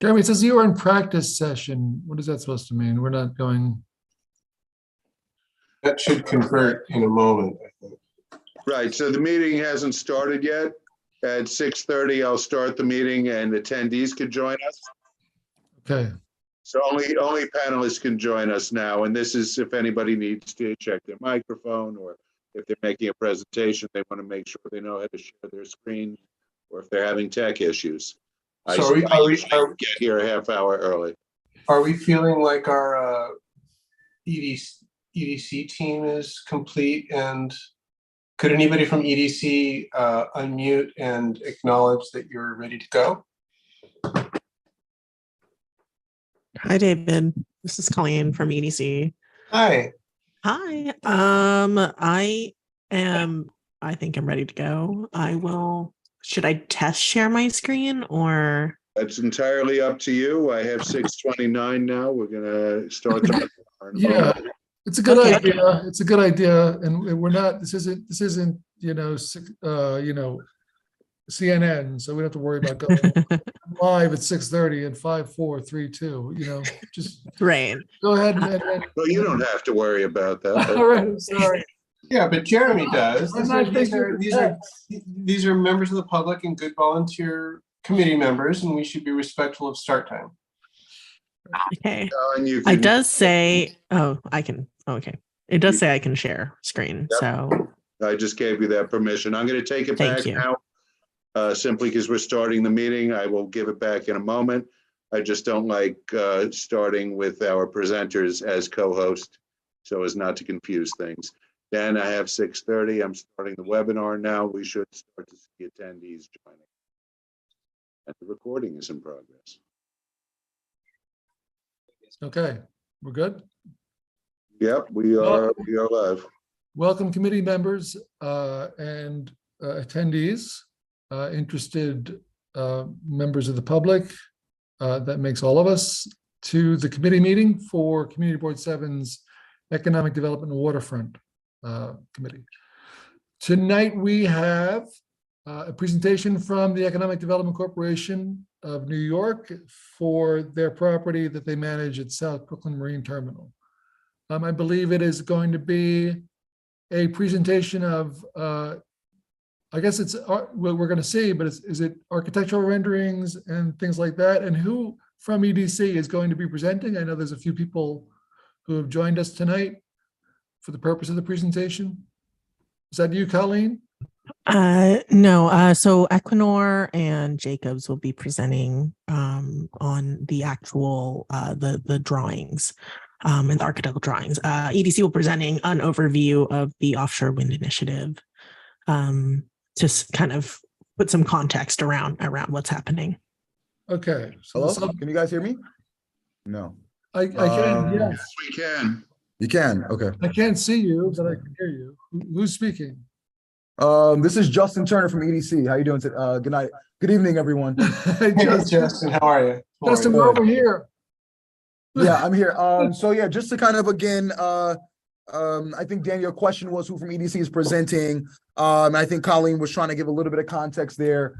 Jeremy, it says you were in practice session. What is that supposed to mean? We're not going. That should convert in a moment, I think. Right, so the meeting hasn't started yet. At 6:30, I'll start the meeting and attendees can join us. Okay. So only panelists can join us now. And this is if anybody needs to check their microphone, or if they're making a presentation, they want to make sure they know how to share their screen, or if they're having tech issues. So I usually get here a half hour early. Are we feeling like our EDC team is complete? And could anybody from EDC unmute and acknowledge that you're ready to go? Hi, David. This is Colleen from EDC. Hi. Hi. I think I'm ready to go. Should I test share my screen or? That's entirely up to you. I have 6:29 now. We're gonna start. Yeah, it's a good idea. It's a good idea, and we're not. This isn't CNN, so we don't have to worry about going live at 6:30 and 5, 4, 3, 2. Just right. Go ahead. Well, you don't have to worry about that. All right, I'm sorry. Yeah, but Jeremy does. These are members of the public and good volunteer committee members, and we should be respectful of start time. Okay. It does say, I can. Okay. It does say I can share screen. Yep. So I just gave you that permission. I'm going to take it back now. Simply because we're starting the meeting. I will give it back in a moment. I just don't like starting with our presenters as co-host so as not to confuse things. Then I have 6:30. I'm starting the webinar now. We should start to see attendees joining. And the recording is in progress. Okay, we're good? Yep, we are live. Welcome committee members and attendees. Interested members of the public, that makes all of us, to the committee meeting for Community Board 7's Economic Development and Waterfront Committee. Tonight we have a presentation from the Economic Development Corporation of New York for their property that they manage at South Brooklyn Marine Terminal. I believe it is going to be a presentation of I guess it's what we're going to see, but is it architectural renderings and things like that? And who from EDC is going to be presenting? I know there's a few people who have joined us tonight for the purpose of the presentation. Is that you, Colleen? No. So Equinor and Jacobs will be presenting on the actual the drawings and the architectural drawings. EDC will be presenting an overview of the offshore wind initiative. Just kind of put some context around what's happening. Okay. So hello, can you guys hear me? No. I can, yes. We can. You can, okay. I can't see you, but I can hear you. Who's speaking? This is Justin Turner from EDC. How you doing today? Good night. Good evening, everyone. Hey, Justin, how are you? Justin, we're over here. Yeah, I'm here. So yeah, just to kind of again, I think Daniel, your question was who from EDC is presenting. I think Colleen was trying to give a little bit of context there.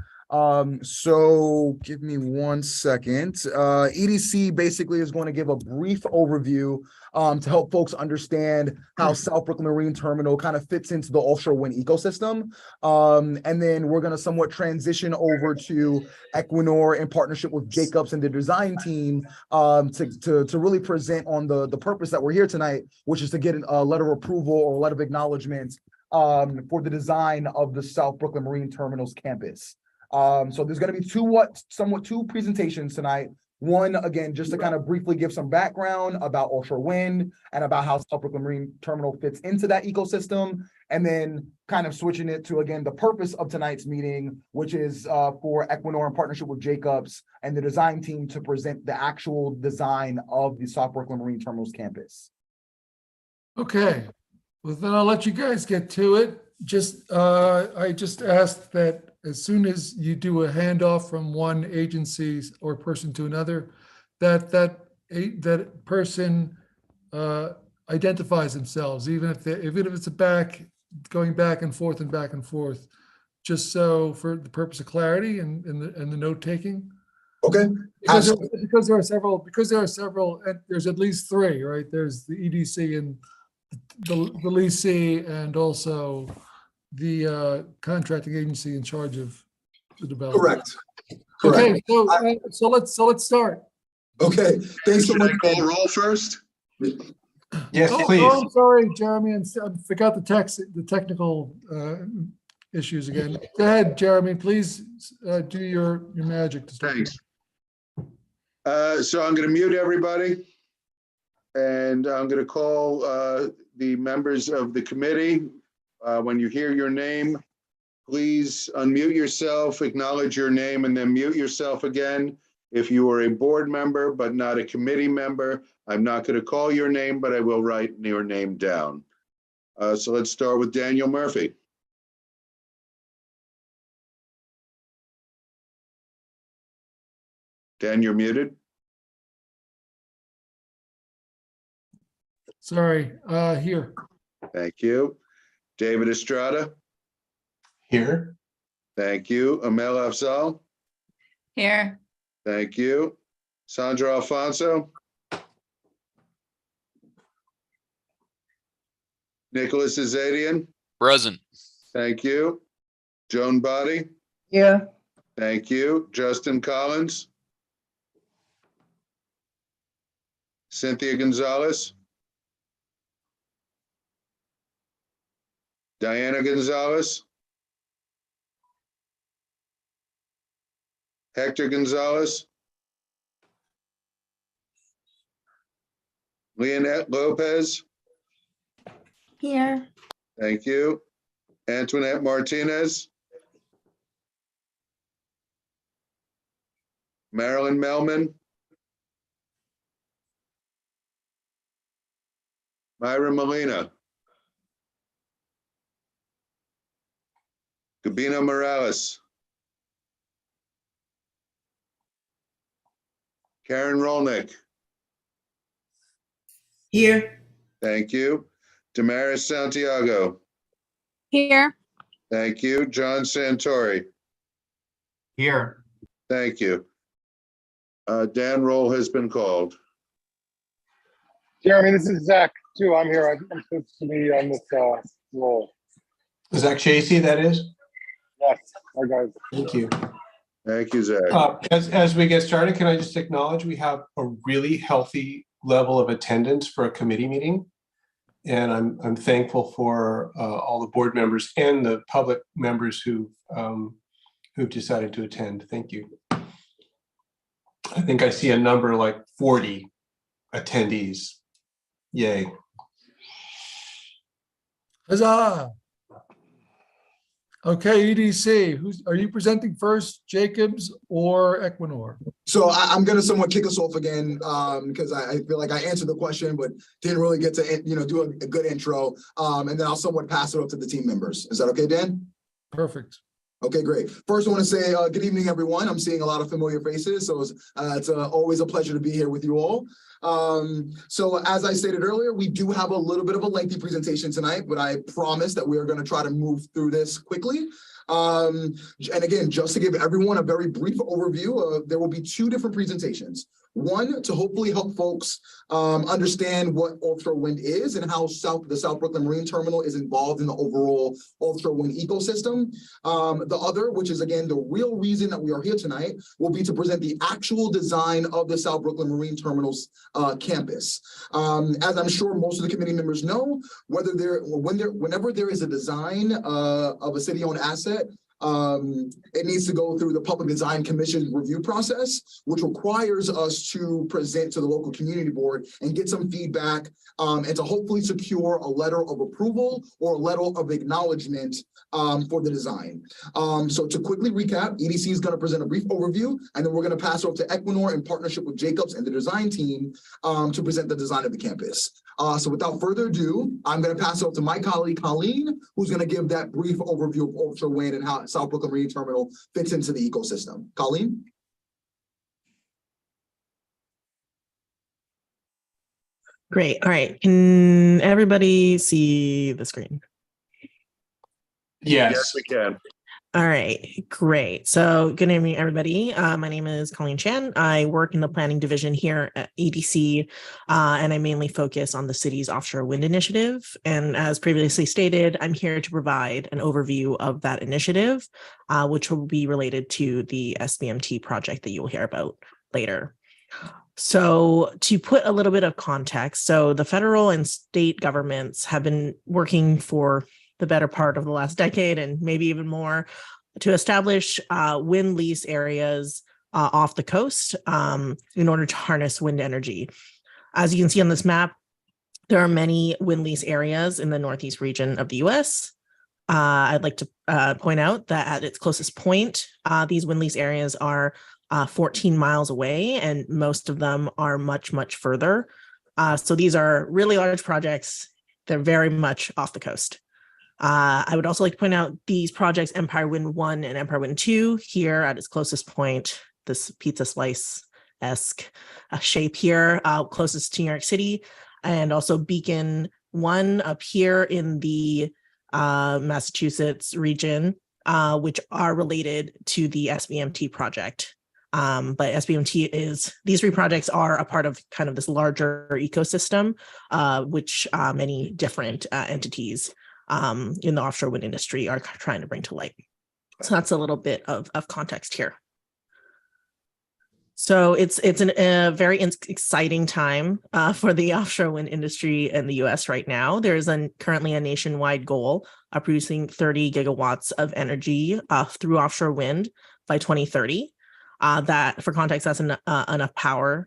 So give me 1 second. EDC basically is going to give a brief overview to help folks understand how South Brooklyn Marine Terminal kind of fits into the offshore wind ecosystem. And then we're going to somewhat transition over to Equinor in partnership with Jacobs and the design team to really present on the purpose that we're here tonight, which is to get a letter of approval or a letter of acknowledgement for the design of the South Brooklyn Marine Terminal's campus. So there's going to be two presentations tonight. One, again, just to kind of briefly give some background about offshore wind and about how South Brooklyn Marine Terminal fits into that ecosystem. And then kind of switching it to, again, the purpose of tonight's meeting, which is for Equinor in partnership with Jacobs and the design team to present the actual design of the South Brooklyn Marine Terminal's campus. Okay, well, then I'll let you guys get to it. I just asked that as soon as you do a handoff from one agency or person to another, that person identifies themselves, even if it's going back and forth, just so for the purpose of clarity and the note taking. Okay. Because Absolutely. there are several, there's at least three, right? There's the EDC and the leasing, and also the contracting agency in charge of the development. Correct. Okay, so let's start. Okay. Thanks so Should much. I call roll first? Yes, Oh, please. I'm sorry, Jeremy, I forgot the technical issues again. Go ahead, Jeremy, please do your magic to start. Thanks. So I'm going to mute everybody. And I'm going to call the members of the committee. When you hear your name, please unmute yourself, acknowledge your name, and then mute yourself again. If you are a board member but not a committee member, I'm not going to call your name, but I will write your name down. So let's start with Daniel Murphy. Dan, you're muted. Sorry, here. Thank you. David Estrada. Here. Thank you. Amel Afzal. Here. Thank you. Sandra Alfonso. Nicholas Azadian. Present. Thank you. Joan Body. Here. Thank you. Justin Collins. Cynthia Gonzalez. Diana Gonzalez. Hector Gonzalez. Leonette Lopez. Here. Thank you. Antoinette Martinez. Marilyn Melman. Myra Molina. Gabino Morales. Karen Rolnick. Here. Thank you. Damaris Santiago. Here. Thank you. John Santori. Here. Thank you. Dan, roll has been called. Jeremy, this is Zach too. I'm here. I'm supposed to be on this role. Zach Chasey, that is? Yes, hi guys. Thank you. Thank you, Zach. As we get started, can I just acknowledge we have a really healthy level of attendance for a committee meeting? And I'm thankful for all the board members and the public members who've decided to attend. Thank you. I think I see a number like 40 attendees. Yay. Huzzah! Okay, EDC, are you presenting first, Jacobs or Equinor? So I'm going to somewhat kick us off again because I feel like I answered the question, but didn't really get to do a good intro. And then I'll somewhat pass it up to the team members. Is that okay, Dan? Perfect. Okay, great. First, I want to say good evening, everyone. I'm seeing a lot of familiar faces, so it's always a pleasure to be here with you all. So as I stated earlier, we do have a little bit of a lengthy presentation tonight, but I promise that we are going to try to move through this quickly. And again, just to give everyone a very brief overview, there will be two different presentations. One, to hopefully help folks understand what offshore wind is and how the South Brooklyn Marine Terminal is involved in the overall offshore wind ecosystem. The other, which is again the real reason that we are here tonight, will be to present the actual design of the South Brooklyn Marine Terminal's campus. As I'm sure most of the committee members know, whenever there is a design of a city-owned asset, it needs to go through the Public Design Commission review process, which requires us to present to the local community board and get some feedback and to hopefully secure a letter of approval or a letter of acknowledgement for the design. So to quickly recap, EDC is going to present a brief overview, and then we're going to pass over to Equinor in partnership with Jacobs and the design team to present the design of the campus. So without further ado, I'm going to pass it over to my colleague, Colleen, who's going to give that brief overview of offshore wind and how South Brooklyn Marine Terminal fits into the ecosystem. Colleen? Great. All right. Can everybody see the screen? Yes. Yes, we can. All right, great. So good evening, everybody. My name is Colleen Chan. I work in the planning division here at EDC, and I mainly focus on the city's offshore wind initiative. And as previously stated, I'm here to provide an overview of that initiative, which will be related to the SBMT project that you will hear about later. So to put a little bit of context, so the federal and state governments have been working for the better part of the last decade and maybe even more to establish wind lease areas off the coast in order to harness wind energy. As you can see on this map, there are many wind lease areas in the Northeast region of the US. I'd like to point out that at its closest point, these wind lease areas are 14 miles away, and most of them are much, much further. So these are really large projects. They're very much off the coast. I would also like to point out these projects, Empire Wind 1 and Empire Wind 2, here at its closest point, this pizza slice-esque shape here, closest to New York City, and also Beacon 1 up here in the Massachusetts region, which are related to the SBMT project. But SBMT these three projects are a part of kind of this larger ecosystem, which many different entities in the offshore wind industry are trying to bring to light. So that's a little bit of context here. So it's a very exciting time for the offshore wind industry in the US right now. There's currently a nationwide goal of producing 30 gigawatts of energy through offshore wind by 2030. That, for context, that's enough power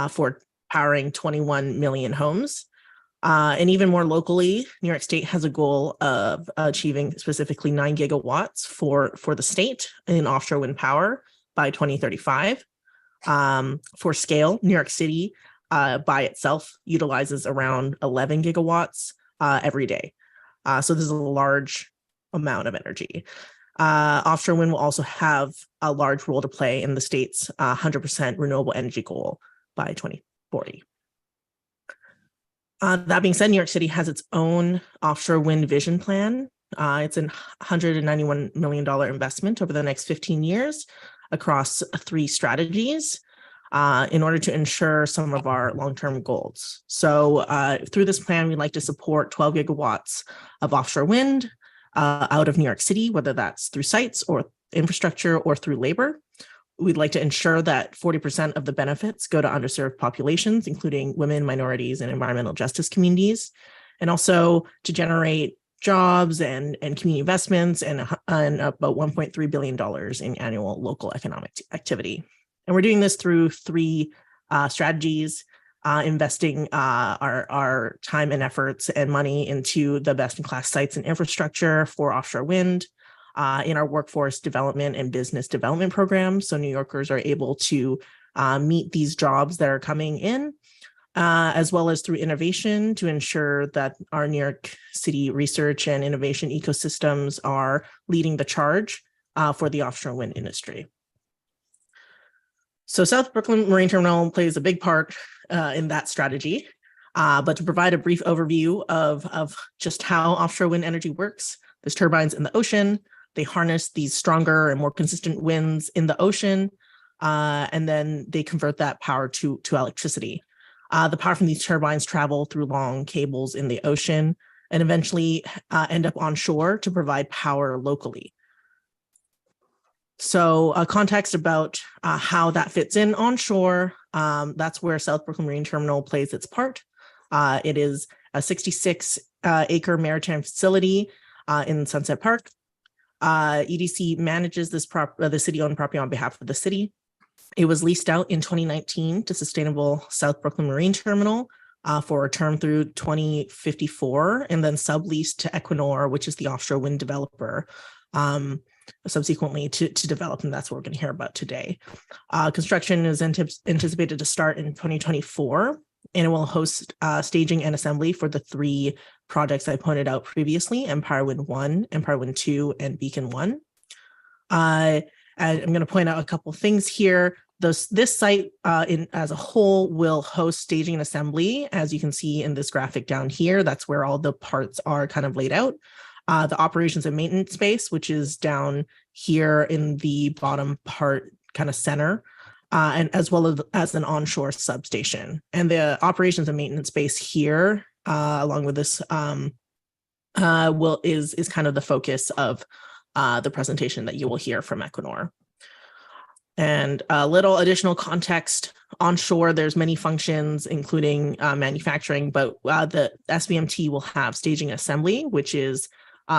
for powering 21 million homes. And even more locally, New York State has a goal of achieving specifically 9 gigawatts for the state in offshore wind power by 2035. For scale, New York City by itself utilizes around 11 gigawatts every day. So this is a large amount of energy. Offshore wind will also have a large role to play in the state's 100% renewable energy goal by 2040. That being said, New York City has its own offshore wind vision plan. It's a $191 million investment over the next 15 years across 3 strategies in order to ensure some of our long-term goals. So through this plan, we'd like to support 12 gigawatts of offshore wind out of New York City, whether that's through sites or infrastructure or through labor. We'd like to ensure that 40% of the benefits go to underserved populations, including women, minorities, and environmental justice communities, and also to generate jobs and community investments and about $1.3 billion in annual local economic activity. And we're doing this through 3 strategies, investing our time and efforts and money into the best-in-class sites and infrastructure for offshore wind, in our workforce development and business development programs, so New Yorkers are able to meet these jobs that are coming in, as well as through innovation to ensure that our New York City research and innovation ecosystems are leading the charge for the offshore wind industry. So South Brooklyn Marine Terminal plays a big part in that strategy, but to provide a brief overview of just how offshore wind energy works, there's turbines in the ocean. They harness these stronger and more consistent winds in the ocean, and then they convert that power to electricity. The power from these turbines travel through long cables in the ocean and eventually end up on shore to provide power locally. So context about how that fits in onshore, that's where South Brooklyn Marine Terminal plays its part. It is a 66-acre maritime facility in Sunset Park. EDC manages the city-owned property on behalf of the city. It was leased out in 2019 to Sustainable South Brooklyn Marine Terminal for a term through 2054, and then subleased to Equinor, which is the offshore wind developer, subsequently to develop, and that's what we're going to hear about today. Construction is anticipated to start in 2024, and it will host staging and assembly for the 3 projects I pointed out previously, Empire Wind 1, Empire Wind 2, and Beacon 1. I'm going to point out a couple things here. This site as a whole will host staging and assembly, as you can see in this graphic down here. That's where all the parts are kind of laid out. the operations and maintenance space, which is down here in the bottom part, kind of center, and as well as an onshore substation. And the operations and maintenance space here, along with this, is kind of the focus of the presentation that you will hear from Equinor. And a little additional context: onshore, there's many functions, including manufacturing, but the SBMT will have staging assembly, which is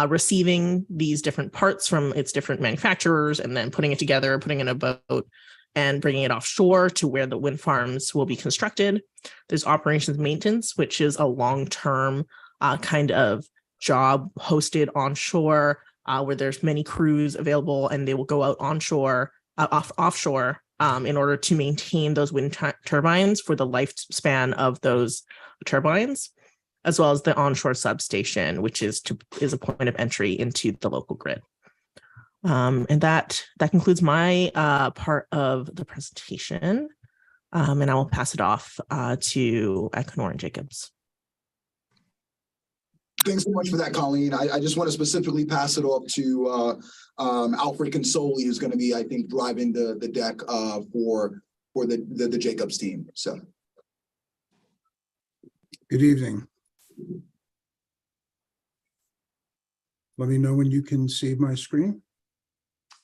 receiving these different parts from its different manufacturers and then putting it together, putting it in a boat, and bringing it offshore to where the wind farms will be constructed. There's operations maintenance, which is a long-term kind of job hosted onshore, where there's many crews available, and they will go out offshore in order to maintain those wind turbines for the lifespan of those turbines, as well as the onshore substation, which is a point of entry into the local grid. And that concludes my part of the presentation. And I will pass it off to Equinor and Jacobs. Thanks so much for that, Colleen. I just want to specifically pass it off to Alfred Consoli, who's going to be, I think, driving the deck for the Jacobs team. So, good evening. Let me know when you can see my screen.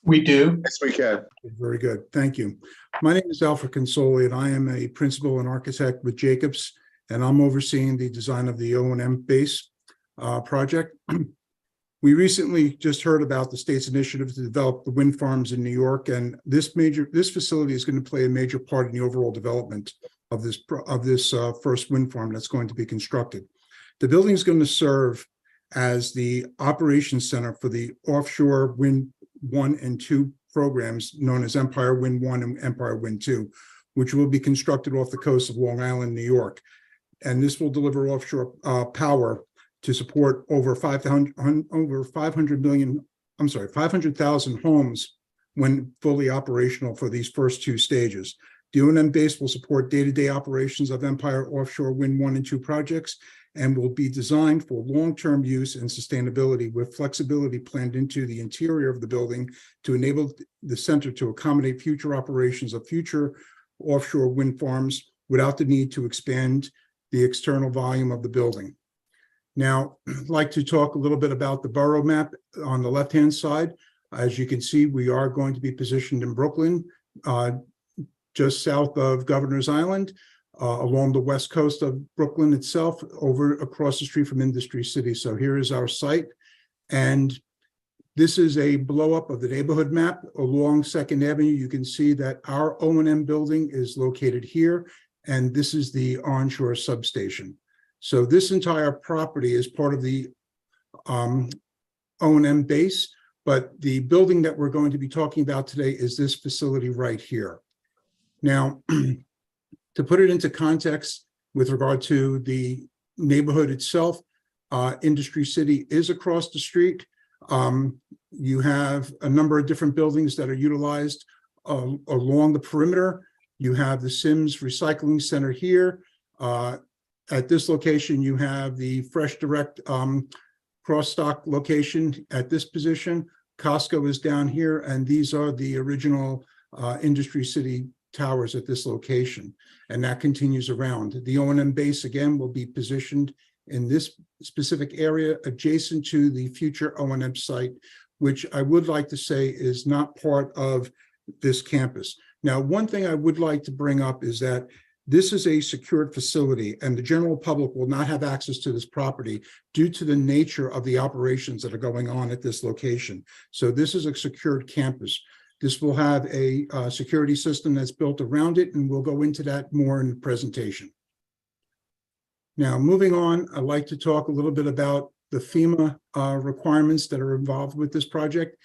We do. Yes, we can. Very good. Thank you. My name is Alfred Consoli, and I am a principal and architect with Jacobs, and I'm overseeing the design of the O&M base project. We recently just heard about the state's initiative to develop the wind farms in New York, and this facility is going to play a major part in the overall development of this first wind farm that's going to be constructed. The building is going to serve as the operations center for the offshore Wind 1 and 2 programs known as Empire Wind 1 and Empire Wind 2, which will be constructed off the coast of Long Island, New York. And this will deliver offshore power to support over 500,000 homes when fully operational for these first two stages. The O&M base will support day-to-day operations of Empire Offshore Wind 1 and 2 projects and will be designed for long-term use and sustainability, with flexibility planned into the interior of the building to enable the center to accommodate future operations of future offshore wind farms without the need to expand the external volume of the building. Now, I'd like to talk a little bit about the borough map on the left-hand side. As you can see, we are going to be positioned in Brooklyn, just south of Governor's Island, along the west coast of Brooklyn itself, over across the street from Industry City. So here is our site. And this is a blow-up of the neighborhood map along 2nd Avenue. You can see that our O&M building is located here, and this is the onshore substation. So this entire property is part of the O&M base, but the building that we're going to be talking about today is this facility right here. Now, to put it into context with regard to the neighborhood itself, Industry City is across the street. You have a number of different buildings that are utilized along the perimeter. You have the Sims Recycling Center here. At this location, you have the Fresh Direct cross-stock location at this position. Costco is down here, and these are the original Industry City towers at this location, and that continues around. The O&M base, again, will be positioned in this specific area adjacent to the future O&M site, which I would like to say is not part of this campus. Now, one thing I would like to bring up is that this is a secured facility, and the general public will not have access to this property due to the nature of the operations that are going on at this location. So this is a secured campus. This will have a security system that's built around it, and we'll go into that more in the presentation. Now, moving on, I'd like to talk a little bit about the FEMA requirements that are involved with this project.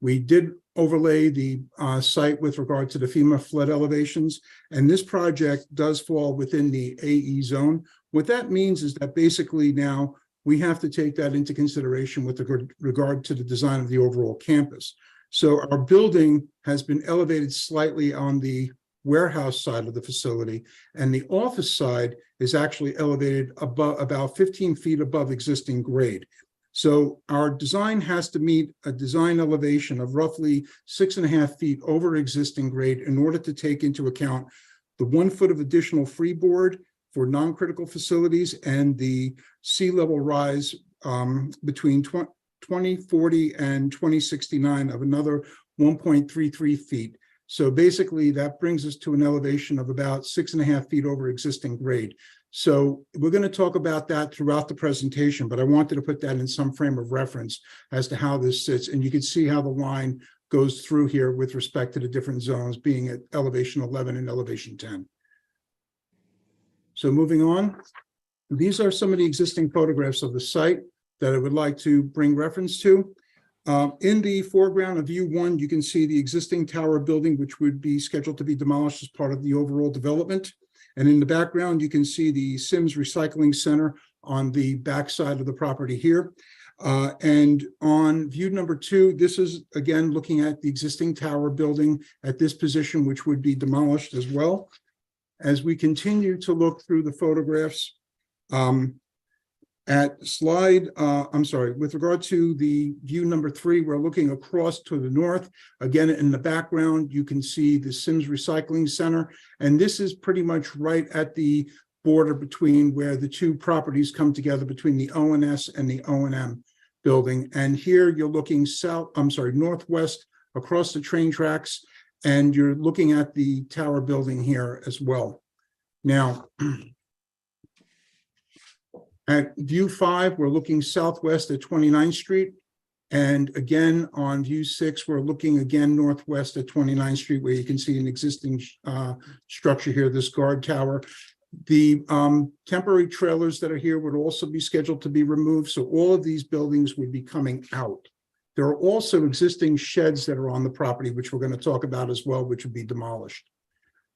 We did overlay the site with regard to the FEMA flood elevations, and this project does fall within the AE zone. What that means is that basically now we have to take that into consideration with regard to the design of the overall campus. So our building has been elevated slightly on the warehouse side of the facility, and the office side is actually elevated above about 15 feet above existing grade. So our design has to meet a design elevation of roughly 6.5 feet over existing grade in order to take into account the 1 foot of additional freeboard for non-critical facilities and the sea level rise between 2040 and 2069 of another 1.33 feet. So basically that brings us to an elevation of about 6.5 feet over existing grade. So we're going to talk about that throughout the presentation, but I wanted to put that in some frame of reference as to how this sits. And you can see how the line goes through here with respect to the different zones being at elevation 11 and elevation 10. So moving on, these are some of the existing photographs of the site that I would like to bring reference to. In the foreground of view 1, you can see the existing tower building, which would be scheduled to be demolished as part of the overall development. And in the background, you can see the Sims Recycling Center on the backside of the property here. And on view number 2, this is again looking at the existing tower building at this position, which would be demolished as well. As we continue to look through the photographs, with regard to the view number 3, we're looking across to the north. Again, in the background, you can see the Sims Recycling Center. And this is pretty much right at the border between where the two properties come together between the ONS and the O&M building. And here you're looking northwest across the train tracks, and you're looking at the tower building here as well. Now, at view 5, we're looking southwest at 29th Street. And again, on view 6, we're looking again northwest at 29th Street, where you can see an existing structure here, this guard tower. The temporary trailers that are here would also be scheduled to be removed. So all of these buildings would be coming out. There are also existing sheds that are on the property, which we're going to talk about as well, which would be demolished.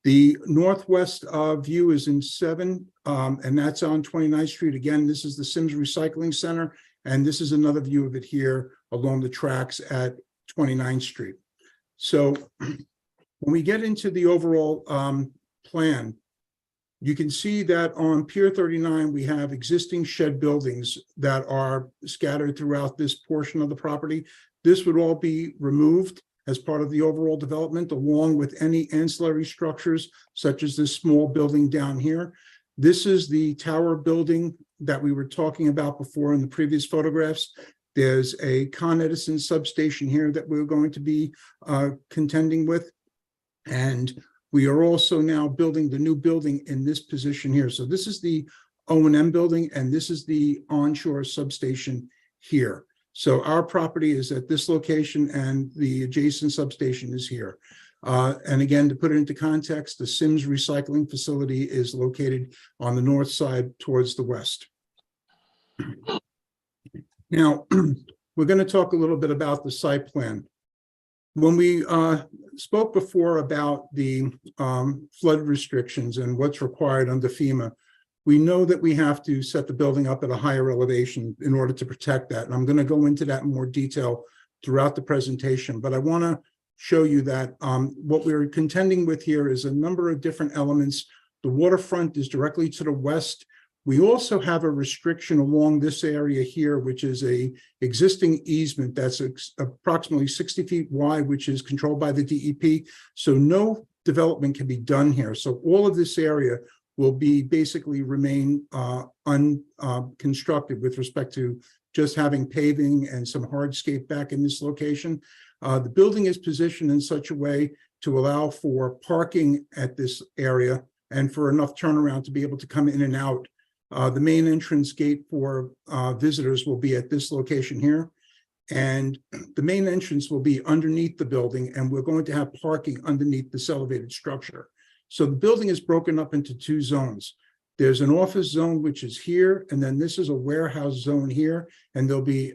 The northwest view is in 7, and that's on 29th Street. Again, this is the Sims Recycling Center, and this is another view of it here along the tracks at 29th Street. So when we get into the overall plan, you can see that on Pier 39, we have existing shed buildings that are scattered throughout this portion of the property. This would all be removed as part of the overall development, along with any ancillary structures, such as this small building down here. This is the tower building that we were talking about before in the previous photographs. There's a Con Edison substation here that we're going to be contending with. And we are also now building the new building in this position here. So this is the O&M building, and this is the onshore substation here. So our property is at this location, and the adjacent substation is here. And again, to put it into context, the Sims Recycling Facility is located on the north side towards the west. Now, we're going to talk a little bit about the site plan. When we spoke before about the flood restrictions and what's required under FEMA, we know that we have to set the building up at a higher elevation in order to protect that. And I'm going to go into that in more detail throughout the presentation. But I want to show you that what we're contending with here is a number of different elements. The waterfront is directly to the west. We also have a restriction along this area here, which is a existing easement that's approximately 60 feet wide, which is controlled by the DEP. So no development can be done here. So all of this area will be basically remain unconstructed with respect to just having paving and some hardscape back in this location. The building is positioned in such a way to allow for parking at this area and for enough turnaround to be able to come in and out. The main entrance gate for visitors will be at this location here. And the main entrance will be underneath the building, and we're going to have parking underneath this elevated structure. So the building is broken up into 2 zones. There's an office zone, which is here, and then this is a warehouse zone here, and there'll be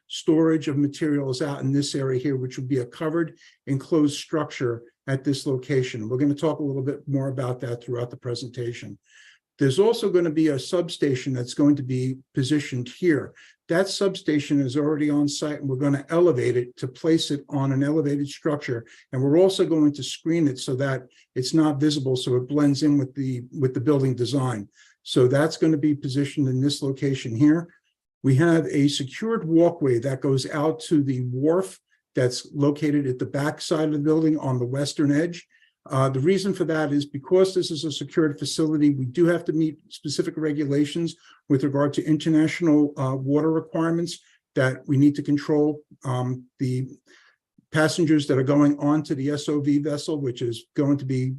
storage of materials out in this area here, which will be a covered enclosed structure at this location. We're going to talk a little bit more about that throughout the presentation. There's also going to be a substation that's going to be positioned here. That substation is already on site, and we're going to elevate it to place it on an elevated structure. And we're also going to screen it so that it's not visible, so it blends in with the building design. So that's going to be positioned in this location here. We have a secured walkway that goes out to the wharf that's located at the back side of the building on the western edge. The reason for that is because this is a secured facility, we do have to meet specific regulations with regard to international water requirements that we need to control. The passengers that are going onto the SOV vessel, which is going to be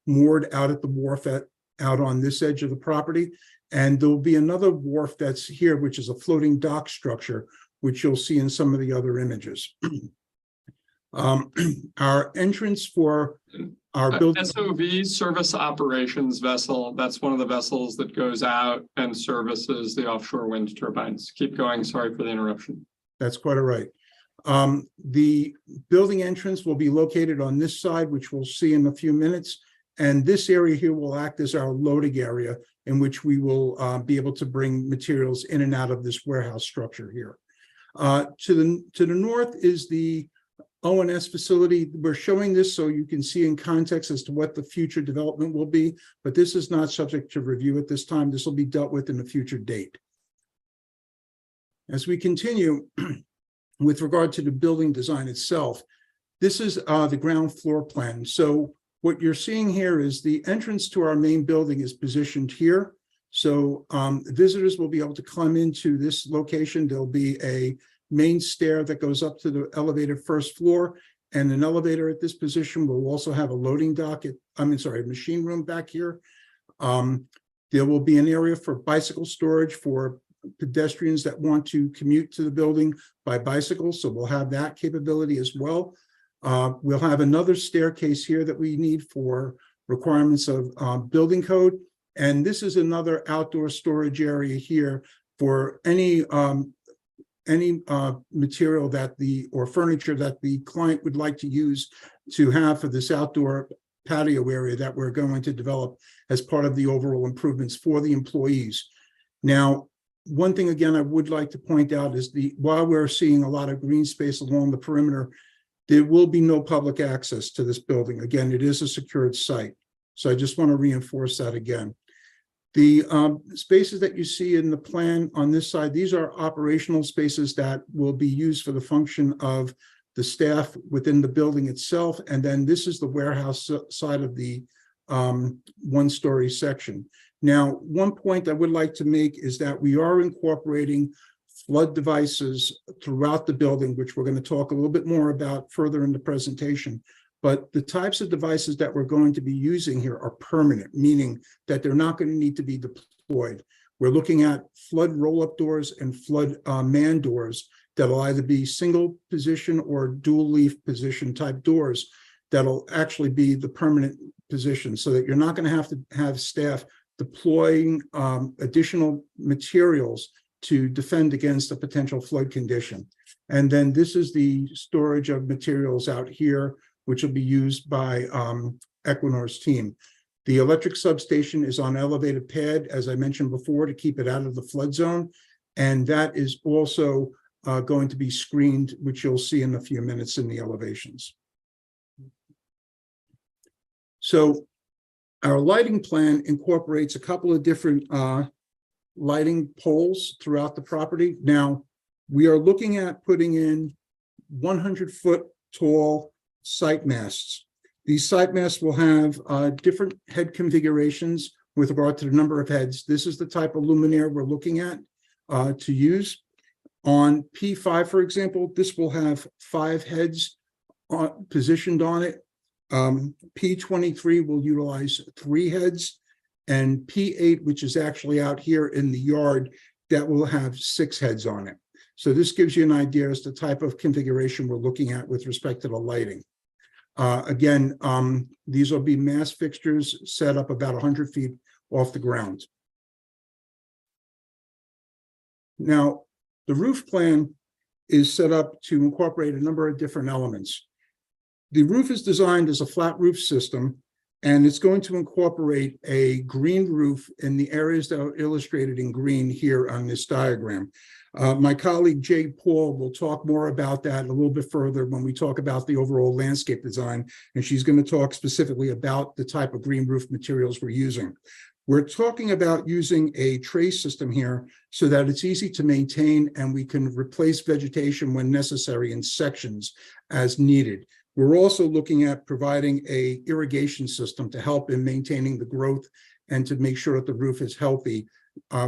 moored out at the wharf out on this edge of the property. And there'll be another wharf that's here, which is a floating dock structure, which you'll see in some of the other images. Our entrance for our building. SOV, service operations vessel, that's one of the vessels that goes out and services the offshore wind turbines. Keep going, sorry for the interruption. That's quite all right. The building entrance will be located on this side, which we'll see in a few minutes. And this area here will act as our loading area in which we will be able to bring materials in and out of this warehouse structure here. To the north is the ONS facility. We're showing this so you can see in context as to what the future development will be, but this is not subject to review at this time. This will be dealt with in a future date. As we continue with regard to the building design itself, this is the ground floor plan. So what you're seeing here is the entrance to our main building is positioned here. So visitors will be able to climb into this location. There'll be a main stair that goes up to the elevated first floor, and an elevator at this position will also have a loading dock a machine room back here. There will be an area for bicycle storage for pedestrians that want to commute to the building by bicycle. So we'll have that capability as well. We'll have another staircase here that we need for requirements of building code. And this is another outdoor storage area here for any material or furniture that the client would like to use to have for this outdoor patio area that we're going to develop as part of the overall improvements for the employees. Now, one thing again I would like to point out is while we're seeing a lot of green space along the perimeter, there will be no public access to this building. Again, it is a secured site. So I just want to reinforce that again. The spaces that you see in the plan on this side, these are operational spaces that will be used for the function of the staff within the building itself. And then this is the warehouse side of the one-story section. Now, one point I would like to make is that we are incorporating flood devices throughout the building, which we're going to talk a little bit more about further in the presentation. But the types of devices that we're going to be using here are permanent, meaning that they're not going to need to be deployed. We're looking at flood roll-up doors and flood man doors that'll either be single position or dual leaf position type doors that'll actually be the permanent position, so that you're not going to have staff deploying additional materials to defend against a potential flood condition. And then this is the storage of materials out here, which will be used by Equinor's team. The electric substation is on elevated pad, as I mentioned before, to keep it out of the flood zone. And that is also going to be screened, which you'll see in a few minutes in the elevations. So our lighting plan incorporates a couple of different lighting poles throughout the property. Now, we are looking at putting in 100-foot tall sight masts. These sight masts will have different head configurations with regard to the number of heads. This is the type of luminaire we're looking at to use. On P5, for example, this will have 5 heads positioned on it. P23 will utilize 3 heads, and P8, which is actually out here in the yard, that will have 6 heads on it. So this gives you an idea as to the type of configuration we're looking at with respect to the lighting. Again, these will be mast fixtures set up about 100 feet off the ground. Now, the roof plan is set up to incorporate a number of different elements. The roof is designed as a flat roof system, and it's going to incorporate a green roof in the areas that are illustrated in green here on this diagram. My colleague Jay Paul will talk more about that a little bit further when we talk about the overall landscape design, and she's going to talk specifically about the type of green roof materials we're using. We're talking about using a tray system here so that it's easy to maintain and we can replace vegetation when necessary in sections as needed. We're also looking at providing a irrigation system to help in maintaining the growth and to make sure that the roof is healthy.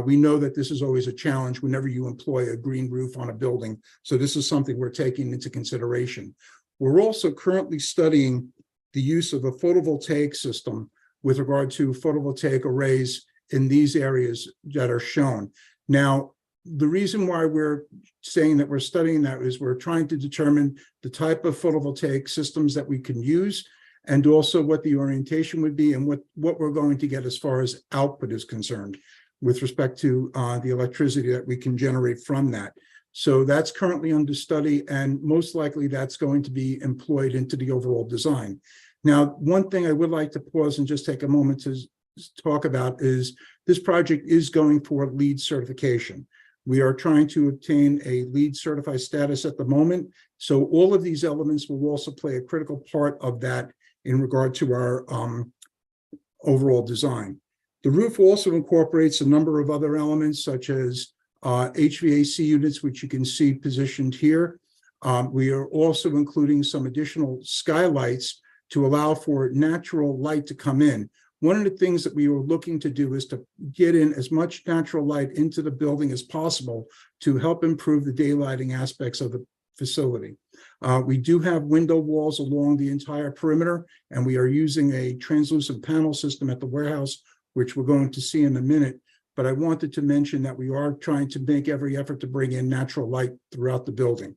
We know that this is always a challenge whenever you employ a green roof on a building. So this is something we're taking into consideration. We're also currently studying the use of a photovoltaic system with regard to photovoltaic arrays in these areas that are shown. Now, the reason why we're saying that we're studying that is we're trying to determine the type of photovoltaic systems that we can use and also what the orientation would be and what we're going to get as far as output is concerned with respect to the electricity that we can generate from that. So that's currently under study, and most likely that's going to be employed into the overall design. Now, one thing I would like to pause and just take a moment to talk about is this project is going for LEED certification. We are trying to obtain a LEED certified status at the moment. So all of these elements will also play a critical part of that in regard to our overall design. The roof also incorporates a number of other elements such as HVAC units, which you can see positioned here. We are also including some additional skylights to allow for natural light to come in. One of the things that we were looking to do is to get in as much natural light into the building as possible to help improve the daylighting aspects of the facility. We do have window walls along the entire perimeter, and we are using a translucent panel system at the warehouse, which we're going to see in a minute. But I wanted to mention that we are trying to make every effort to bring in natural light throughout the building.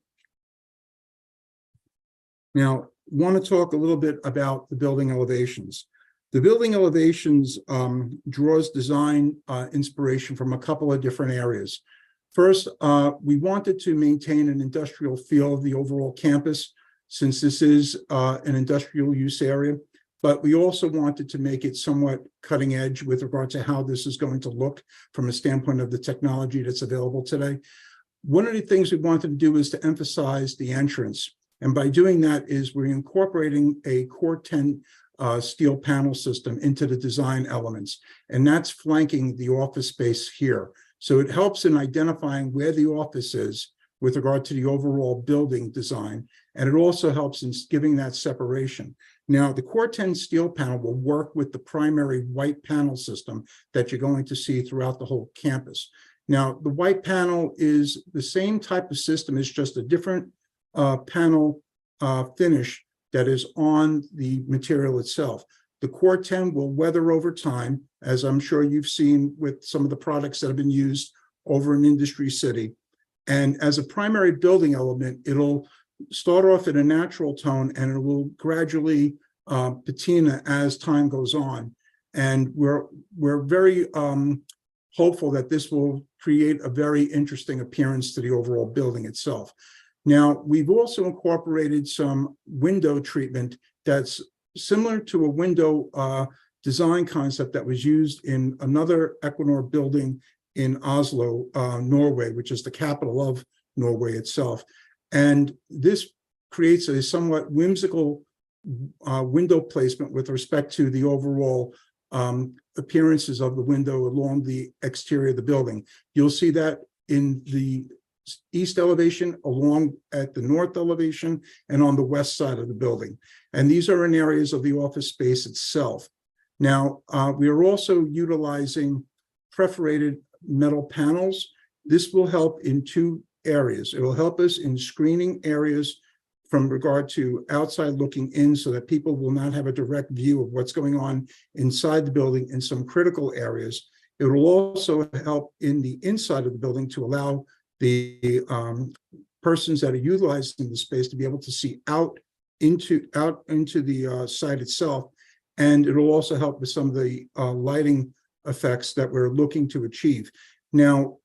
Now, I want to talk a little bit about the building elevations. The building elevations draws design inspiration from a couple of different areas. First, we wanted to maintain an industrial feel of the overall campus, since this is an industrial use area, but we also wanted to make it somewhat cutting edge with regard to how this is going to look from a standpoint of the technology that's available today. One of the things we wanted to do is to emphasize the entrance. And by doing that is we're incorporating a Core 10 steel panel system into the design elements, and that's flanking the office space here. So it helps in identifying where the office is with regard to the overall building design, and it also helps in giving that separation. Now, the Core 10 steel panel will work with the primary white panel system that you're going to see throughout the whole campus. Now, the white panel is the same type of system, it's just a different panel finish that is on the material itself. The Core 10 will weather over time, as I'm sure you've seen with some of the products that have been used over in Industry City. And as a primary building element, it'll start off in a natural tone and it will gradually patina as time goes on. And we're very hopeful that this will create a very interesting appearance to the overall building itself. Now, we've also incorporated some window treatment that's similar to a window design concept that was used in another Equinor building in Oslo, Norway, which is the capital of Norway itself. And this creates a somewhat whimsical window placement with respect to the overall appearances of the window along the exterior of the building. You'll see that in the east elevation, along at the north elevation, and on the west side of the building. And these are in areas of the office space itself. Now, we are also utilizing perforated metal panels. This will help in two areas. It will help us in screening areas from regard to outside looking in so that people will not have a direct view of what's going on inside the building in some critical areas. It will also help in the inside of the building to allow the persons that are utilizing the space to be able to see out into the site itself. And it will also help with some of the lighting effects that we're looking to achieve. Now,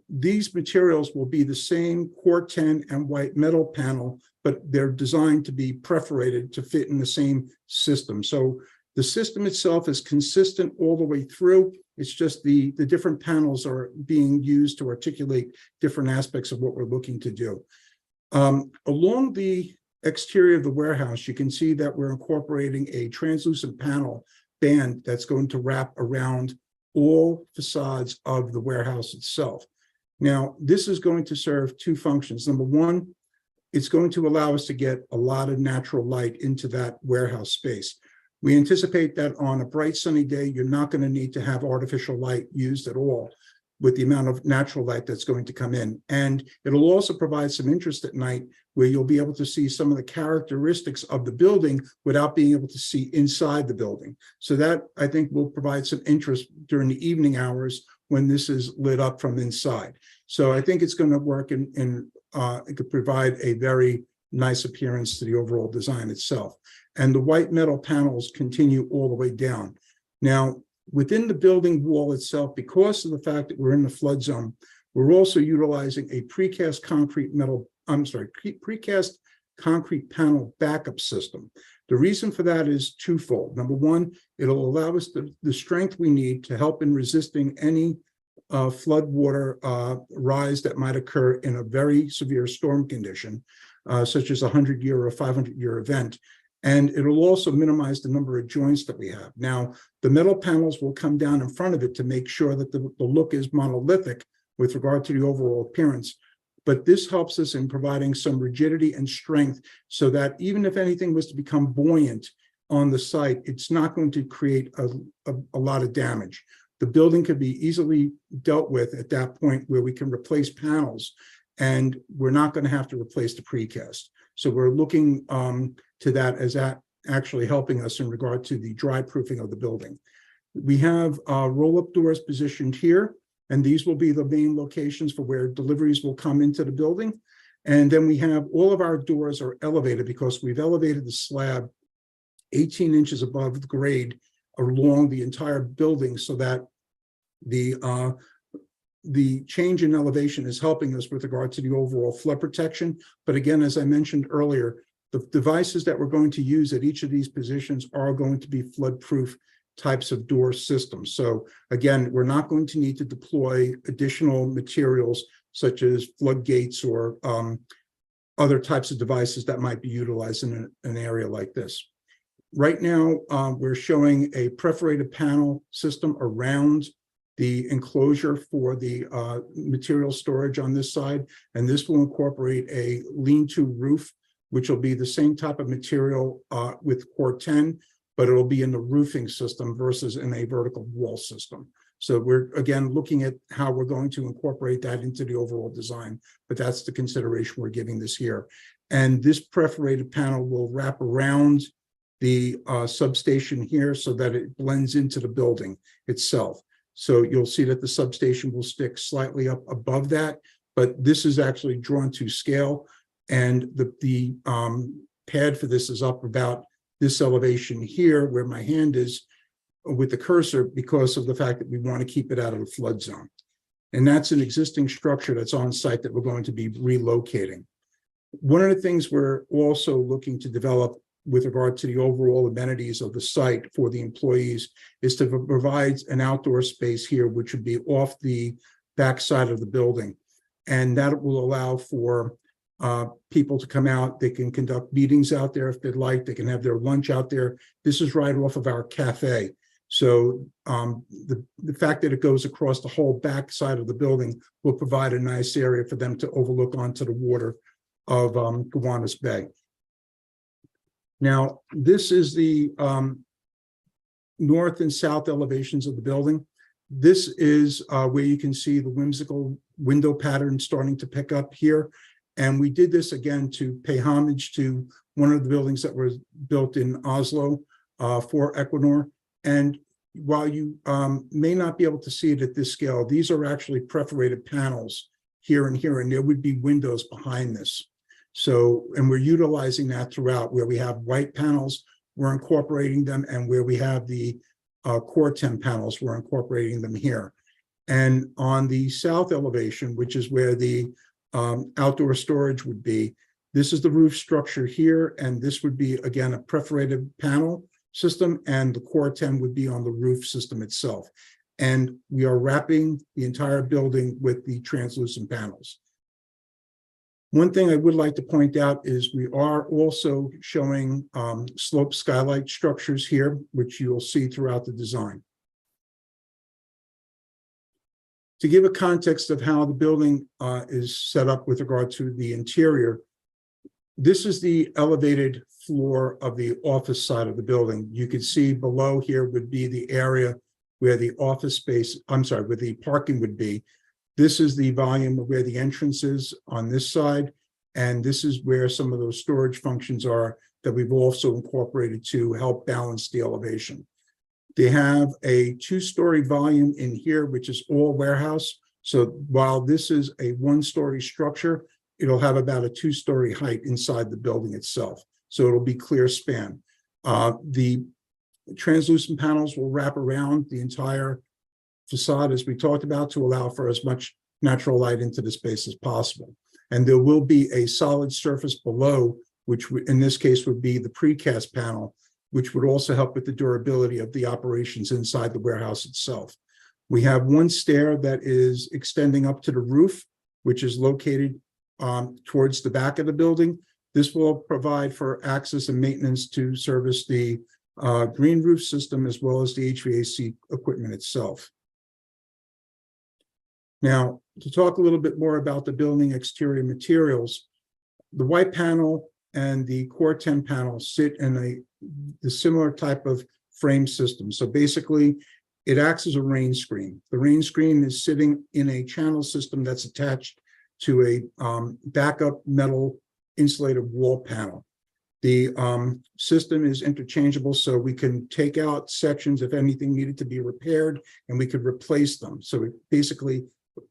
these materials will be the same Core 10 and white metal panel, but they're designed to be perforated to fit in the same system. So the system itself is consistent all the way through. It's just the different panels are being used to articulate different aspects of what we're looking to do. Along the exterior of the warehouse, you can see that we're incorporating a translucent panel band that's going to wrap around all facades of the warehouse itself. Now, this is going to serve two functions. Number one, it's going to allow us to get a lot of natural light into that warehouse space. We anticipate that on a bright sunny day, you're not going to need to have artificial light used at all with the amount of natural light that's going to come in. And it'll also provide some interest at night where you'll be able to see some of the characteristics of the building without being able to see inside the building. So that, I think, will provide some interest during the evening hours when this is lit up from inside. So I think it's going to work it could provide a very nice appearance to the overall design itself. And the white metal panels continue all the way down. Now, within the building wall itself, because of the fact that we're in the flood zone, we're also utilizing a precast concrete panel backup system. The reason for that is twofold. Number one, it'll allow us the strength we need to help in resisting any flood water rise that might occur in a very severe storm condition, such as a 100-year or 500-year event. And it'll also minimize the number of joints that we have. Now, the metal panels will come down in front of it to make sure that the look is monolithic with regard to the overall appearance. But this helps us in providing some rigidity and strength so that even if anything was to become buoyant on the site, it's not going to create a lot of damage. The building could be easily dealt with at that point where we can replace panels, and we're not going to have to replace the precast. So we're looking to that as actually helping us in regard to the dry proofing of the building. We have roll-up doors positioned here, and these will be the main locations for where deliveries will come into the building. And then we have all of our doors are elevated because we've elevated the slab 18 inches above the grade along the entire building so that the change in elevation is helping us with regard to the overall flood protection. But again, as I mentioned earlier, the devices that we're going to use at each of these positions are going to be flood-proof types of door systems. So again, we're not going to need to deploy additional materials such as floodgates or other types of devices that might be utilized in an area like this. Right now, we're showing a perforated panel system around the enclosure for the material storage on this side, and this will incorporate a lean-to roof, which will be the same type of material with Core 10, but it'll be in the roofing system versus in a vertical wall system. So we're, again, looking at how we're going to incorporate that into the overall design, but that's the consideration we're giving this here. And this perforated panel will wrap around the substation here so that it blends into the building itself. So you'll see that the substation will stick slightly up above that, but this is actually drawn to scale. And the pad for this is up about this elevation here where my hand is with the cursor because of the fact that we want to keep it out of the flood zone. And that's an existing structure that's on site that we're going to be relocating. One of the things we're also looking to develop with regard to the overall amenities of the site for the employees is to provide an outdoor space here, which would be off the back side of the building. And that will allow for people to come out. They can conduct meetings out there if they'd like. They can have their lunch out there. This is right off of our cafe. So the fact that it goes across the whole back side of the building will provide a nice area for them to overlook onto the water of Gowanus Bay. Now, this is the north and south elevations of the building. This is where you can see the whimsical window pattern starting to pick up here. And we did this again to pay homage to one of the buildings that was built in Oslo for Equinor. And while you may not be able to see it at this scale, these are actually perforated panels here and here, and there would be windows behind this. So, and we're utilizing that throughout. Where we have white panels, we're incorporating them, and where we have the Core 10 panels, we're incorporating them here. And on the south elevation, which is where the outdoor storage would be, this is the roof structure here, and this would be, again, a perforated panel system, and the Core 10 would be on the roof system itself. And we are wrapping the entire building with the translucent panels. One thing I would like to point out is we are also showing slope skylight structures here, which you'll see throughout the design. To give a context of how the building is set up with regard to the interior, this is the elevated floor of the office side of the building. You can see below here would be the area where the office space, I'm sorry, where the parking would be. This is the volume of where the entrance is on this side. And this is where some of those storage functions are that we've also incorporated to help balance the elevation. They have a 2-story volume in here, which is all warehouse. So while this is a 1-story structure, it'll have about a 2-story height inside the building itself. So it'll be clear span. The translucent panels will wrap around the entire facade, as we talked about, to allow for as much natural light into the space as possible. And there will be a solid surface below, which in this case would be the precast panel, which would also help with the durability of the operations inside the warehouse itself. We have one stair that is extending up to the roof, which is located towards the back of the building. This will provide for access and maintenance to service the green roof system as well as the HVAC equipment itself. Now, to talk a little bit more about the building exterior materials, the white panel and the Core 10 panel sit in the similar type of frame system. So basically, it acts as a rain screen. The rain screen is sitting in a channel system that's attached to a backup metal insulated wall panel. The system is interchangeable, so we can take out sections if anything needed to be repaired, and we could replace them. So it basically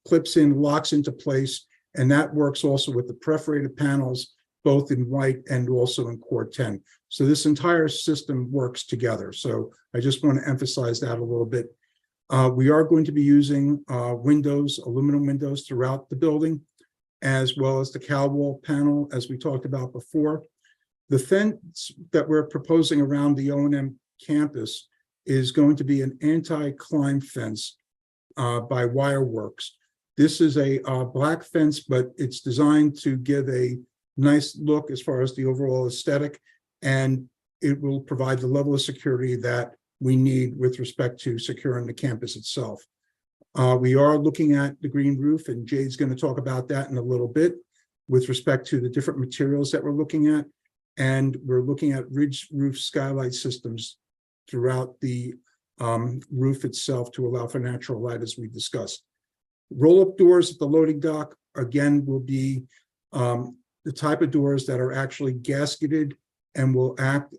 clips in, locks into place, and that works also with the perforated panels, both in white and also in Core 10. So this entire system works together. So I just want to emphasize that a little bit. We are going to be using windows, aluminum windows throughout the building, as well as the cowl wall panel, as we talked about before. The fence that we're proposing around the O&M campus is going to be an anti-climb fence by Wireworks. This is a black fence, but it's designed to give a nice look as far as the overall aesthetic, and it will provide the level of security that we need with respect to securing the campus itself. We are looking at the green roof, and Jade's going to talk about that in a little bit with respect to the different materials that we're looking at. And we're looking at ridge roof skylight systems throughout the roof itself to allow for natural light, as we discussed. Roll-up doors at the loading dock, again, will be the type of doors that are actually gasketed and will act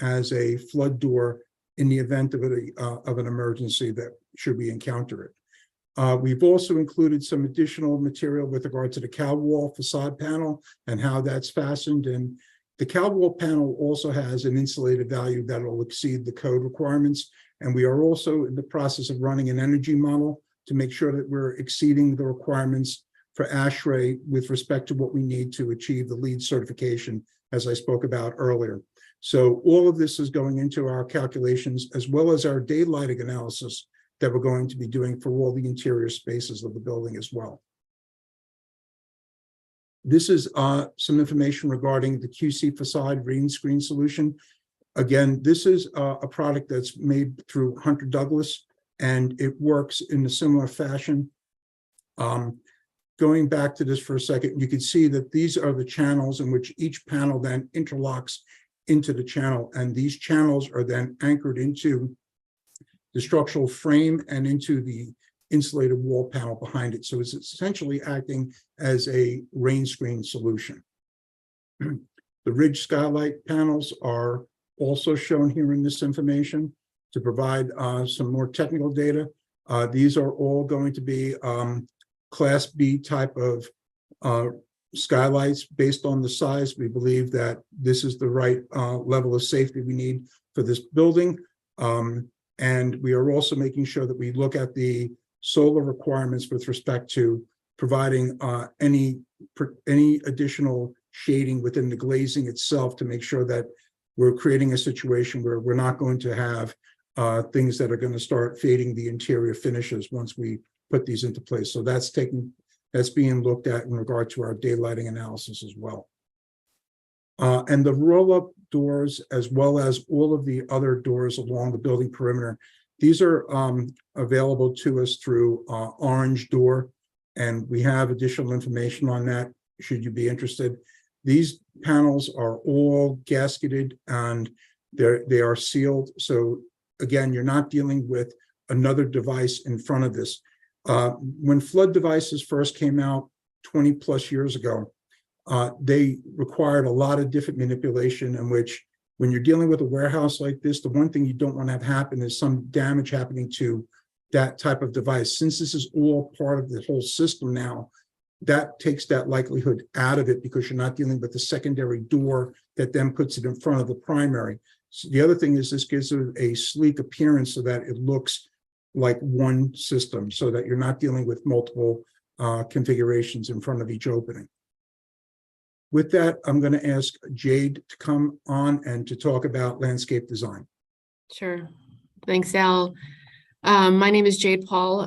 as a flood door in the event of an emergency that should we encounter it. We've also included some additional material with regard to the cowl wall facade panel and how that's fastened. And the cowl wall panel also has an insulated value that will exceed the code requirements. And we are also in the process of running an energy model to make sure that we're exceeding the requirements for ASHRAE with respect to what we need to achieve the LEED certification, as I spoke about earlier. So all of this is going into our calculations, as well as our daylighting analysis that we're going to be doing for all the interior spaces of the building as well. This is some information regarding the QC facade green screen solution. Again, this is a product that's made through Hunter Douglas, and it works in a similar fashion. Going back to this for a second, you can see that these are the channels in which each panel then interlocks into the channel, and these channels are then anchored into the structural frame and into the insulated wall panel behind it. So it's essentially acting as a rain screen solution. The ridge skylight panels are also shown here in this information to provide some more technical data. These are all going to be Class B type of skylights based on the size. We believe that this is the right level of safety we need for this building. And we are also making sure that we look at the solar requirements with respect to providing any additional shading within the glazing itself to make sure that we're creating a situation where we're not going to have things that are going to start fading the interior finishes once we put these into place. So that's taken that's being looked at in regard to our daylighting analysis as well. And the roll-up doors, as well as all of the other doors along the building perimeter, these are available to us through Orange Door, and we have additional information on that should you be interested. These panels are all gasketed and they are sealed. So again, you're not dealing with another device in front of this. When flood devices first came out 20 plus years ago, they required a lot of different manipulation, in which when you're dealing with a warehouse like this, the one thing you don't want to have happen is some damage happening to that type of device. Since this is all part of the whole system now, that takes that likelihood out of it, because you're not dealing with the secondary door that then puts it in front of the primary. So the other thing is this gives it a sleek appearance so that it looks like one system, so that you're not dealing with multiple configurations in front of each opening. With that, I'm going to ask Jade to come on and to talk about landscape design. Sure. Thanks, Al. My name is Jade Paul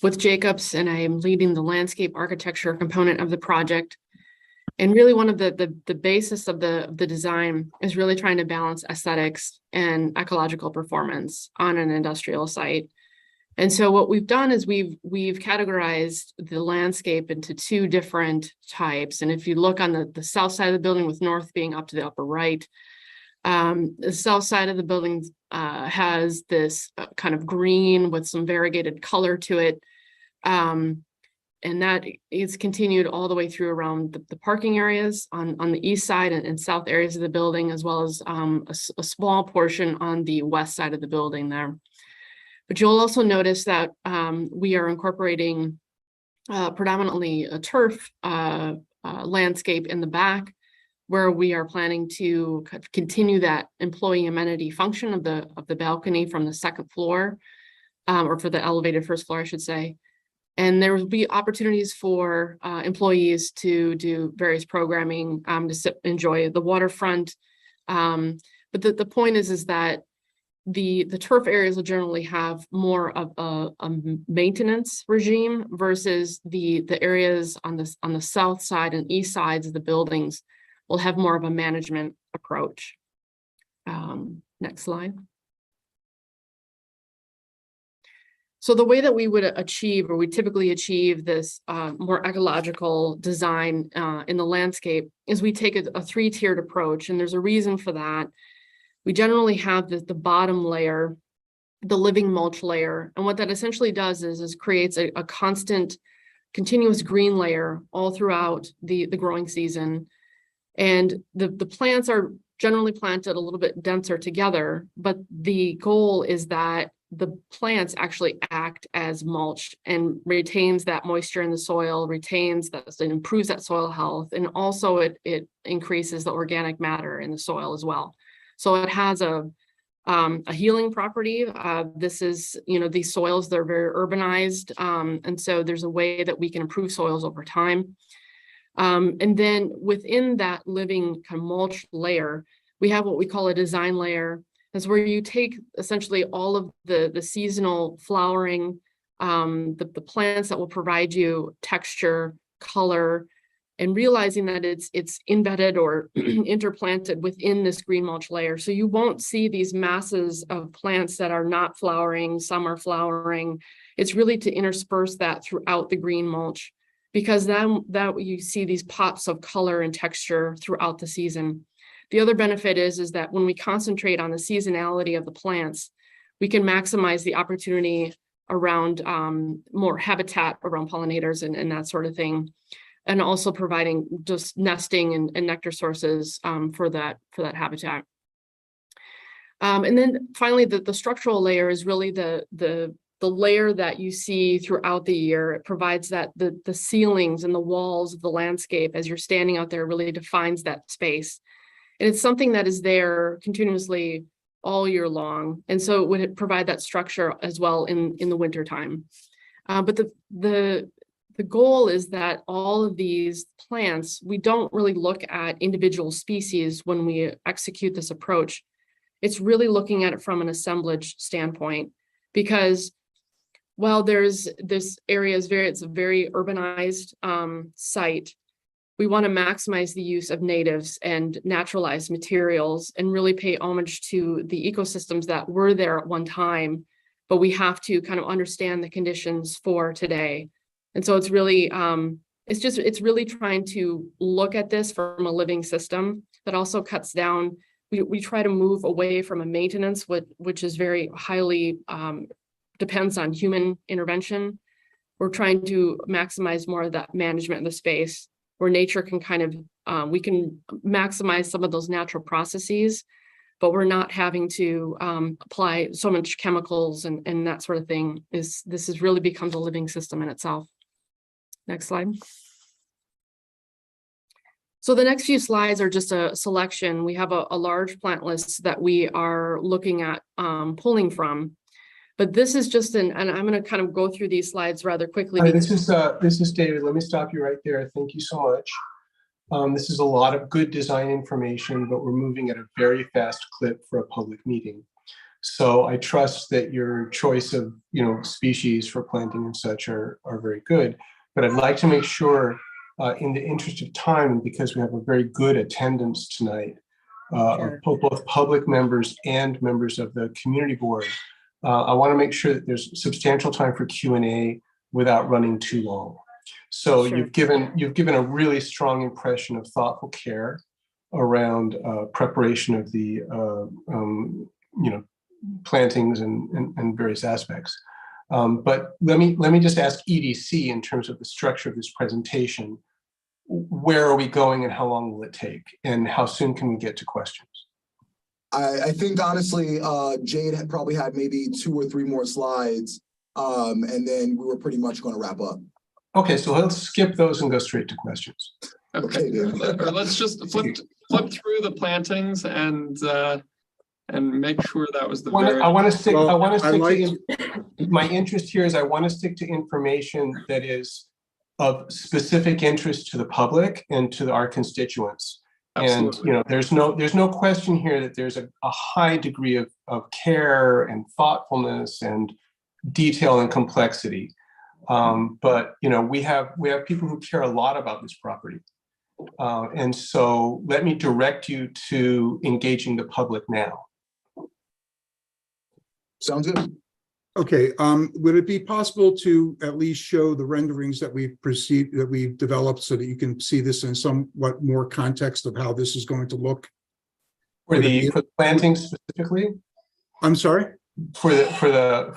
with Jacobs, and I am leading the landscape architecture component of the project. And really one of the basis of the design is really trying to balance aesthetics and ecological performance on an industrial site. And so what we've done is we've categorized the landscape into two different types. And if you look on the south side of the building, with north being up to the upper right, the south side of the building has this kind of green with some variegated color to it. And that is continued all the way through around the parking areas on the east side and south areas of the building, as well as a small portion on the west side of the building there. But you'll also notice that we are incorporating predominantly a turf landscape in the back, where we are planning to continue that employee amenity function of the balcony from the second floor, or for the elevated first floor, I should say. And there will be opportunities for employees to do various programming, to enjoy the waterfront. But the point is that the turf areas will generally have more of a maintenance regime versus the areas on the south side and east sides of the buildings will have more of a management approach. Next slide. So the way that we would achieve, or we typically achieve, this more ecological design in the landscape is we take a three-tiered approach, and there's a reason for that. We generally have the bottom layer, the living mulch layer, and what that essentially does is creates a constant, continuous green layer all throughout the growing season. And the plants are generally planted a little bit denser together, but the goal is that the plants actually act as mulch and retains that moisture in the soil, retains that, and improves that soil health, and also it increases the organic matter in the soil as well. So it has a healing property. This is, these soils, they're very urbanized, and so there's a way that we can improve soils over time. And then within that living kind of mulch layer, we have what we call a design layer. That's where you take essentially all of the seasonal flowering, the plants that will provide you texture, color, and realizing that it's embedded or interplanted within this green mulch layer. So you won't see these masses of plants that are not flowering, some are flowering. It's really to intersperse that throughout the green mulch, because then that you see these pops of color and texture throughout the season. The other benefit is that when we concentrate on the seasonality of the plants, we can maximize the opportunity around more habitat around pollinators and that sort of thing, and also providing just nesting and nectar sources for that habitat. And then finally, the structural layer is really the layer that you see throughout the year. It provides that the ceilings and the walls of the landscape as you're standing out there really defines that space. And it's something that is there continuously all year long. And so it would provide that structure as well in the winter time. But the goal is that all of these plants, we don't really look at individual species when we execute this approach. It's really looking at it from an assemblage standpoint, because While this area is it's a very urbanized site, we want to maximize the use of natives and naturalized materials and really pay homage to the ecosystems that were there at one time, but we have to kind of understand the conditions for today. And so it's really, it's really trying to look at this from a living system that also cuts down. We try to move away from a maintenance, which is very highly, depends on human intervention. We're trying to maximize more of that management of the space where nature can kind of, we can maximize some of those natural processes, but we're not having to apply so much chemicals and that sort of thing. This has really becomes a living system in itself. Next slide. So the next few slides are just a selection. We have a large plant list that we are looking at pulling from. But this is just and I'm going to kind of go through these slides rather quickly. This is David. Let me stop you right there. Thank you so much. This is a lot of good design information, but we're moving at a very fast clip for a public meeting. So I trust that your choice of species for planting and such are very good. But I'd like to make sure, in the interest of time, because we have a very good attendance tonight, of both public members and members of the community board. I want to make sure that there's substantial time for Q&A without running too long. So you've given a really strong impression of thoughtful care around preparation of the plantings and various aspects. But let me just ask EDC in terms of the structure of this presentation. Where are we going and how long will it take? And how soon can we get to questions? I think honestly, Jade had probably had maybe 2 or 3 more slides, and then we were pretty much going to wrap up. Okay, so let's skip those and go straight to questions. Okay, or let's just flip through the plantings and make sure that was the very. My interest here is I want to stick to information that is of specific interest to the public and to our constituents. Absolutely. And there's no question here that there's a high degree of care and thoughtfulness and detail and complexity. But we have people who care a lot about this property. And so let me direct you to engaging the public now. Sounds good. Okay, would it be possible to at least show the renderings that we've developed so that you can see this in somewhat more context of how this is going to look? For the plantings specifically? I'm sorry? For the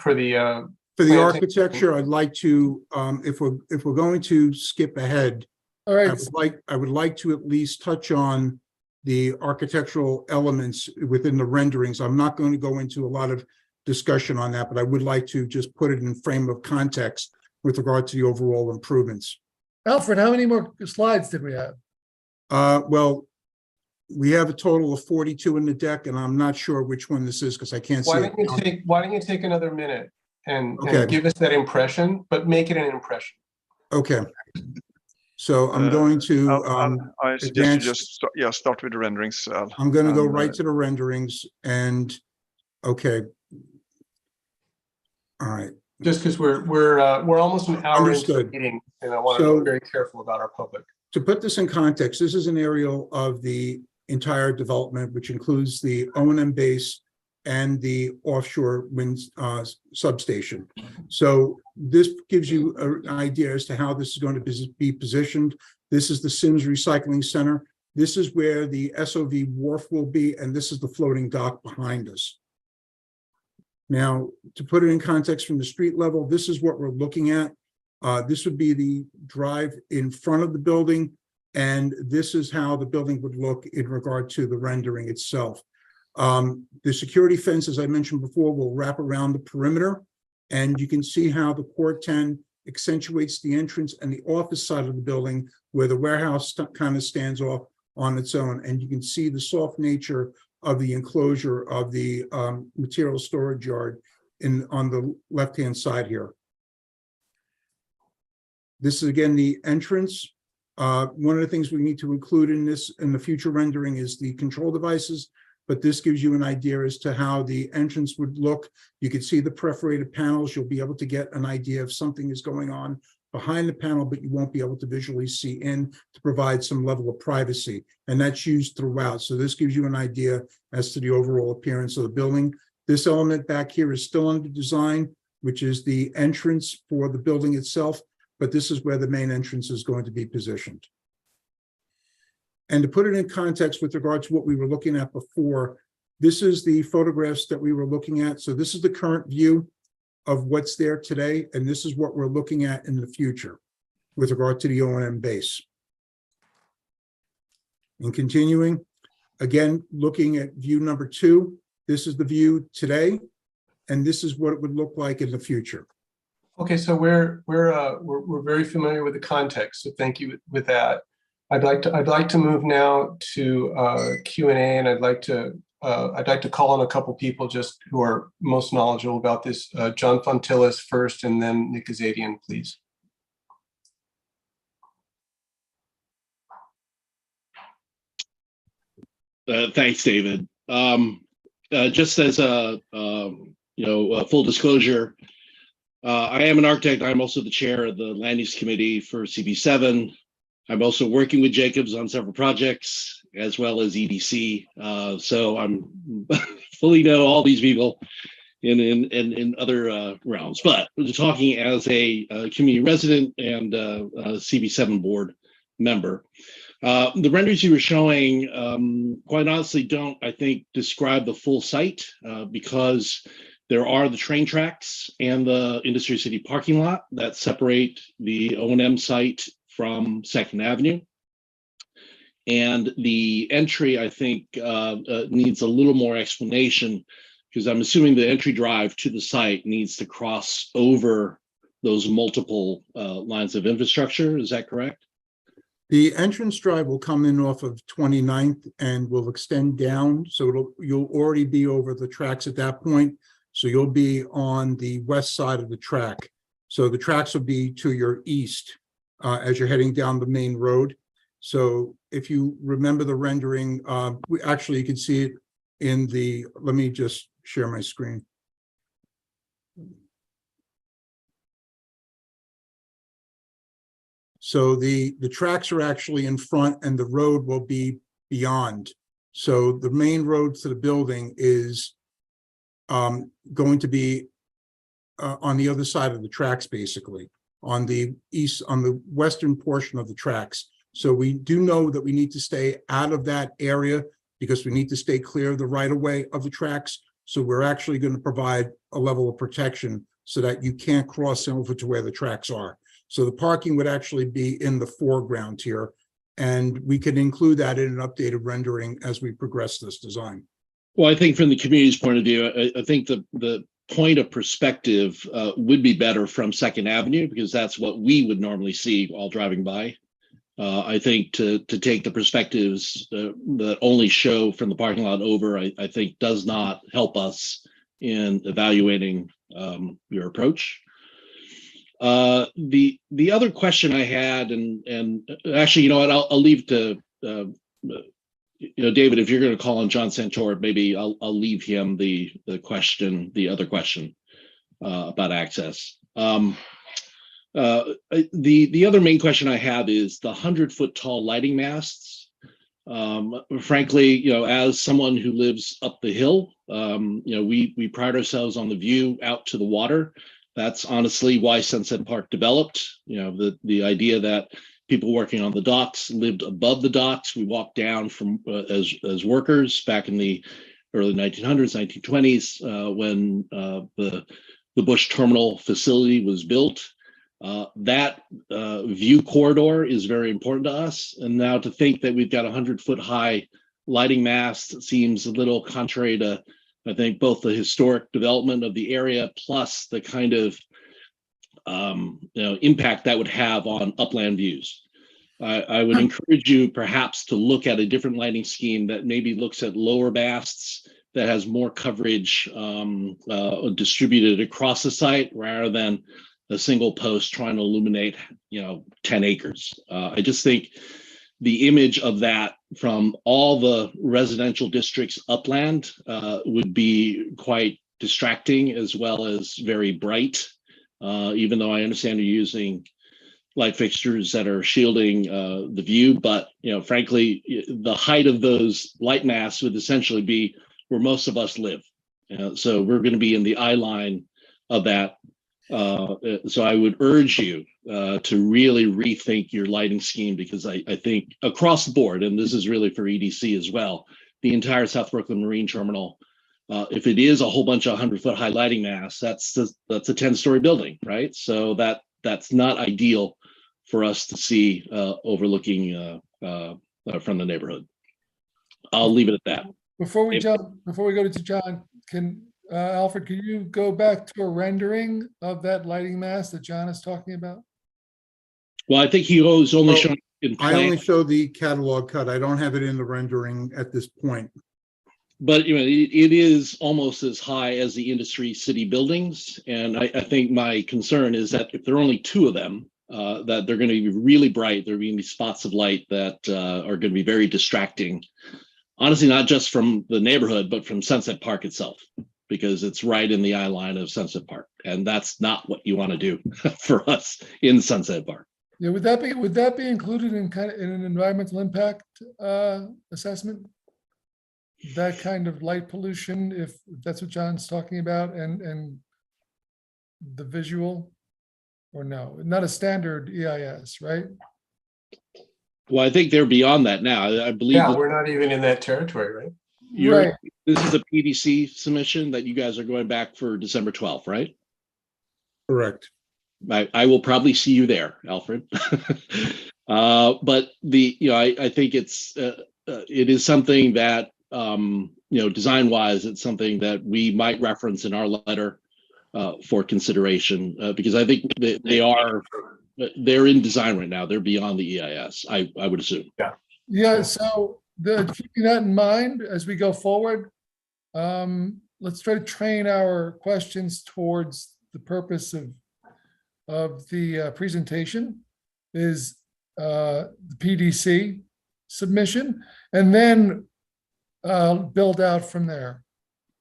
architecture, I'd like to, if we're going to skip ahead, all right, I would like to at least touch on the architectural elements within the renderings. I'm not going to go into a lot of discussion on that, but I would like to just put it in frame of context with regard to the overall improvements. Alfred, how many more slides did we have? Well, we have a total of 42 in the deck, and I'm not sure which one this is because I can't see it. Why don't you take another minute and Okay. give us that impression, but make it an impression. Okay. So I'm going to I suggest you just start with the renderings. I'm going to go right to the renderings and okay. All right. Just because we're almost an hour into the meeting, and I want to be very careful about our public. To put this in context, this is an aerial of the entire development, which includes the O&M base and the offshore wind substation. So this gives you an idea as to how this is going to be positioned. This is the Sims Recycling Center. This is where the SOV wharf will be, and this is the floating dock behind us. Now, to put it in context from the street level, this is what we're looking at. This would be the drive in front of the building, and this is how the building would look in regard to the rendering itself. The security fence, as I mentioned before, will wrap around the perimeter, and you can see how the Port 10 accentuates the entrance and the office side of the building where the warehouse kind of stands off on its own, and you can see the soft nature of the enclosure of the material storage yard on the left-hand side here. This is again the entrance. One of the things we need to include in the future rendering is the control devices but this gives you an idea as to how the entrance would look. You can see the perforated panels. You'll be able to get an idea if something is going on behind the panel, but you won't be able to visually see in to provide some level of privacy. And that's used throughout. So this gives you an idea as to the overall appearance of the building. This element back here is still under design, which is the entrance for the building itself, but this is where the main entrance is going to be positioned. And to put it in context with regard to what we were looking at before, this is the photographs that we were looking at. So this is the current view of what's there today, and this is what we're looking at in the future with regard to the O&M base. And continuing, again, looking at view number 2, this is the view today, and this is what it would look like in the future. Okay, so we're very familiar with the context, so thank you with that. I'd like to move now to Q&A, and I'd like to call on a couple people just who are most knowledgeable about this. John Fontillis first, and then Nick Azadian, please. Thanks, David. Just as a full disclosure, I am an architect. I'm also the chair of the land use committee for CB7. I'm also working with Jacobs on several projects, as well as EDC. So I'm fully know all these people in other realms. But talking as a community resident and a CB7 board member, the renderings you were showing, quite honestly, don't, I think, describe the full site because there are the train tracks and the Industry City parking lot that separate the O&M site from 2nd Avenue. And the entry, I think, needs a little more explanation because I'm assuming the entry drive to the site needs to cross over those multiple lines of infrastructure. Is that correct? The entrance drive will come in off of 29th and will extend down. So you'll already be over the tracks at that point. So you'll be on the west side of the track. So the tracks will be to your east as you're heading down the main road. So if you remember the rendering, actually you can see it in the, let me just share my screen. So the tracks are actually in front and the road will be beyond. So the main road to the building is going to be on the other side of the tracks, basically, on the western portion of the tracks. So we do know that we need to stay out of that area because we need to stay clear of the right of way of the tracks. So we're actually going to provide a level of protection so that you can't cross over to where the tracks are. So the parking would actually be in the foreground here, and we can include that in an updated rendering as we progress this design. Well, I think from the community's point of view, I think the point of perspective would be better from 2nd Avenue because that's what we would normally see while driving by. I think to take the perspectives that only show from the parking lot over, I think does not help us in evaluating your approach. The other question I had, and actually, you know what, I'll leave to David, if you're going to call on John Santor, maybe I'll leave him the other question about access. The other main question I have is the 100-foot tall lighting masts. Frankly, as someone who lives up the hill, we pride ourselves on the view out to the water. That's honestly why Sunset Park developed. The idea that people working on the docks lived above the docks. We walked down from as workers back in the early 1900s, 1920s, when the Bush Terminal facility was built. That view corridor is very important to us. And now to think that we've got 100-foot high lighting mast seems a little contrary to, I think, both the historic development of the area plus the kind of impact that would have on upland views. I would encourage you perhaps to look at a different lighting scheme that maybe looks at lower masts that has more coverage distributed across the site rather than a single post trying to illuminate 10 acres. I just think the image of that from all the residential districts upland would be quite distracting as well as very bright. Even though I understand you're using light fixtures that are shielding the view, but frankly, the height of those light masts would essentially be where most of us live. So we're going to be in the eye line of that. So I would urge you to really rethink your lighting scheme, because I think across the board, and this is really for EDC as well, the entire South Brooklyn Marine Terminal, if it is a whole bunch of 100-foot high lighting masts, that's a 10-story building, right? So that's not ideal for us to see overlooking from the neighborhood. I'll leave it at that. Before we go to John, Alfred, can you go back to a rendering of that lighting mast that John is talking about? Well, I think he was only showing in plan. I only show the catalog cut. I don't have it in the rendering at this point. But it is almost as high as the industry city buildings. And I think my concern is that if there are only two of them, that they're going to be really bright. There are going to be spots of light that are going to be very distracting. Honestly, not just from the neighborhood, but from Sunset Park itself, because it's right in the eye line of Sunset Park. And that's not what you want to do for us in Sunset Park. Yeah, would that be included in an environmental impact assessment? That kind of light pollution, if that's what John's talking about, and the visual, or no, not a standard EIS, right? Well, I think they're beyond that now. I believe. Yeah, we're not even in that territory, right? Right. This is a PDC submission that you guys are going back for December 12th, right? Correct. I will probably see you there, Alfred. But I think it is something that design-wise, it's something that we might reference in our letter for consideration, because I think they're in design right now. They're beyond the EIS, I would assume. Yeah. So keeping that in mind as we go forward, let's try to train our questions towards the purpose of the presentation is the PDC submission, and then build out from there,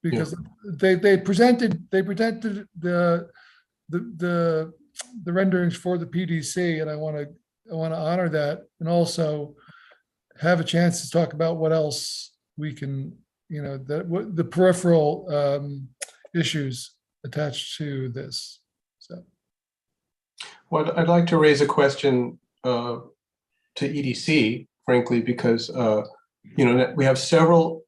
because they presented the renderings for the PDC, and I want to honor that, and also have a chance to talk about what else we can, the peripheral issues attached to this. So, well, I'd like to raise a question to EDC, frankly, because we have several.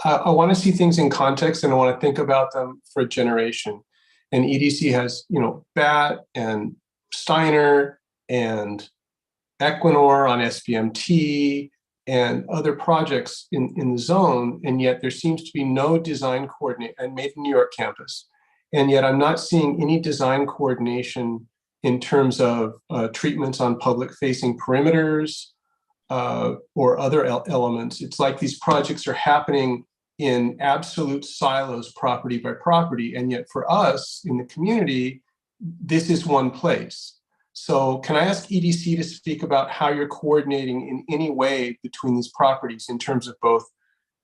I want to see things in context, and I want to think about them for a generation. And EDC has, BAT and Steiner and Equinor on SBMT and other projects in the zone, and yet there seems to be no design coordinate, and made in New York campus. And yet I'm not seeing any design coordination in terms of treatments on public-facing perimeters or other elements. It's like these projects are happening in absolute silos, property by property, and yet for us in the community, this is one place. So can I ask EDC to speak about how you're coordinating in any way between these properties in terms of both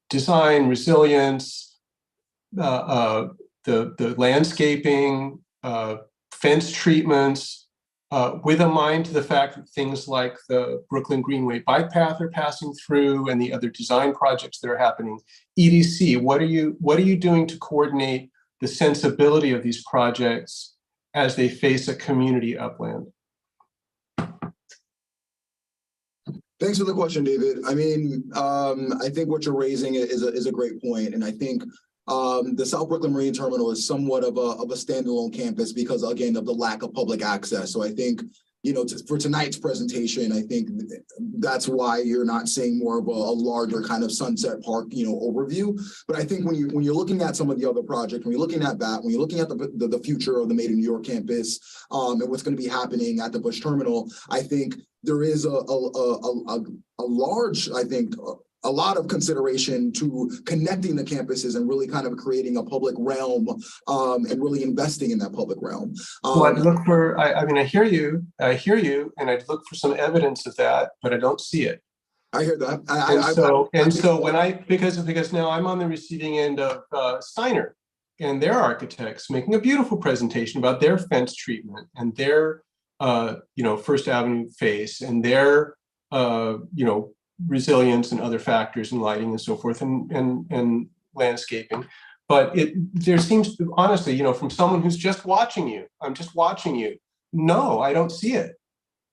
design, resilience, the landscaping, fence treatments, with a mind to the fact that things like the Brooklyn Greenway bike path are passing through and the other design projects that are happening. EDC, what are you doing to coordinate the sensibility of these projects as they face a community upland? Thanks for the question, David. I mean, I think what you're raising is a great point, and I think the South Brooklyn Marine Terminal is somewhat of a standalone campus because, again, of the lack of public access. So I think, for tonight's presentation, I think that's why you're not seeing more of a larger kind of Sunset Park, overview. But I think when you're looking at some of the other projects, when you're looking at that, when you're looking at the future of the Made in New York campus and what's going to be happening at the Bush Terminal, I think there is a large, I think, a lot of consideration to connecting the campuses and really kind of creating a public realm and really investing in that public realm. Well, I'd look for, I mean, I hear you, and I'd look for some evidence of that, but I don't see it. I hear that. Because now I'm on the receiving end of Steiner and their architects making a beautiful presentation about their fence treatment and their, First Avenue face and their, resilience and other factors and lighting and so forth and landscaping. But there seems to, honestly, from someone who's just watching you, I'm just watching you. No, I don't see it.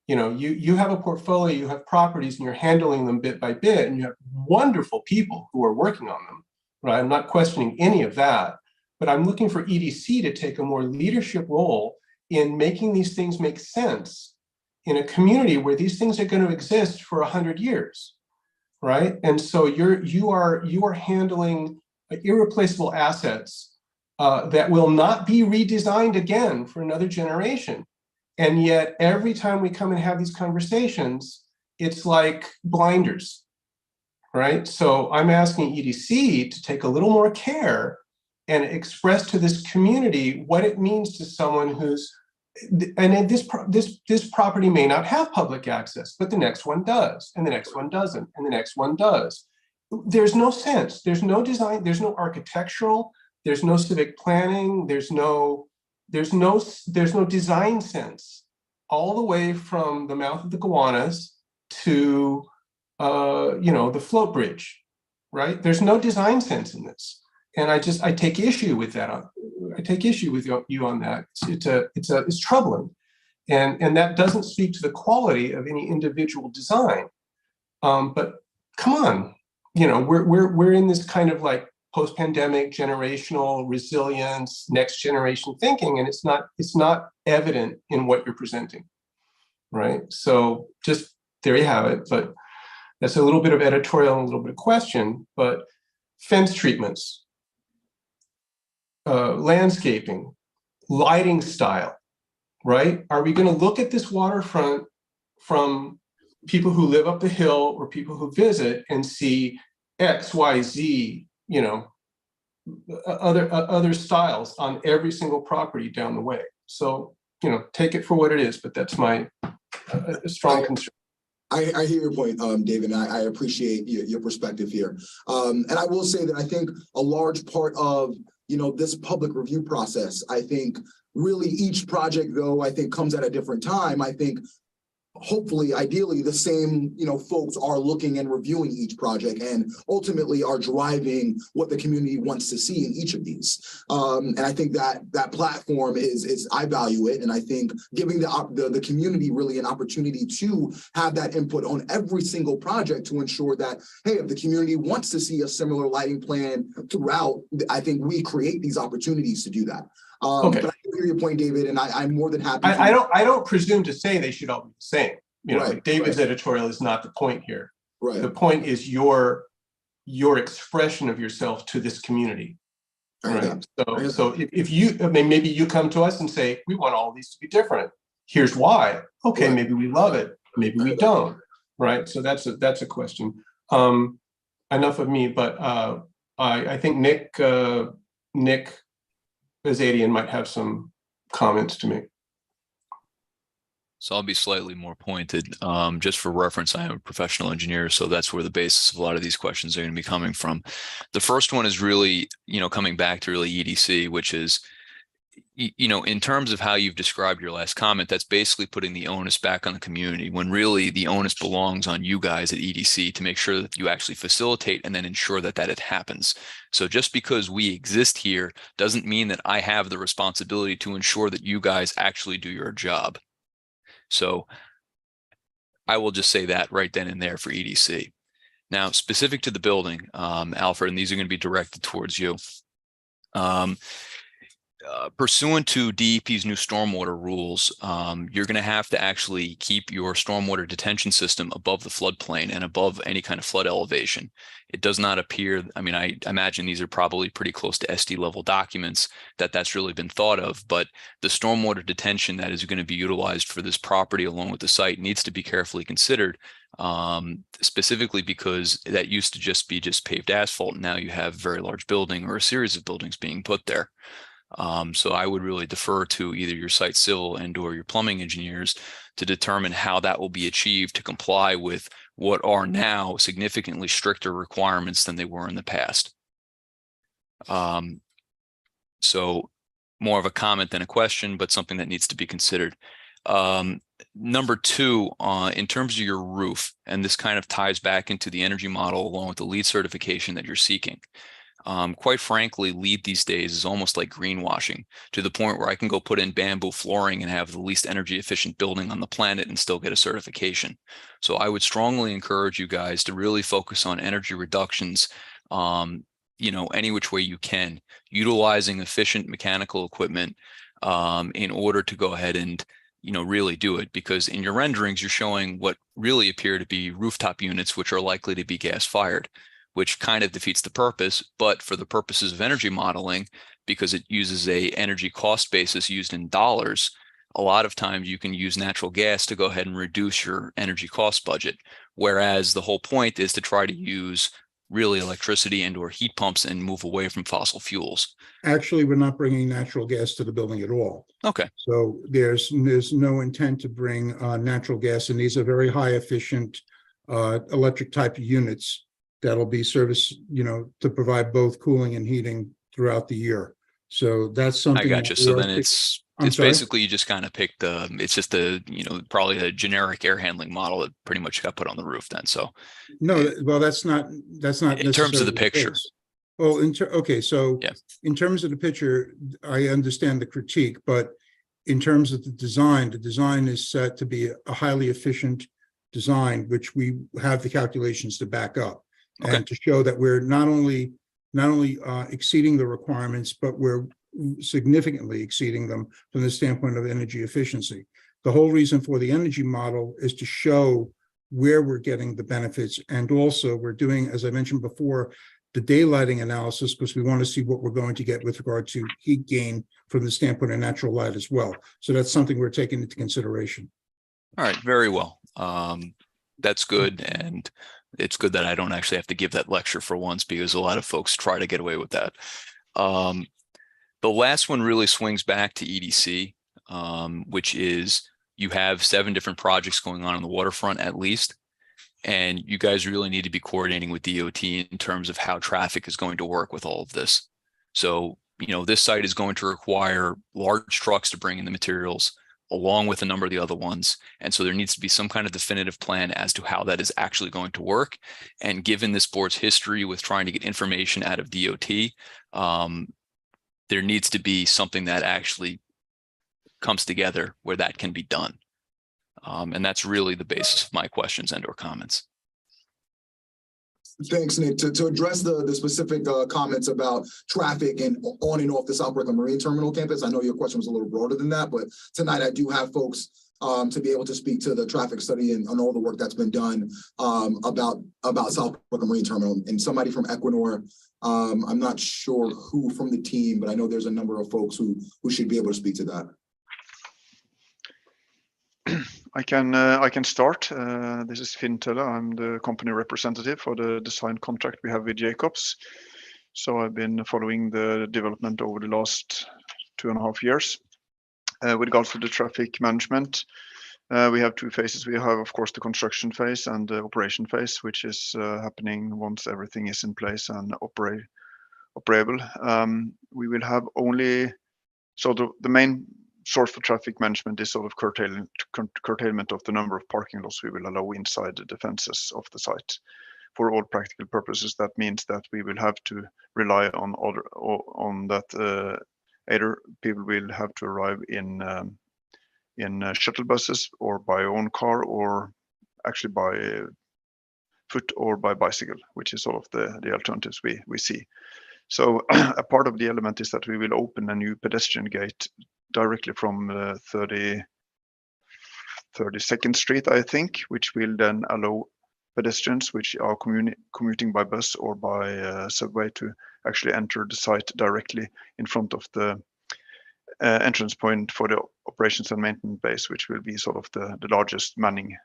You have a portfolio, you have properties, and you're handling them bit by bit, and you have wonderful people who are working on them, right? I'm not questioning any of that, but I'm looking for EDC to take a more leadership role in making these things make sense in a community where these things are going to exist for 100 years, right? And so you are handling irreplaceable assets that will not be redesigned again for another generation. And yet every time we come and have these conversations, it's like blinders, right? So I'm asking EDC to take a little more care and express to this community what it means to someone who's, and this property may not have public access, but the next one does, and the next one doesn't, and the next one does. There's no sense, there's no design, there's no architectural, there's no civic planning, there's no design sense all the way from the mouth of the Gowanus to the float bridge, right? There's no design sense in this, and I take issue with that. I take issue with you on that. It's troubling, and that doesn't speak to the quality of any individual design. But come on, we're in this kind of like post-pandemic generational resilience, next generation thinking, and it's not evident in what you're presenting, right? So just there you have it. But that's a little bit of editorial and a little bit of question. But fence treatments, landscaping, lighting style, right? Are we going to look at this waterfront from people who live up the hill or people who visit and see X, Y, Z, other styles on every single property down the way? So, take it for what it is, but that's my strong concern. I hear your point, David, and I appreciate your perspective here. And I will say that I think a large part of, this public review process, I think really each project, though, I think comes at a different time. I think hopefully, ideally, the same, folks are looking and reviewing each project and ultimately are driving what the community wants to see in each of these. And I think that platform is I value it. And I think giving the community really an opportunity to have that input on every single project to ensure that, hey, if the community wants to see a similar lighting plan throughout, I think we create these opportunities to do that. Okay. But I hear your point, David, and I'm more than happy. I don't presume to say they should all be the same. Right, David's editorial is not the point here. Right. The point is your expression of yourself to this community. Right. So if you, maybe you come to us and say, we want all these to be different. Here's why. Okay, right. Maybe we love it. Maybe we don't. Right. So that's a question. Enough of me, but I think Nick Bazadian might have some comments to make. So I'll be slightly more pointed. Just for reference, I am a professional engineer, so that's where the basis of a lot of these questions are going to be coming from. The first one is really, coming back to really EDC, which is, in terms of how you've described your last comment, that's basically putting the onus back on the community when really the onus belongs on you guys at EDC to make sure that you actually facilitate and then ensure that it happens. So just because we exist here doesn't mean that I have the responsibility to ensure that you guys actually do your job. So I will just say that right then and there for EDC. Now, specific to the building, Alfred, and these are going to be directed towards you. Pursuant to DEP's new stormwater rules, you're going to have to actually keep your stormwater detention system above the floodplain and above any kind of flood elevation. It does not appear, I imagine these are probably pretty close to SD level documents that's really been thought of, but the stormwater detention that is going to be utilized for this property along with the site needs to be carefully considered specifically because that used to just be paved asphalt. Now you have a very large building or a series of buildings being put there. So I would really defer to either your site civil and or your plumbing engineers to determine how that will be achieved to comply with what are now significantly stricter requirements than they were in the past. So more of a comment than a question, but something that needs to be considered. Number two, in terms of your roof, and this kind of ties back into the energy model along with the LEED certification that you're seeking. Quite frankly, LEED these days is almost like greenwashing, to the point where I can go put in bamboo flooring and have the least energy efficient building on the planet and still get a certification. So I would strongly encourage you guys to really focus on energy reductions, any which way you can, utilizing efficient mechanical equipment in order to go ahead and really do it, because in your renderings, you're showing what really appear to be rooftop units, which are likely to be gas fired, which kind of defeats the purpose. But for the purposes of energy modeling, because it uses a energy cost basis used in dollars, a lot of times you can use natural gas to go ahead and reduce your energy cost budget. Whereas the whole point is to try to use really electricity and or heat pumps and move away from fossil fuels. Actually, we're not bringing natural gas to the building at all. Okay. So there's no intent to bring natural gas, and these are very high efficient electric type units that'll be serviced, to provide both cooling and heating throughout the year. So that's something. I got you. So then it's basically, you just kind of picked it's just probably a generic air handling model that pretty much got put on the roof then. So no, well, that's not in terms of the picture. Well, okay, so yeah. In terms of the picture, I understand the critique, but in terms of the design is set to be a highly efficient design, which we have the calculations to back up. Okay. And to show that we're not only exceeding the requirements, but we're significantly exceeding them from the standpoint of energy efficiency. The whole reason for the energy model is to show where we're getting the benefits. And also we're doing, as I mentioned before, the daylighting analysis, because we want to see what we're going to get with regard to heat gain from the standpoint of natural light as well. So that's something we're taking into consideration. All right, very well. That's good. And it's good that I don't actually have to give that lecture for once, because a lot of folks try to get away with that. The last one really swings back to EDC, which is you have 7 different projects going on the waterfront at least. And you guys really need to be coordinating with DOT in terms of how traffic is going to work with all of this. So, this site is going to require large trucks to bring in the materials along with a number of the other ones. And so there needs to be some kind of definitive plan as to how that is actually going to work. And given this board's history with trying to get information out of DOT, there needs to be something that actually comes together where that can be done. And that's really the basis of my questions and or comments. Thanks, Nick. To address the specific comments about traffic and on and off the South Brooklyn Marine Terminal campus, I know your question was a little broader than that, but tonight I do have folks to be able to speak to the traffic study and on all the work that's been done about South Brooklyn Marine Terminal. And somebody from Equinor, I'm not sure who from the team, but I know there's a number of folks who should be able to speak to that. I can start. This is Finn Telle. I'm the company representative for the design contract we have with Jacobs. So I've been following the development over the last 2.5 years. With regards to the traffic management, we have 2 phases. We have, of course, the construction phase and the operation phase, which is happening once everything is in place and operable. We will have only, so the main source for traffic management is sort of curtailment of the number of parking lots we will allow inside the fences of the site. For all practical purposes, that means that we will have to rely on that either people will have to arrive in shuttle buses or by own car, or actually by foot or by bicycle, which is sort of the alternatives we see. So a part of the element is that we will open a new pedestrian gate directly from 32nd Street, I think, which will then allow pedestrians which are commuting by bus or by subway to actually enter the site directly in front of the entrance point for the operations and maintenance base, which will be sort of the largest manning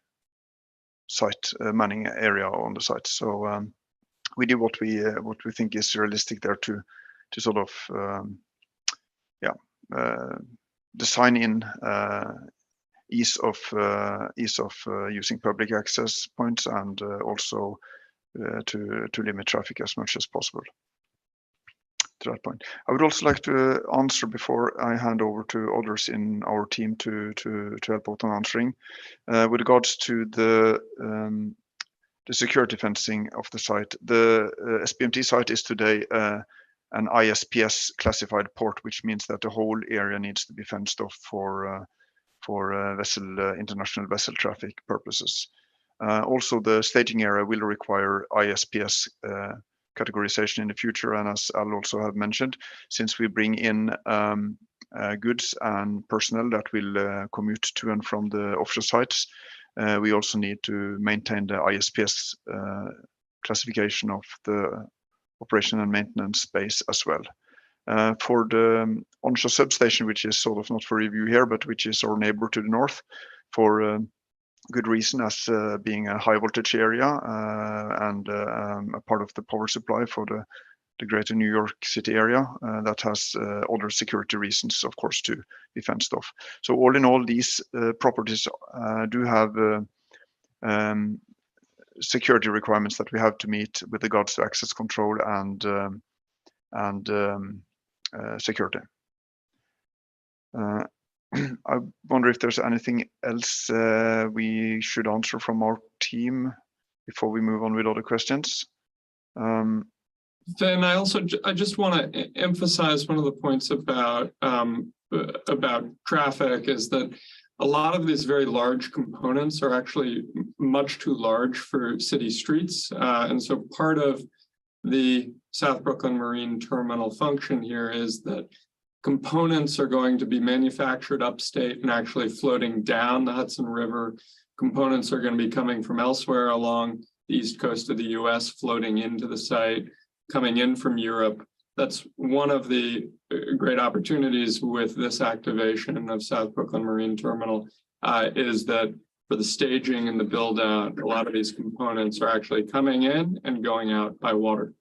site manning area on the site. So we do what we think is realistic there to sort of design in ease of using public access points, and also to limit traffic as much as possible to that point. I would also like to answer before I hand over to others in our team to help out on answering. With regards to the security fencing of the site, the SPMT site is today an ISPS classified port, which means that the whole area needs to be fenced off for international vessel traffic purposes. Also, the staging area will require ISPS categorization in the future, and as I'll also have mentioned, since we bring in goods and personnel that will commute to and from the offshore sites, we also need to maintain the ISPS classification of the operation and maintenance space as well. For the onshore substation, which is sort of not for review here, but which is our neighbor to the north, for good reason, as being a high voltage area and a part of the power supply for the greater New York City area, that has other security reasons, of course, to be fenced off. So all in all, these properties do have security requirements that we have to meet with regards to access control and security. I wonder if there's anything else we should answer from our team before we move on with other questions. Then I just want to emphasize one of the points about traffic is that a lot of these very large components are actually much too large for city streets. And so part of the South Brooklyn Marine Terminal function here is that components are going to be manufactured upstate and actually floating down the Hudson River. Components are going to be coming from elsewhere along the east coast of the US, floating into the site, coming in from Europe. That's one of the great opportunities with this activation of South Brooklyn Marine Terminal, is that for the staging and the build out, a lot of these components are actually coming in and going out by water.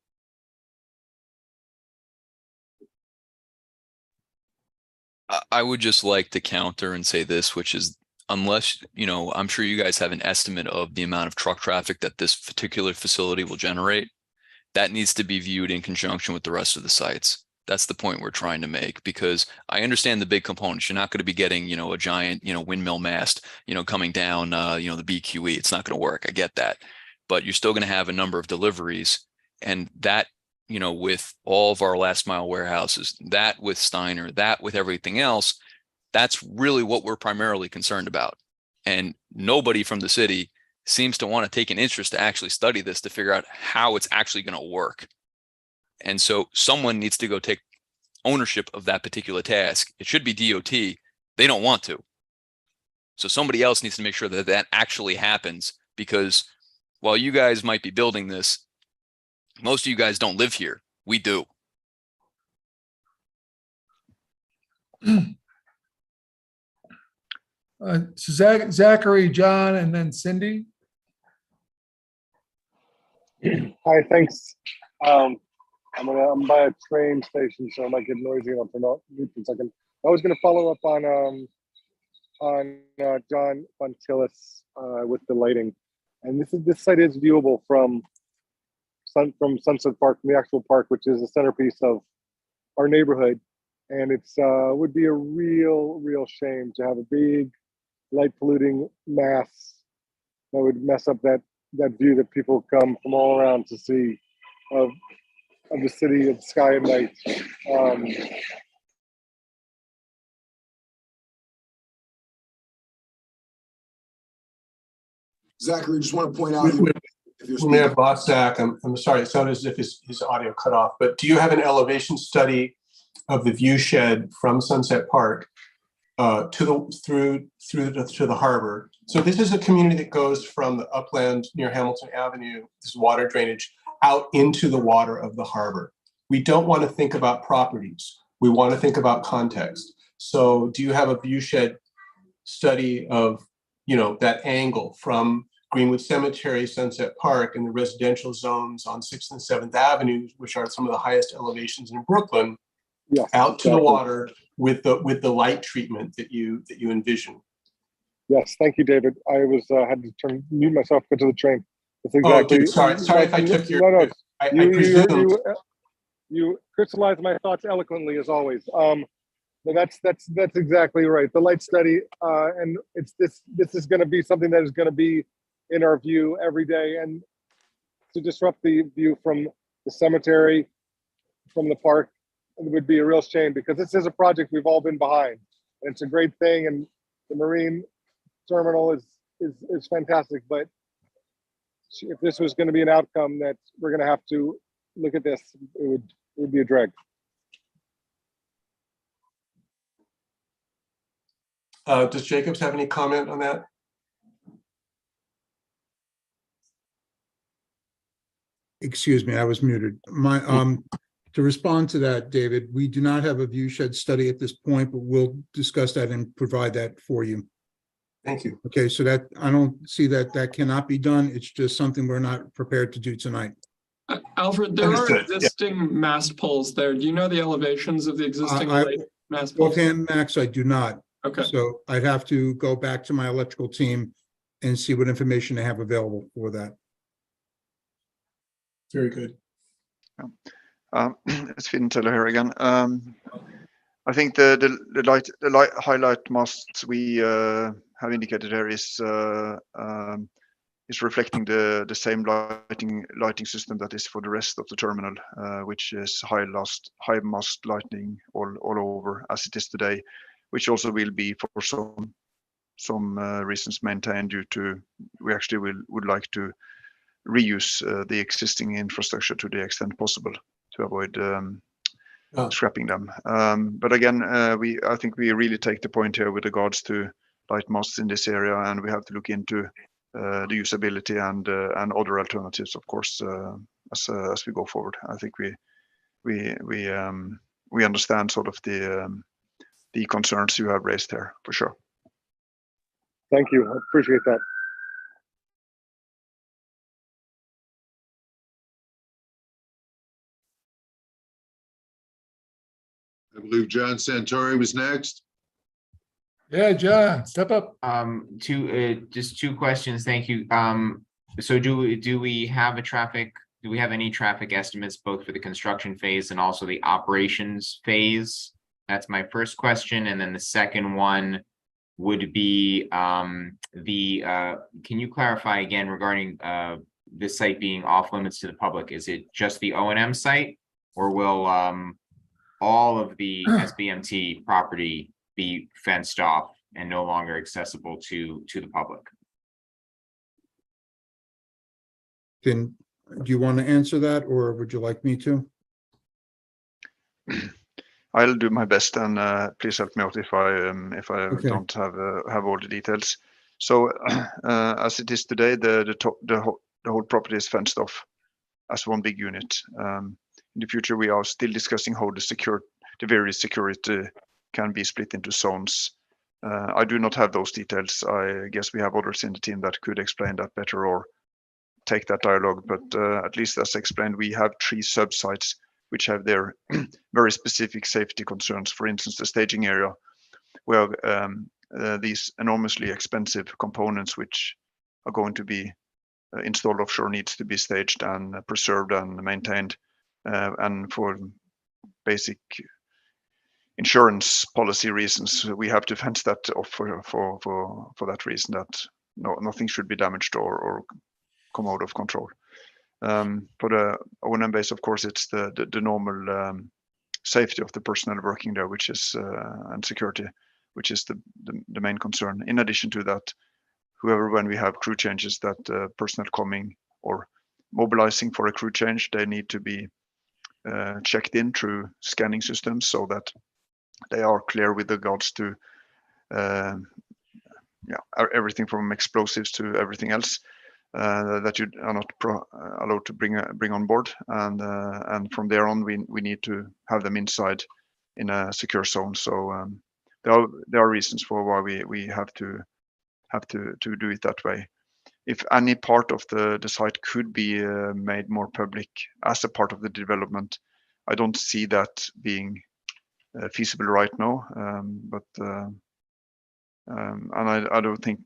I would just like to counter and say this, which is, unless, I'm sure you guys have an estimate of the amount of truck traffic that this particular facility will generate. That needs to be viewed in conjunction with the rest of the sites. That's the point we're trying to make, because I understand the big components. You're not going to be getting, a giant, windmill mast, coming down, the BQE. It's not going to work. I get that. But you're still going to have a number of deliveries, and that, with all of our last mile warehouses, that with Steiner, that with everything else, that's really what we're primarily concerned about. And nobody from the city seems to want to take an interest to actually study this to figure out how it's actually going to work. And so someone needs to go take ownership of that particular task. It should be DOT. They don't want to. So somebody else needs to make sure that that actually happens, because while you guys might be building this, most of you guys don't live here. We do. Zachary, John, and then Cindy. Hi, thanks. I'm by a train station, so I might get noisy. I'll turn off mute for a second. I was going to follow up on John Fontillis with the lighting, and this site is viewable from Sunset Park, from the actual park, which is the centerpiece of our neighborhood, and it's would be a real shame to have a big light polluting mass that would mess up that view that people come from all around to see of the city, of sky and night. Zachary, just want to point out. Mayor Bossack, I'm sorry, it sounded as if his audio cut off, but do you have an elevation study of the view shed from Sunset Park to the harbor? So this is a community that goes from the upland near Hamilton Avenue, this water drainage, out into the water of the harbor. We don't want to think about properties. We want to think about context. So do you have a view shed study of, that angle from Greenwood Cemetery, Sunset Park, and the residential zones on 6th and 7th Avenues, which are some of the highest elevations in Brooklyn, Yes, out to the exactly. water with the light treatment that you envision. Yes, thank you, David. I was had to mute myself to the train. That's Oh, exactly. dude, sorry if I took your. No, I presumed. You crystallized my thoughts eloquently as always. But that's exactly right. The light study, and it's this is going to be something that is going to be in our view every day, and to disrupt the view from the cemetery, from the park, it would be a real shame, because this is a project we've all been behind. And it's a great thing, and the marine terminal is fantastic. But if this was going to be an outcome that we're going to have to look at this, it would be a drag. Does Jacobs have any comment on that? Excuse me, I was muted. To respond to that, David, we do not have a view shed study at this point, but we'll discuss that and provide that for you. Thank you. Okay, so that I don't see that cannot be done. It's just something we're not prepared to do tonight. Alfred, there are existing mast poles there. Do you know the elevations of the existing mast poles? Offhand, Max, I do not. Okay. So I'd have to go back to my electrical team and see what information they have available for that. Very good. It's Finn Teller here again. I think the light highlight masts we have indicated here is reflecting the same lighting system that is for the rest of the terminal, which is high mast lighting all over as it is today, which also will be for some reasons maintained due to we actually would like to reuse the existing infrastructure to the extent possible to avoid scrapping them. But again, I think we really take the point here with regards to light masts in this area, and we have to look into the usability and other alternatives, of course, as we go forward. I think we understand sort of the concerns you have raised here for sure. Thank you. I appreciate that. I believe John Santori was next. Yeah, John, step up. Just two questions. Thank you. So do we have any traffic estimates both for the construction phase and also the operations phase? That's my first question. And then the second one would be can you clarify again regarding this site being off limits to the public? Is it just the O&M site, or will all of the SBMT property be fenced off and no longer accessible to the public? Do you want to answer that, or would you like me to? I'll do my best, and please help me out if I Okay. don't have all the details. So as it is today, the whole property is fenced off as one big unit. In the future, we are still discussing how the various security can be split into zones. I do not have those details. I guess we have others in the team that could explain that better or take that dialogue. But at least as explained, we have 3 sub-sites which have their very specific safety concerns. For instance, the staging area, where these enormously expensive components which are going to be installed offshore needs to be staged and preserved and maintained. And for basic insurance policy reasons, we have to fence that off for that reason, that nothing should be damaged or come out of control. For the O&M base, of course, it's the normal safety of the personnel working there, which is and security, which is the main concern. In addition to that, when we have crew changes, that personnel coming or mobilizing for a crew change, they need to be checked in through scanning systems so that they are clear with regards to everything from explosives to everything else that you are not allowed to bring on board, and from there on we need to have them inside in a secure zone. So there are reasons for why we have to do it that way. if any part of the site could be made more public as a part of the development, I don't see that being feasible right now. And I don't think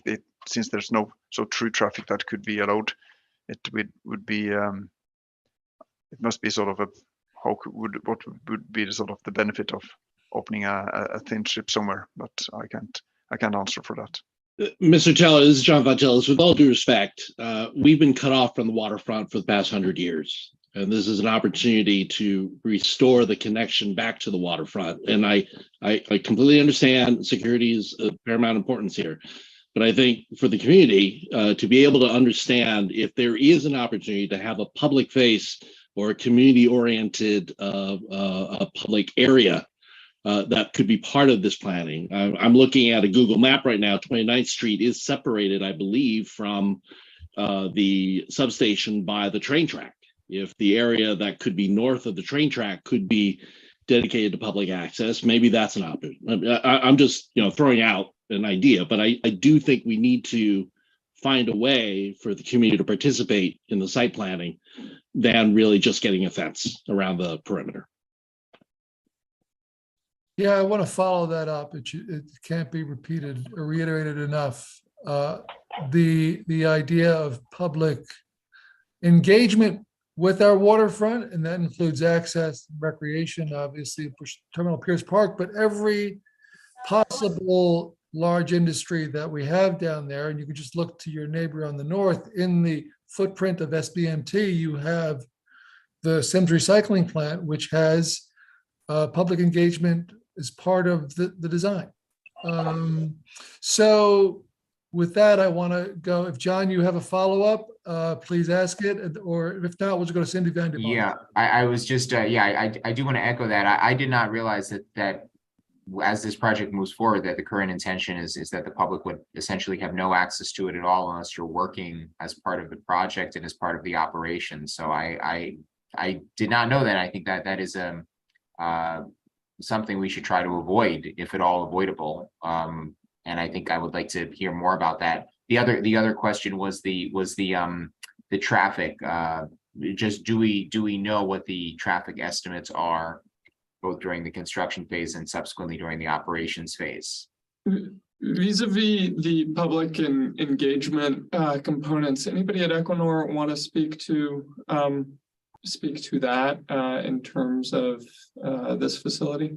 it, since there's no so true traffic that could be allowed, it would be it must be sort of a what would be the sort of the benefit of opening a thin strip somewhere, but I can't answer for that. Mr. Teller, this is John Vangelis. With all due respect, we've been cut off from the waterfront for the past 100 years. And this is an opportunity to restore the connection back to the waterfront. And I completely understand security is of paramount importance here. But I think for the community to be able to understand if there is an opportunity to have a public face or a community-oriented public area that could be part of this planning. I'm looking at a Google map right now. 29th Street is separated, I believe, from the substation by the train track. If the area that could be north of the train track could be dedicated to public access, maybe that's an option. I'm just throwing out an idea, but I do think we need to find a way for the community to participate in the site planning than really just getting a fence around the perimeter. Yeah, I want to follow that up. It can't be repeated or reiterated enough. The idea of public engagement with our waterfront, and that includes access, recreation, obviously, Terminal Pierce Park, but every possible large industry that we have down there. And you can just look to your neighbor on the north. In the footprint of SBMT, you have the Sims recycling plant, which has public engagement as part of the design. So with that, I want to go, if John, you have a follow-up, please ask it, or if not, we'll just go to Cindy Van Yeah, I was just, I do want to echo that. I did not realize that as this project moves forward, that the current intention is that the public would essentially have no access to it at all unless you're working as part of the project and as part of the operation. So I did not know that. I think that is something we should try to avoid, if at all avoidable. And I think I would like to hear more about that. The other question was the traffic. Just do we know what the traffic estimates are, both during the construction phase and subsequently during the operations phase? Vis-a-vis the public and engagement components, anybody at Equinor want to speak to that in terms of this facility?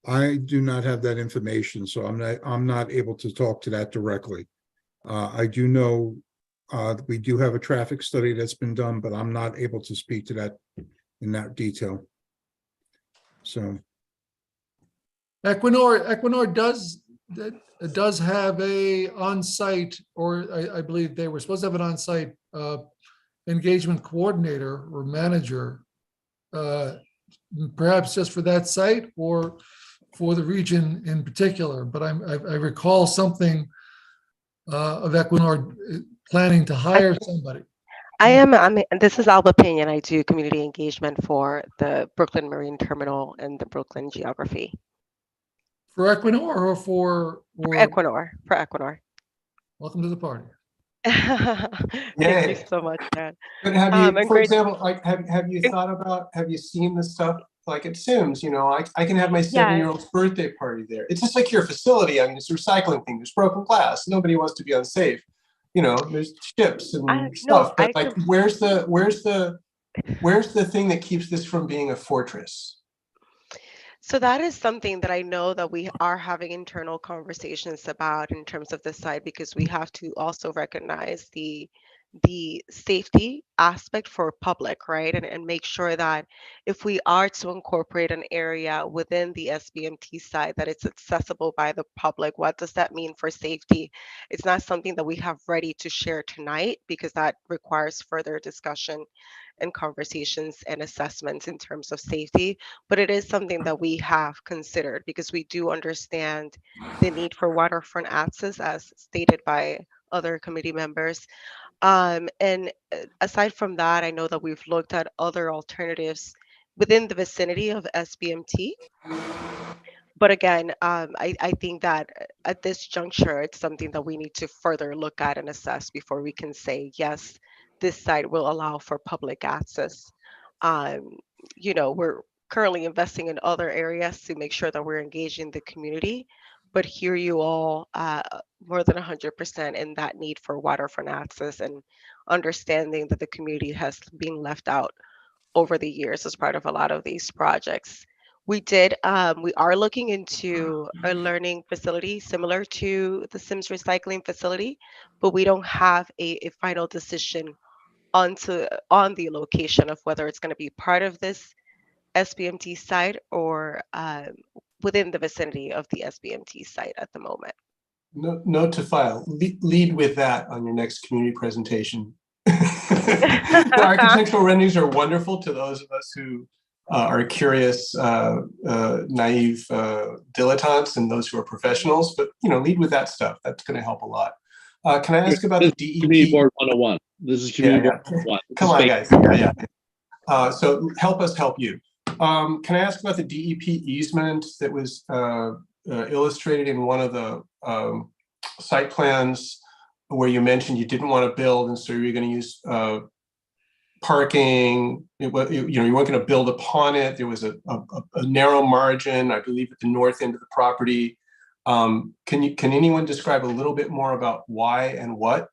I do not have that information, so I'm not able to talk to that directly. I do know we do have a traffic study that's been done, but I'm not able to speak to that in that detail. So Equinor does have a on-site, or I believe they were supposed to have an on-site engagement coordinator or manager, perhaps just for that site or for the region in particular. But I recall something of Equinor planning to hire somebody. This is Alba Pinion. I do community engagement for the Brooklyn Marine Terminal and the Brooklyn geography. For Equinor or for Equinor. Welcome to the party. Thank you so much, Dan. But have you, for example, like have you seen the stuff like at Sims? I can have my 7-year-old's birthday party there. It's just like your facility. I mean, it's a recycling thing. There's broken glass. Nobody wants to be unsafe. There's ships and stuff. But like, where's the thing that keeps this from being a fortress? So that is something that I know that we are having internal conversations about in terms of the site, because we have to also recognize the safety aspect for public, right? And make sure that if we are to incorporate an area within the SBMT site, that it's accessible by the public. What does that mean for safety? It's not something that we have ready to share tonight, because that requires further discussion and conversations and assessments in terms of safety, but it is something that we have considered, because we do understand the need for waterfront access, as stated by other committee members. And aside from that, I know that we've looked at other alternatives within the vicinity of SBMT, But again, I think that at this juncture, it's something that we need to further look at and assess before we can say, yes, this site will allow for public access. Um, we're currently investing in other areas to make sure that we're engaging the community, but hear you all more than 100% in that need for waterfront access and understanding that the community has been left out over the years as part of a lot of these projects. We are looking into a learning facility similar to the Sims recycling facility, but we don't have a final decision on the location of whether it's going to be part of this SBMT site or within the vicinity of the SBMT site at the moment. Note to file, lead with that on your next community presentation. The architectural renderings are wonderful to those of us who are curious, naive dilettantes and those who are professionals, but lead with that stuff. That's going to help a lot. Can I ask about the DEP? Community Board 101. This is Community Board 101. Come on, guys. Yeah. So help us help you. Can I ask about the DEP easement that was illustrated in one of the site plans where you mentioned you didn't want to build, and so you're going to use parking? You weren't going to build upon it. There was a narrow margin, I believe, at the north end of the property. Can anyone describe a little bit more about why and what?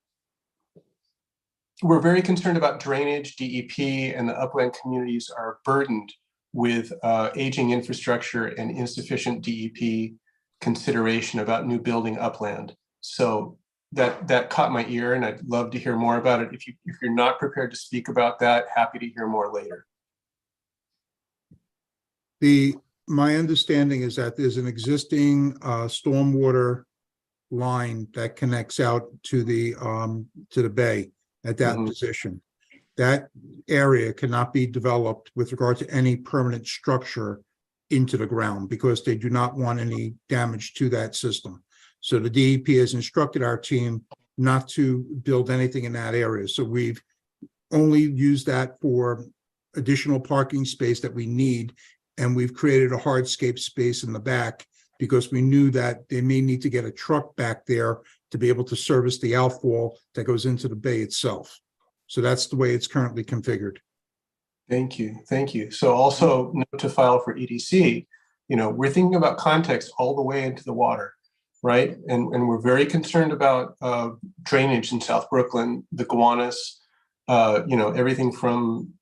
We're very concerned about drainage, DEP, and the upland communities are burdened with aging infrastructure and insufficient DEP consideration about new building upland. So that caught my ear, and I'd love to hear more about it. If you're not prepared to speak about that, happy to hear more later. My understanding is that there's an existing stormwater line that connects out to the bay at that position. That area cannot be developed with regard to any permanent structure into the ground because they do not want any damage to that system. So the DEP has instructed our team not to build anything in that area. So we've only used that for additional parking space that we need. And we've created a hardscape space in the back because we knew that they may need to get a truck back there to be able to service the outfall that goes into the bay itself. So that's the way it's currently configured. Thank you. Thank you. So also note to file for EDC, we're thinking about context all the way into the water, right? And we're very concerned about drainage in South Brooklyn, the Gowanus, everything from,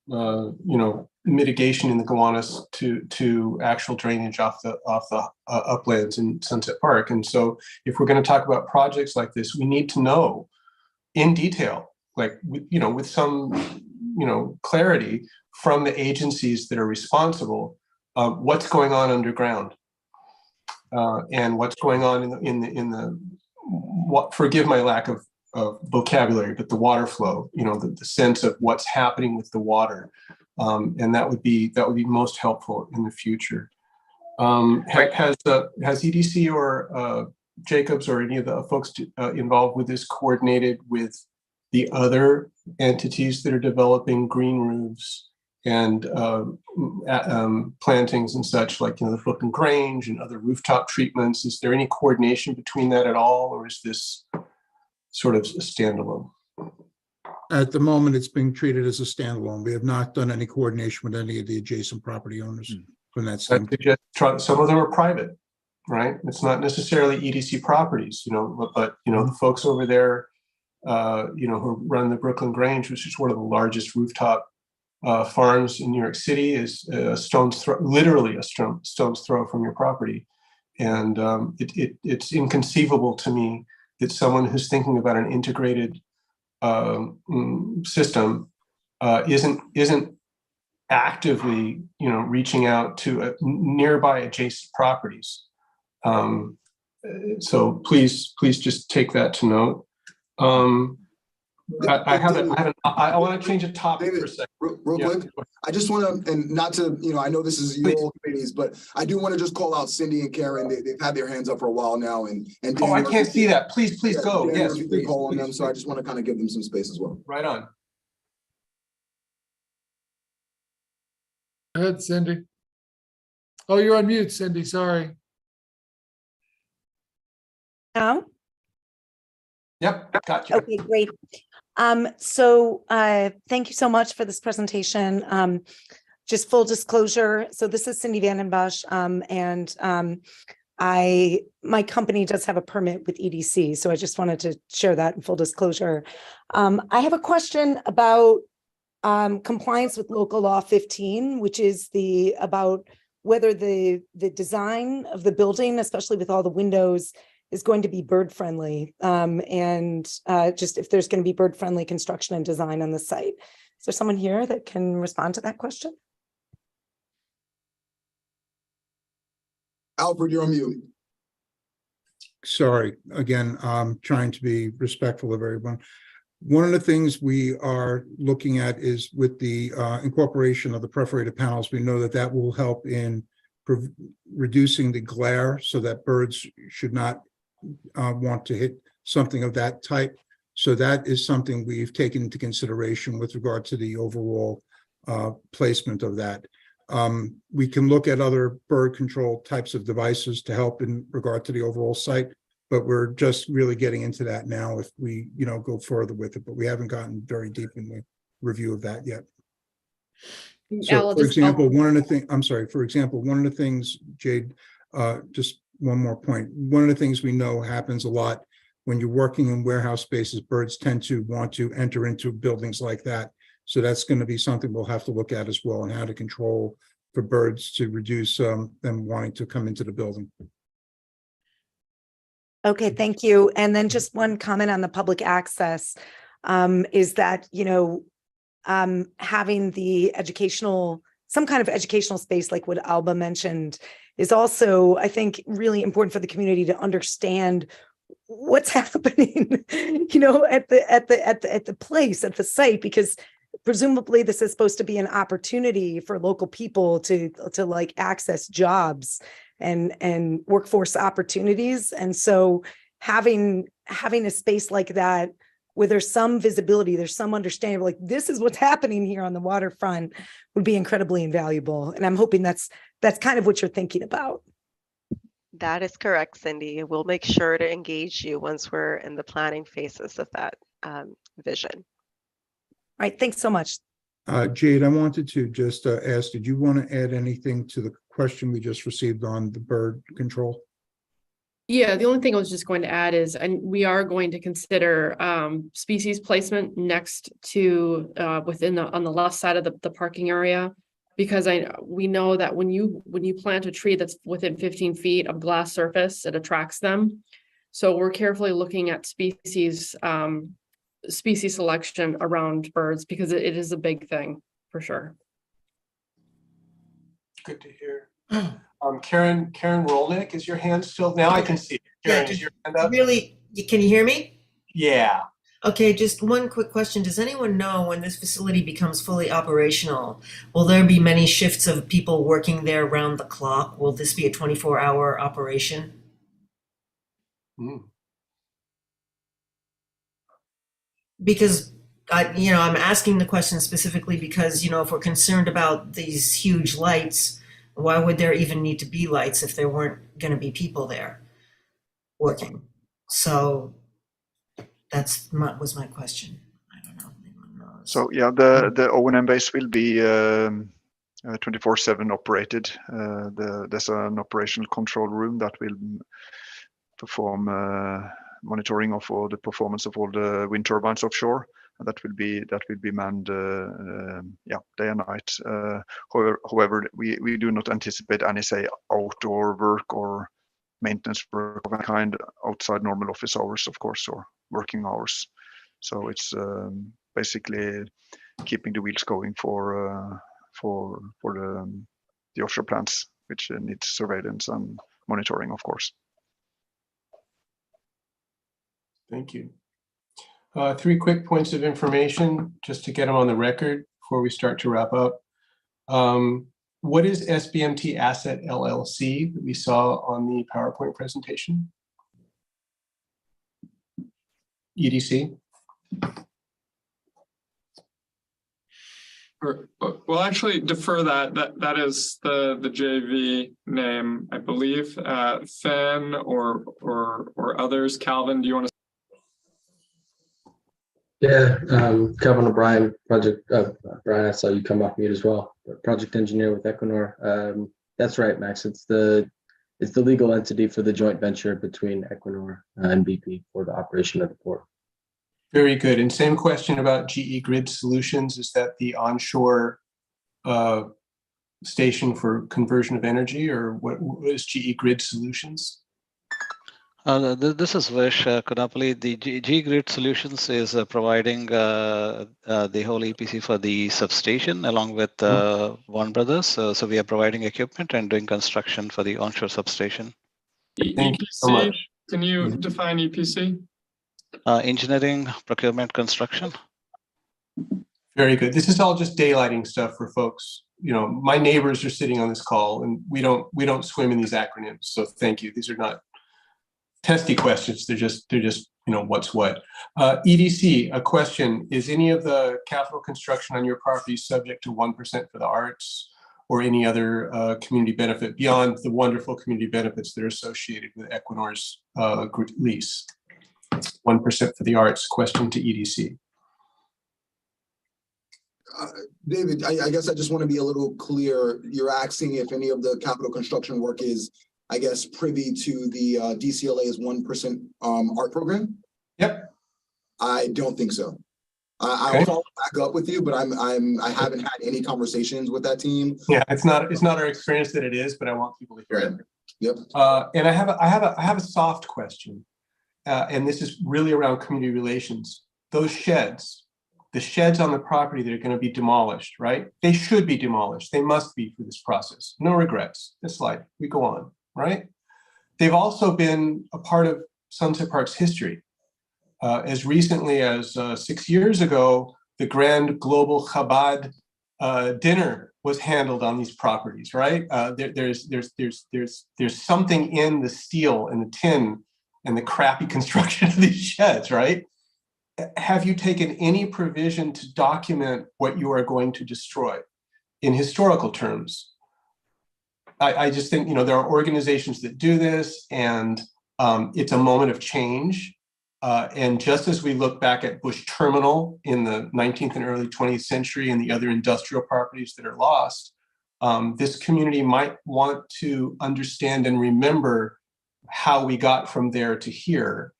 mitigation in the Gowanus to actual drainage off the uplands in Sunset Park. And so if we're going to talk about projects like this, we need to know in detail, like, with some, clarity from the agencies that are responsible, what's going on underground, and what's going on in the forgive my lack of vocabulary, but the water flow, the sense of what's happening with the water, and that would be most helpful in the future. Has EDC or Jacobs or any of the folks involved with this coordinated with the other entities that are developing green roofs and plantings and such, like the Brooklyn Grange and other rooftop treatments? Is there any coordination between that at all, or is this sort of a standalone? At the moment, it's being treated as a standalone. We have not done any coordination with any of the adjacent property owners from that standpoint. Some of them are private, right? It's not necessarily EDC properties, but the folks over there, who run the Brooklyn Grange, which is one of the largest rooftop farms in New York City, is literally a stone's throw from your property. And it's inconceivable to me that someone who's thinking about an integrated system isn't actively, reaching out to nearby adjacent properties. So please just take that to note. I want to change the topic for a second. Real quick. I just want to, and not to, I know this is your committees, but I do want to just call out Cindy and Karen. They've had their hands up for a while now, and oh, I can't see that. Please go. Yes, please, call on them. So I just want to kind of give them some space as well. Right on. Go ahead, Cindy. Oh, you're on mute, Cindy. Sorry. Now? Yep, gotcha. Okay, great. Thank you so much for this presentation. Just full disclosure, so this is Cindy Vandenbosch, and my company does have a permit with EDC, so I just wanted to share that in full disclosure. I have a question about compliance with local law 15, which is about whether the design of the building, especially with all the windows, is going to be bird friendly, and just if there's going to be bird friendly construction and design on the site. Is there someone here that can respond to that question? Alfred, you're on mute. Sorry, again, trying to be respectful of everyone. One of the things we are looking at is with the incorporation of the perforated panels, we know that that will help in reducing the glare so that birds should not want to hit something of that type. So that is something we've taken into consideration with regard to the overall placement of that. We can look at other bird control types of devices to help in regard to the overall site, but we're just really getting into that now if we, go further with it, but we haven't gotten very deep in the review of that yet. So, for example, one of the things, Jade, just one more point. One of the things we know happens a lot when you're working in warehouse spaces, birds tend to want to enter into buildings like that. So that's going to be something we'll have to look at as well, and how to control for birds to reduce them wanting to come into the building. Okay, thank you. And then just one comment on the public access is that, having some kind of educational space like what Alba mentioned is also, I think, really important for the community to understand what's happening, at the place, at the site, because presumably this is supposed to be an opportunity for local people to like access jobs and workforce opportunities. And so having a space like that where there's some visibility, there's some understanding of like, this is what's happening here on the waterfront would be incredibly invaluable. And I'm hoping that's kind of what you're thinking about. That is correct, Cindy. We'll make sure to engage you once we're in the planning phases of that vision. All right, thanks so much. Jade, I wanted to just ask, did you want to add anything to the question we just received on the bird control? Yeah, the only thing I was just going to add is, and we are going to consider species placement next to on the left side of the parking area, because we know that when you plant a tree that's within 15 feet of glass surface, it attracts them. So we're carefully looking at species selection around birds, because it is a big thing for sure. Good to hear. Karen Rolnick, is your hand still? Now I can see it. Karen, is your hand up? Really, can you hear me? Yeah. Okay, just one quick question. Does anyone know when this facility becomes fully operational, will there be many shifts of people working there around the clock? Will this be a 24-hour operation? Because I'm asking the question specifically because, if we're concerned about these huge lights, why would there even need to be lights if there weren't going to be people there working? So that's was my question. I don't know if anyone knows. So yeah, the O&M base will be 24/7 operated. There's an operational control room that will perform monitoring of all the performance of all the wind turbines offshore. And that will be manned day and night. However, we do not anticipate any, say, outdoor work or maintenance work of any kind outside normal office hours, of course, or working hours. So it's basically keeping the wheels going for the offshore plants, which needs surveillance and monitoring, of course. Thank you. 3 quick points of information, just to get them on the record before we start to wrap up. What is SBMT Asset LLC that we saw on the PowerPoint presentation? EDC? Well, actually defer that. That is the JV name, I believe. Finn or others. Calvin, do you want to? Yeah, Kevin O'Brien, Brian, I saw you come off mute as well. Project engineer with Equinor. That's right, Max. It's the legal entity for the joint venture between Equinor and BP for the operation of the port. Very good. And same question about GE Grid Solutions. Is that the onshore station for conversion of energy, or what is GE Grid Solutions? This is Vish Kunapali. The GE Grid Solutions is providing the whole EPC for the substation along with Warner Brothers. So we are providing equipment and doing construction for the onshore substation. Thank you so much. Can you define EPC? Engineering, procurement, construction. Very good. This is all just daylighting stuff for folks. You know, my neighbors are sitting on this call, and we don't swim in these acronyms. So thank you. These are not testy questions. They're just what's what. EDC, a question: is any of the capital construction on your property subject to 1% for the arts or any other community benefit beyond the wonderful community benefits that are associated with Equinor's lease? 1% for the arts. Question to EDC. David, I guess I just want to be a little clear. You're asking if any of the capital construction work is, I guess, privy to the DCLA's 1% art program? Yep. I don't think so. I'll follow back up with you, but I haven't had any conversations with that team. Yeah, it's not our experience that it is, but I want people to hear it. Yep. And I have a soft question, and this is really around community relations. Those sheds, the sheds on the property that are going to be demolished, right? They should be demolished. They must be for this process. No regrets. This life, we go on, right? They've also been a part of Sunset Park's history. As recently as 6 years ago, the Grand Global Chabad dinner was handled on these properties, right? There's something in the steel and the tin and the crappy construction of these sheds, right? Have you taken any provision to document what you are going to destroy in historical terms? I just think, there are organizations that do this, and it's a moment of change. And just as we look back at Bush Terminal in the 19th and early 20th century and the other industrial properties that are lost, this community might want to understand and remember how we got from there to here.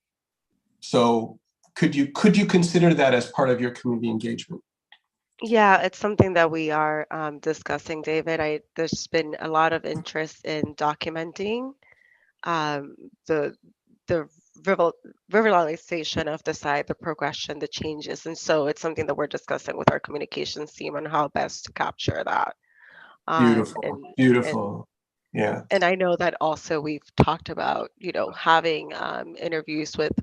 So could you consider that as part of your community engagement? Yeah, it's something that we are discussing, David. There's been a lot of interest in documenting the revitalization of the site, the progression, the changes. And so it's something that we're discussing with our communications team on how best to capture that. Beautiful. Yeah. And I know that also we've talked about, having interviews with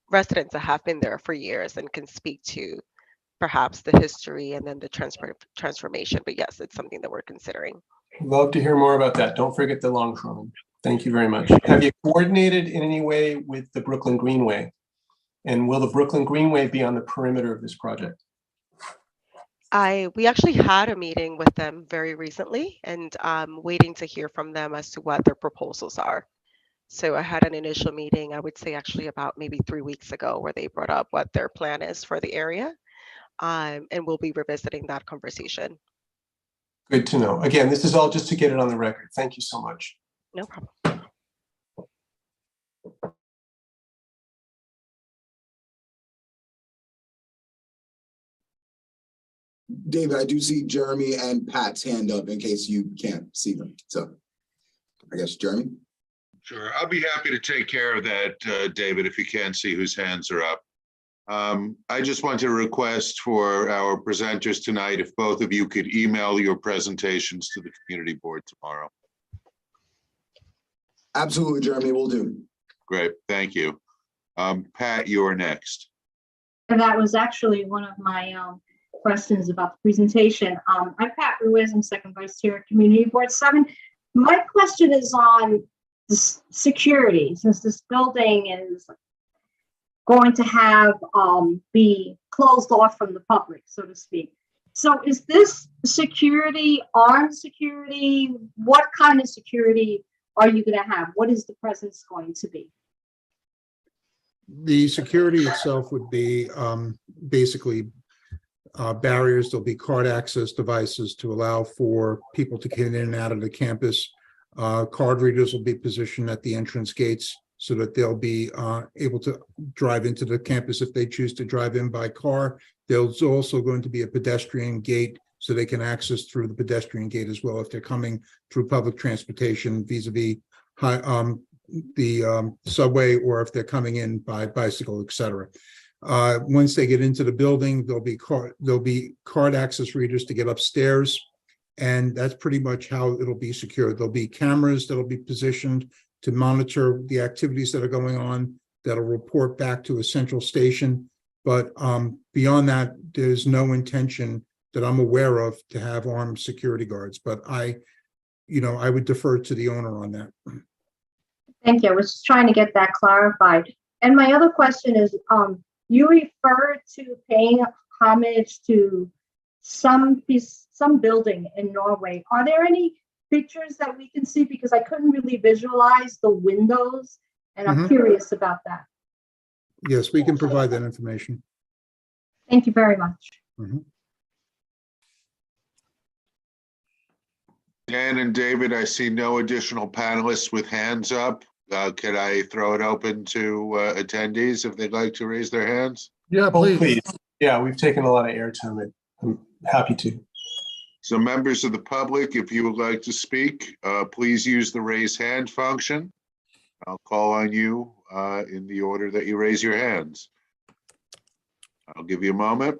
residents that have been there for years and can speak to perhaps the history and then the transformation. But yes, it's something that we're considering. Love to hear more about that. Don't forget the longshoremen. Thank you very much. Have you coordinated in any way with the Brooklyn Greenway? And will the Brooklyn Greenway be on the perimeter of this project? We actually had a meeting with them very recently, and I'm waiting to hear from them as to what their proposals are. So I had an initial meeting, I would say actually about maybe 3 weeks ago, where they brought up what their plan is for the area. And we'll be revisiting that conversation. Good to know. Again, this is all just to get it on the record. Thank you so much. No problem. David, I do see Jeremy and Pat's hand up in case you can't see them. So I guess Jeremy. Sure, I'll be happy to take care of that, David, if you can't see whose hands are up. I just want to request for our presenters tonight, if both of you could email your presentations to the community board tomorrow. Absolutely, Jeremy, will do. Great, thank you. Pat, you're next. And that was actually one of my questions about the presentation. I'm Pat Ruiz, I'm second vice chair of Community Board 7. My question is on the security, since this building is going to have be closed off from the public, so to speak. So is this security, armed security? What kind of security are you going to have? What is the presence going to be? The security itself would be basically barriers. There'll be card access devices to allow for people to get in and out of the campus. Card readers will be positioned at the entrance gates so that they'll be able to drive into the campus if they choose to drive in by car. There's also going to be a pedestrian gate so they can access through the pedestrian gate as well if they're coming through public transportation vis-a-vis the subway, or if they're coming in by bicycle, et cetera. Once they get into the building, there'll be card access readers to get upstairs, and that's pretty much how it'll be secured. There'll be cameras that'll be positioned to monitor the activities that are going on, that'll report back to a central station. But beyond that, there's no intention that I'm aware of to have armed security guards. But I would defer to the owner on that. Thank you. I was just trying to get that clarified. And my other question is, you refer to paying homage to some building in Norway. Are there any pictures that we can see? Because I couldn't really visualize the windows, and I'm curious about that. Yes, we can provide that information. Thank you very much. Dan and David, I see no additional panelists with hands up. Could I throw it open to attendees if they'd like to raise their hands? Yeah, please. Yeah, we've taken a lot of airtime. I'm happy to. So members of the public, if you would like to speak, please use the raise hand function. I'll call on you in the order that you raise your hands. I'll give you a moment.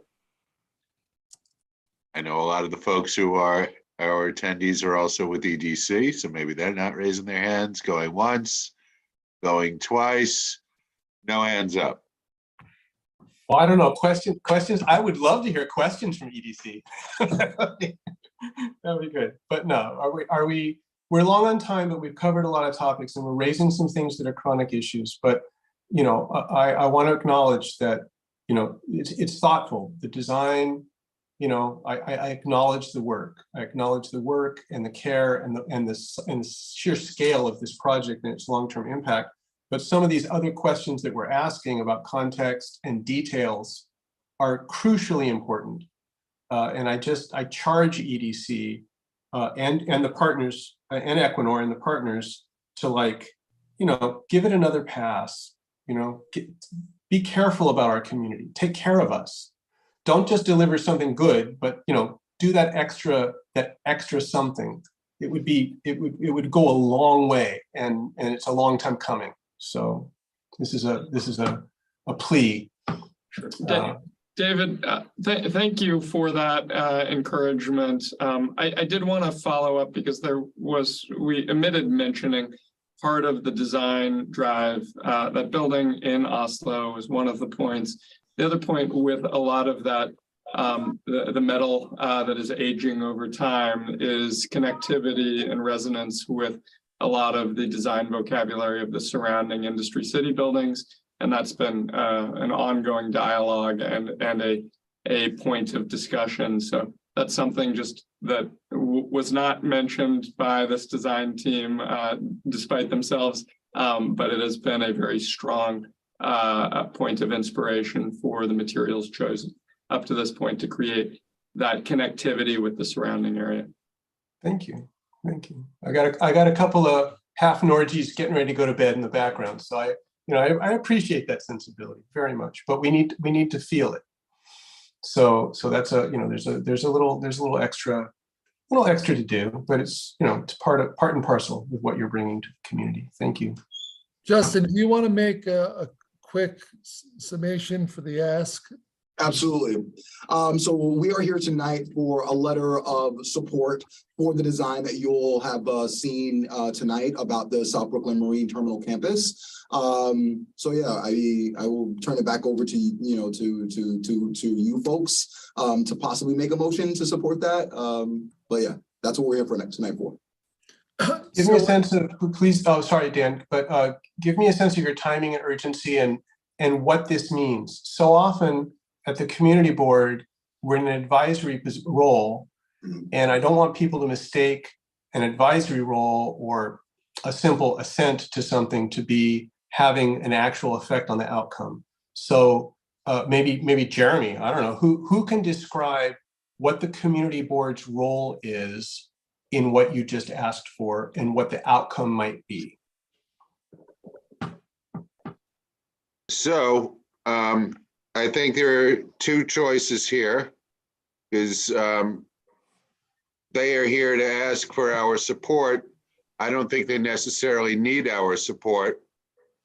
I know a lot of the folks who are our attendees are also with EDC, so maybe they're not raising their hands. Going once, going twice, no hands up. Well, I don't know. Questions? I would love to hear questions from EDC. That'd be good. But no, we're long on time, but we've covered a lot of topics and we're raising some things that are chronic issues. But, I want to acknowledge that, it's thoughtful. The design, I acknowledge the work. I acknowledge the work and the care and the sheer scale of this project and its long-term impact. But some of these other questions that we're asking about context and details are crucially important. And I charge EDC and the partners and Equinor and the partners to give it another pass. Be careful about our community. Take care of us. Don't just deliver something good, but do that extra something. It would go a long way, and it's a long time coming. So this is a plea. Sure. David, thank you for that encouragement. I did want to follow up because we omitted mentioning part of the design drive. That building in Oslo was one of the points. The other point with a lot of that, the metal that is aging over time is connectivity and resonance with a lot of the design vocabulary of the surrounding industry city buildings. And that's been an ongoing dialogue and a point of discussion. So that's something just that was not mentioned by this design team, despite themselves, but it has been a very strong point of inspiration for the materials chosen up to this point to create that connectivity with the surrounding area. Thank you. I got a couple of half Norgies getting ready to go to bed in the background, so I appreciate that sensibility very much, but we need to feel it. So that's there's a little extra to do, but it's part and parcel with what you're bringing to the community. Thank you. Justin, do you want to make a quick summation for the ask? Absolutely. So we are here tonight for a letter of support for the design that you'll have seen tonight about the South Brooklyn Marine Terminal campus. So yeah, I will turn it back over to you folks to possibly make a motion to support that. But yeah, that's what we're here for tonight for. Give me a sense of, please. Oh, sorry, Dan, but give me a sense of your timing and urgency and what this means. So often at the community board, we're in an advisory role, and I don't want people to mistake an advisory role or a simple assent to something to be having an actual effect on the outcome. So maybe Jeremy, I don't know, who can describe what the community board's role is in what you just asked for and what the outcome might be? So I think there are two choices here, because they are here to ask for our support. I don't think they necessarily need our support.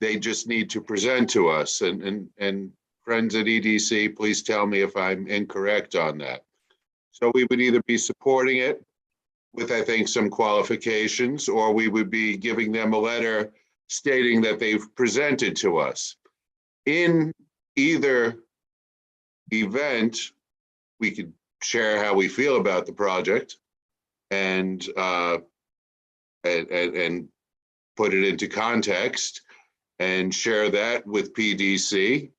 They just need to present to us. And friends at EDC, please tell me if I'm incorrect on that. So we would either be supporting it with, I think, some qualifications, or we would be giving them a letter stating that they've presented to us. In either event, we could share how we feel about the project and put it into context and share that with PDC.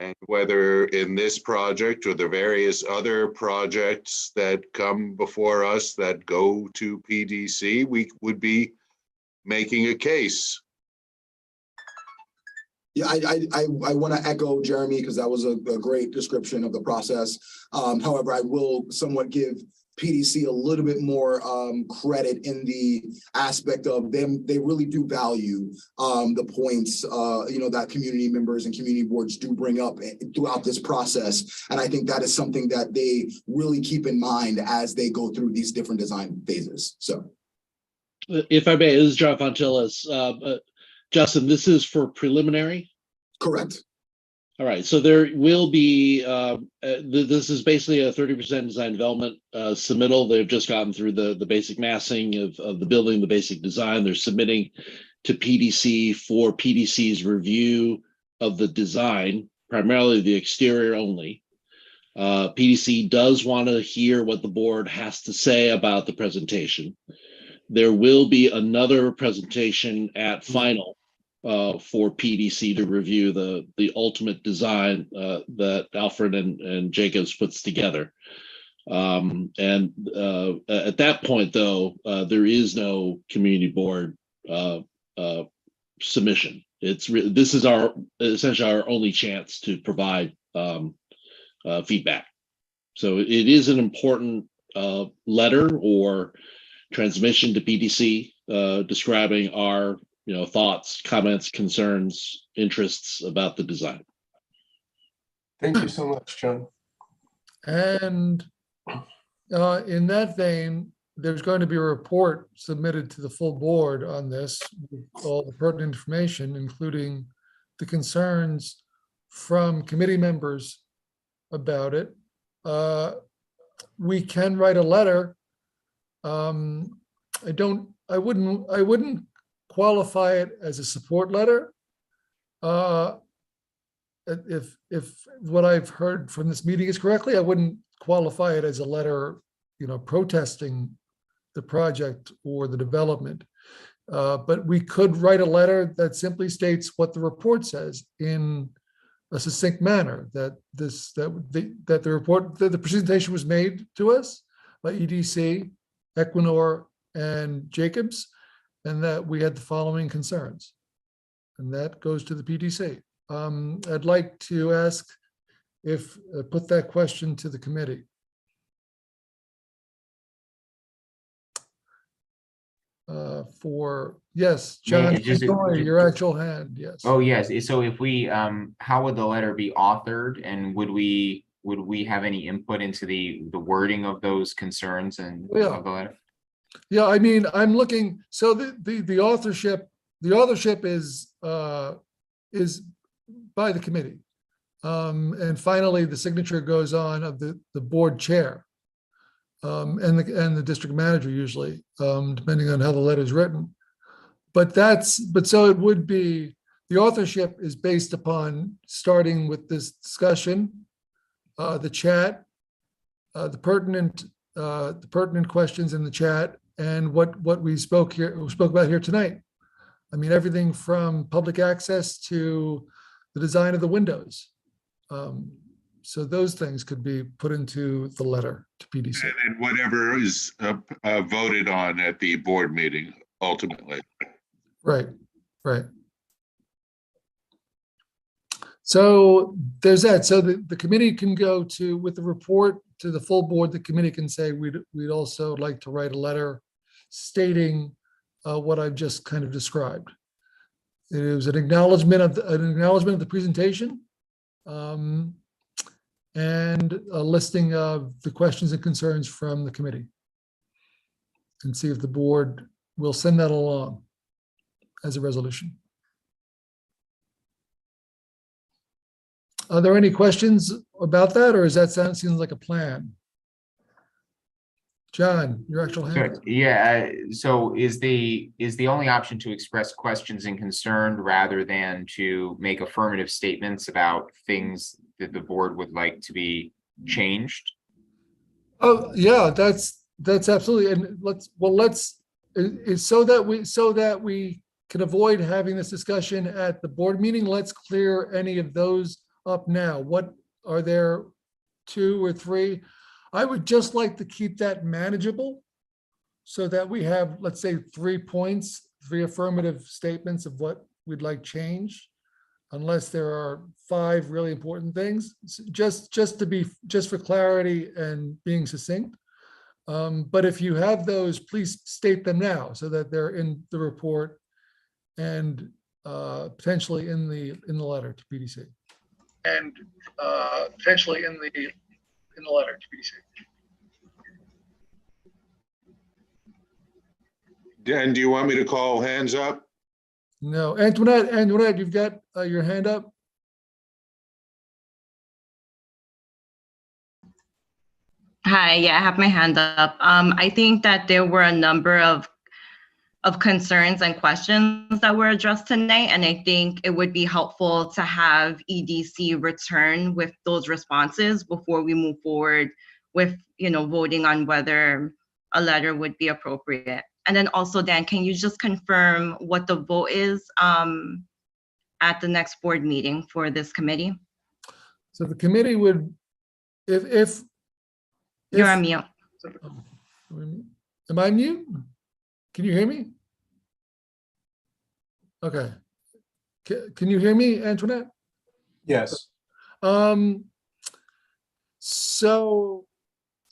And whether in this project or the various other projects that come before us that go to PDC, we would be making a case. Yeah, I want to echo Jeremy, because that was a great description of the process. However, I will somewhat give PDC a little bit more credit in the aspect of them. They really do value the points that community members and community boards do bring up throughout this process. And I think that is something that they really keep in mind as they go through these different design phases. So if I may, this is John Fontillas. Justin, this is for preliminary? Correct. All right, so there will be, this is basically a 30% design development submittal. They've just gotten through the basic massing of the building, the basic design. They're submitting to PDC for PDC's review of the design, primarily the exterior only. PDC does want to hear what the board has to say about the presentation. There will be another presentation at final for PDC to review the ultimate design that Alfred and Jacobs puts together. And at that point, though, there is no community board submission. This is essentially our only chance to provide feedback. So it is an important letter or transmission to PDC describing our thoughts, comments, concerns, interests about the design. Thank you so much, John. And in that vein, there's going to be a report submitted to the full board on this, with all the pertinent information, including the concerns from committee members about it. We can write a letter. I wouldn't qualify it as a support letter. If what I've heard from this meeting is correctly, I wouldn't qualify it as a letter, protesting the project or the development. But we could write a letter that simply states what the report says in a succinct manner, that the presentation was made to us by EDC, Equinor, and Jacobs, and that we had the following concerns. And that goes to the PDC. I'd like to ask if put that question to the committee. Yes, John, your actual hand, yes. Oh, yes. So if we, how would the letter be authored, and would we have any input into the wording of those concerns and of the letter? Yeah, I mean, I'm looking, so the authorship is by the committee. And finally, the signature goes on of the board chair and the district manager usually, depending on how the letter is written. But so it would be, the authorship is based upon starting with this discussion, the chat, the pertinent questions in the chat, and what we spoke about here tonight. I mean, everything from public access to the design of the windows. So those things could be put into the letter to PDC. And whatever is voted on at the board meeting ultimately. Right, right. So there's that. So the committee can go to, with the report to the full board, the committee can say, we'd also like to write a letter stating what I've just kind of described. It was an acknowledgement of the presentation, and a listing of the questions and concerns from the committee, and see if the board will send that along as a resolution. Are there any questions about that, or does that seems like a plan? John, your actual hand. Yeah, so is the only option to express questions and concern rather than to make affirmative statements about things that the board would like to be changed? Oh, yeah, that's absolutely. And let's so that we can avoid having this discussion at the board meeting, let's clear any of those up now. What are there, 2 or 3? I would just like to keep that manageable so that we have, let's say, 3 points, 3 affirmative statements of what we'd like changed, unless there are 5 really important things, just for clarity and being succinct. But if you have those, please state them now so that they're in the report and potentially in the letter to PDC. And potentially in the letter to PDC. Dan, do you want me to call hands up? No, Antoinette, you've got your hand up. Hi, yeah, I have my hand up. I think that there were a number of concerns and questions that were addressed tonight, and I think it would be helpful to have EDC return with those responses before we move forward with, voting on whether a letter would be appropriate. And then also, Dan, can you just confirm what the vote is at the next board meeting for this committee? So the committee would, if you're on mute. Am I mute? Can you hear me? Okay. Can you hear me, Antoinette? Yes. So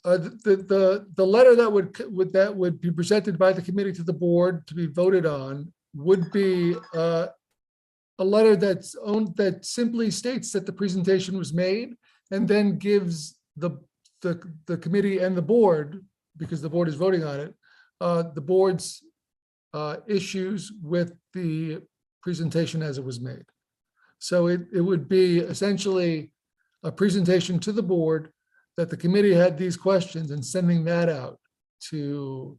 the letter that would be presented by the committee to the board to be voted on would be a letter that simply states that the presentation was made, and then gives the committee and the board, because the board is voting on it, the board's issues with the presentation as it was made. So it would be essentially a presentation to the board that the committee had these questions, and sending that out to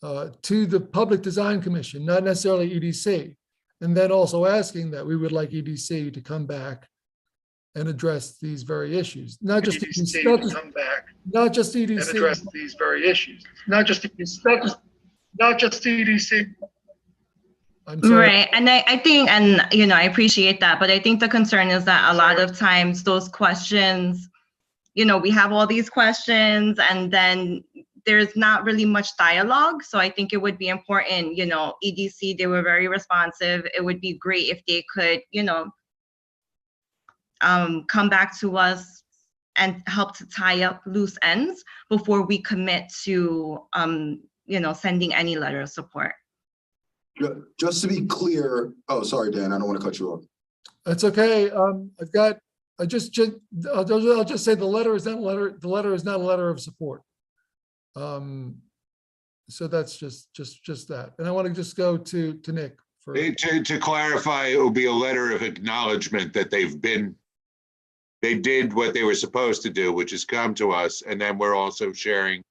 the Public Design Commission, not necessarily EDC. And then also asking that we would like EDC to come back and address these very issues, not just EDC, not just EDC, and address these very issues, not just EDC. I'm sorry. Right, and I think, and I appreciate that, but I think the concern is that a lot of times those questions, we have all these questions and then there's not really much dialogue. So I think it would be important, EDC, they were very responsive. It would be great if they could, come back to us and help to tie up loose ends before we commit to, sending any letter of support. Just to be clear, oh, sorry, Dan, I don't want to cut you off. That's okay. I'll just say the letter is not a letter. The letter is not a letter of support. So that's just that. And I want to just go to Nick for. To clarify, it will be a letter of acknowledgement that they did what they were supposed to do, which is come to us, and then we're also sharing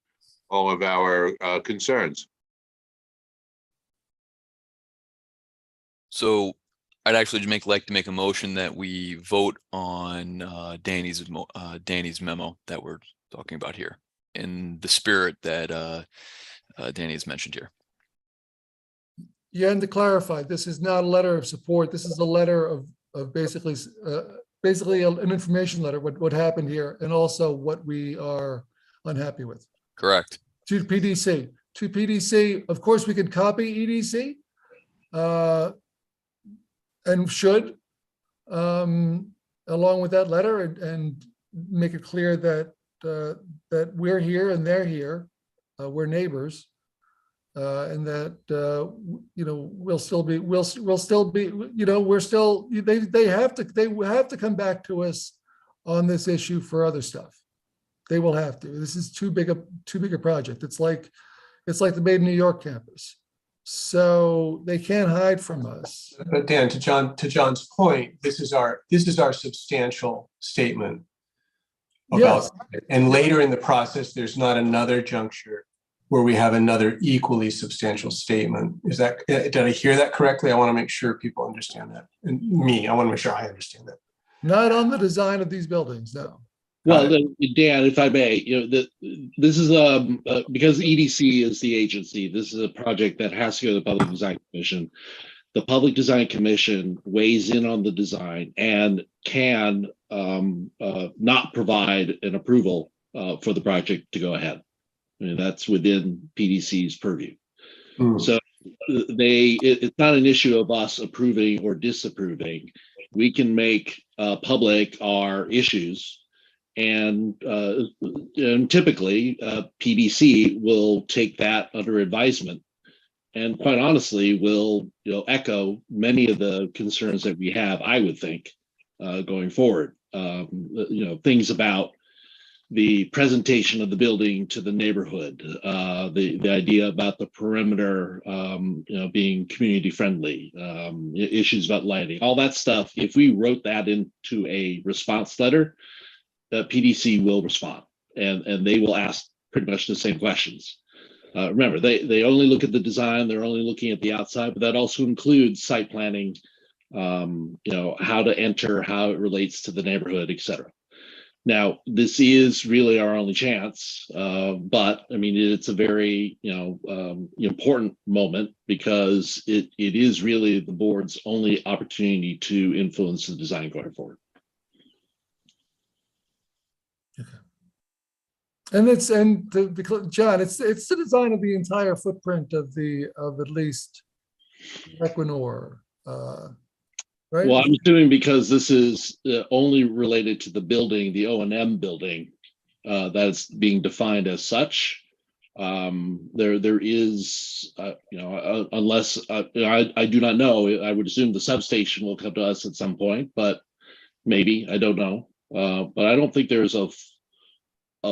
all of our concerns. So I'd actually like to make a motion that we vote on Danny's memo that we're talking about here, in the spirit that Danny has mentioned here. Yeah, and to clarify, this is not a letter of support. This is a letter of basically basically an information letter, what happened here, and also what we are unhappy with. Correct. To PDC. To PDC, of course, we could copy EDC and should, along with that letter, and make it clear that that we're here and they're here, we're neighbors, and that you know, we'll still be, you know, we're still, they have to come back to us on this issue for other stuff. They will have to. This is too big a project. It's like the Made in New York campus. So they can't hide from us. But Dan, to John's point, this is our substantial statement about Yes. it. And later in the process, there's not another juncture where we have another equally substantial statement. Is that, did I hear that correctly? I want to make sure people understand that. And I want to make sure I understand that. Not on the design of these buildings, no. Well, Dan, if I may, this is because EDC is the agency. This is a project that has to go to the Public Design Commission. The Public Design Commission weighs in on the design and can not provide an approval for the project to go ahead. I mean, that's within PDC's purview. So it's not an issue of us approving or disapproving. We can make public our issues. And typically, PDC will take that under advisement, and quite honestly, will echo many of the concerns that we have. I would think going forward, things about the presentation of the building to the neighborhood, the idea about the perimeter, being community friendly, issues about lighting, all that stuff. If we wrote that into a response letter, PDC will respond, and they will ask pretty much the same questions. Remember, they only look at the design, they're only looking at the outside, but that also includes site planning, how to enter, how it relates to the neighborhood, etc. Now, this is really our only chance, but I mean, it's a very important moment, because it is really the board's only opportunity to influence the design going forward. And John, it's the design of the entire footprint of at least Equinor, right? Well, I'm assuming because this is only related to the building, the O&M building, that's being defined as such. There is, unless I do not know, I would assume the substation will come to us at some point, but maybe, I don't know. But I don't think there's a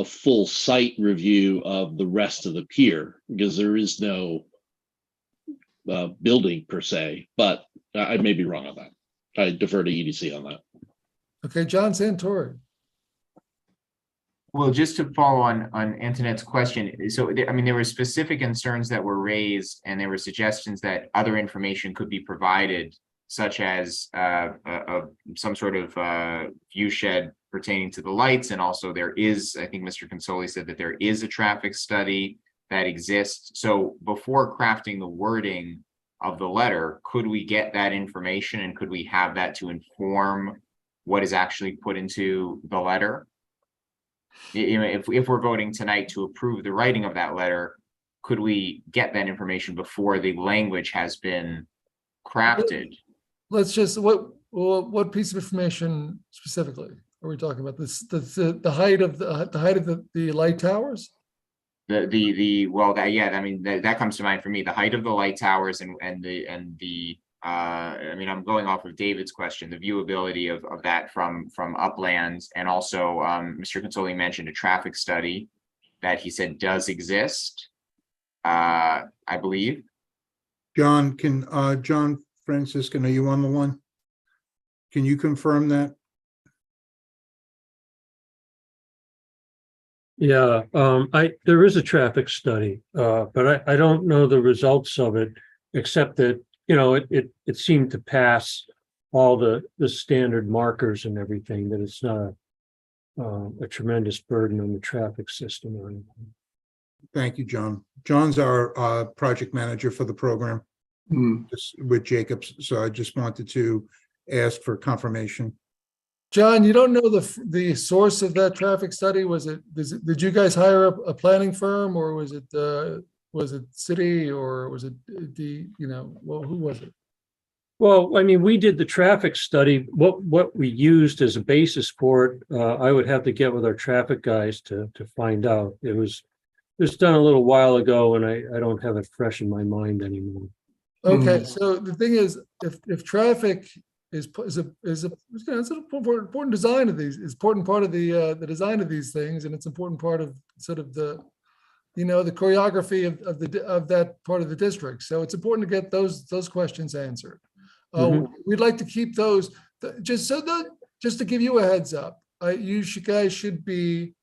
full site review of the rest of the pier, because there is no building per se, but I may be wrong on that. I defer to EDC on that. Okay, John Santori. Well, just to follow on Antoinette's question, so there were specific concerns that were raised, and there were suggestions that other information could be provided, such as some sort of view shed pertaining to the lights. And also there is, I think Mr. Consoli said that there is a traffic study that exists. So before crafting the wording of the letter, could we get that information, and could we have that to inform what is actually put into the letter? If we're voting tonight to approve the writing of that letter, could we get that information before the language has been crafted? Let's just, what piece of information specifically are we talking about? The height of the light towers? That comes to mind for me, the height of the light towers and I'm going off of David's question, the viewability of that from uplands. And also Mr. Consoli mentioned a traffic study that he said does exist, I believe. John Franciscan, are you on the line? Can you confirm that? Yeah, there is a traffic study, but I don't know the results of it, except that, it seemed to pass all the standard markers and everything, that it's not a tremendous burden on the traffic system or anything. Thank you, John. John's our project manager for the program with Jacobs. So I just wanted to ask for confirmation. John, you don't know the source of that traffic study? Did you guys hire a planning firm, or was it city, or was it who was it? Well, I mean, we did the traffic study. What we used as a basis for it, I would have to get with our traffic guys to find out. It was done a little while ago, and I don't have it fresh in my mind anymore. Okay, so the thing is, if traffic is it's an important design of these, it's important part of the design of these things, and it's important part of sort of the choreography of that part of the district. So it's important to get those questions answered. We'd like to keep those just to give you a heads up. You guys should be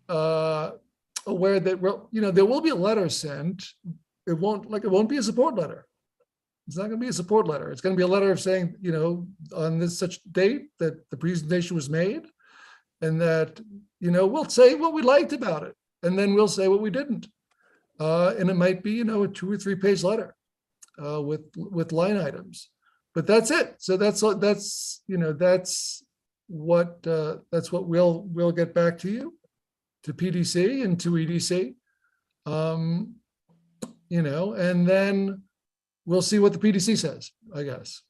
aware that there will be a letter sent. It won't be a support letter. It's not going to be a support letter. It's going to be a letter of saying, on this such date that the presentation was made, and that, we'll say what we liked about it, and then we'll say what we didn't. And it might be, a 2 or 3 page letter with line items, but that's it. So that's what we'll get back to you, to PDC and to EDC, and then we'll see what the PDC says, I guess.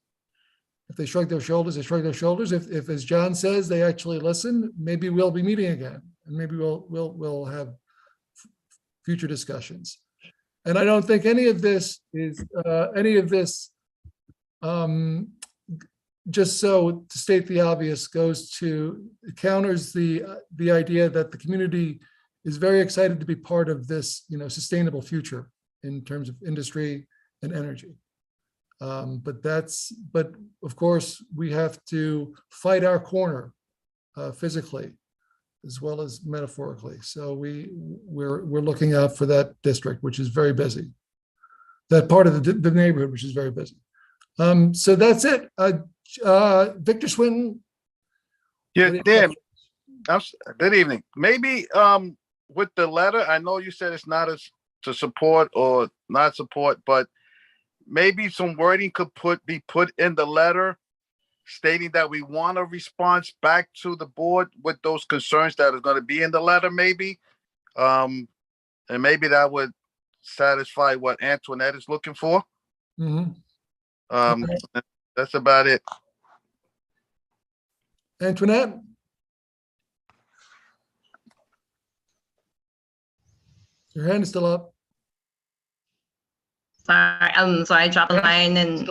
If they shrug their shoulders, they shrug their shoulders. If as John says, they actually listen, maybe we'll be meeting again, and maybe we'll have future discussions. And I don't think any of this is just so to state the obvious, counters the idea that the community is very excited to be part of this, sustainable future in terms of industry and energy. But of course, we have to fight our corner physically as well as metaphorically. So we're looking out for that district, which is very busy. That part of the neighborhood, which is very busy. So that's it. Victor Swinton. Yeah, Dan. Good evening. Maybe with the letter, I know you said it's not to support or not support, but maybe some wording could be put in the letter stating that we want a response back to the board with those concerns that are going to be in the letter, maybe. And maybe that would satisfy what Antoinette is looking for. That's about it. Antoinette? Your hand is still up. Sorry, so I dropped the line in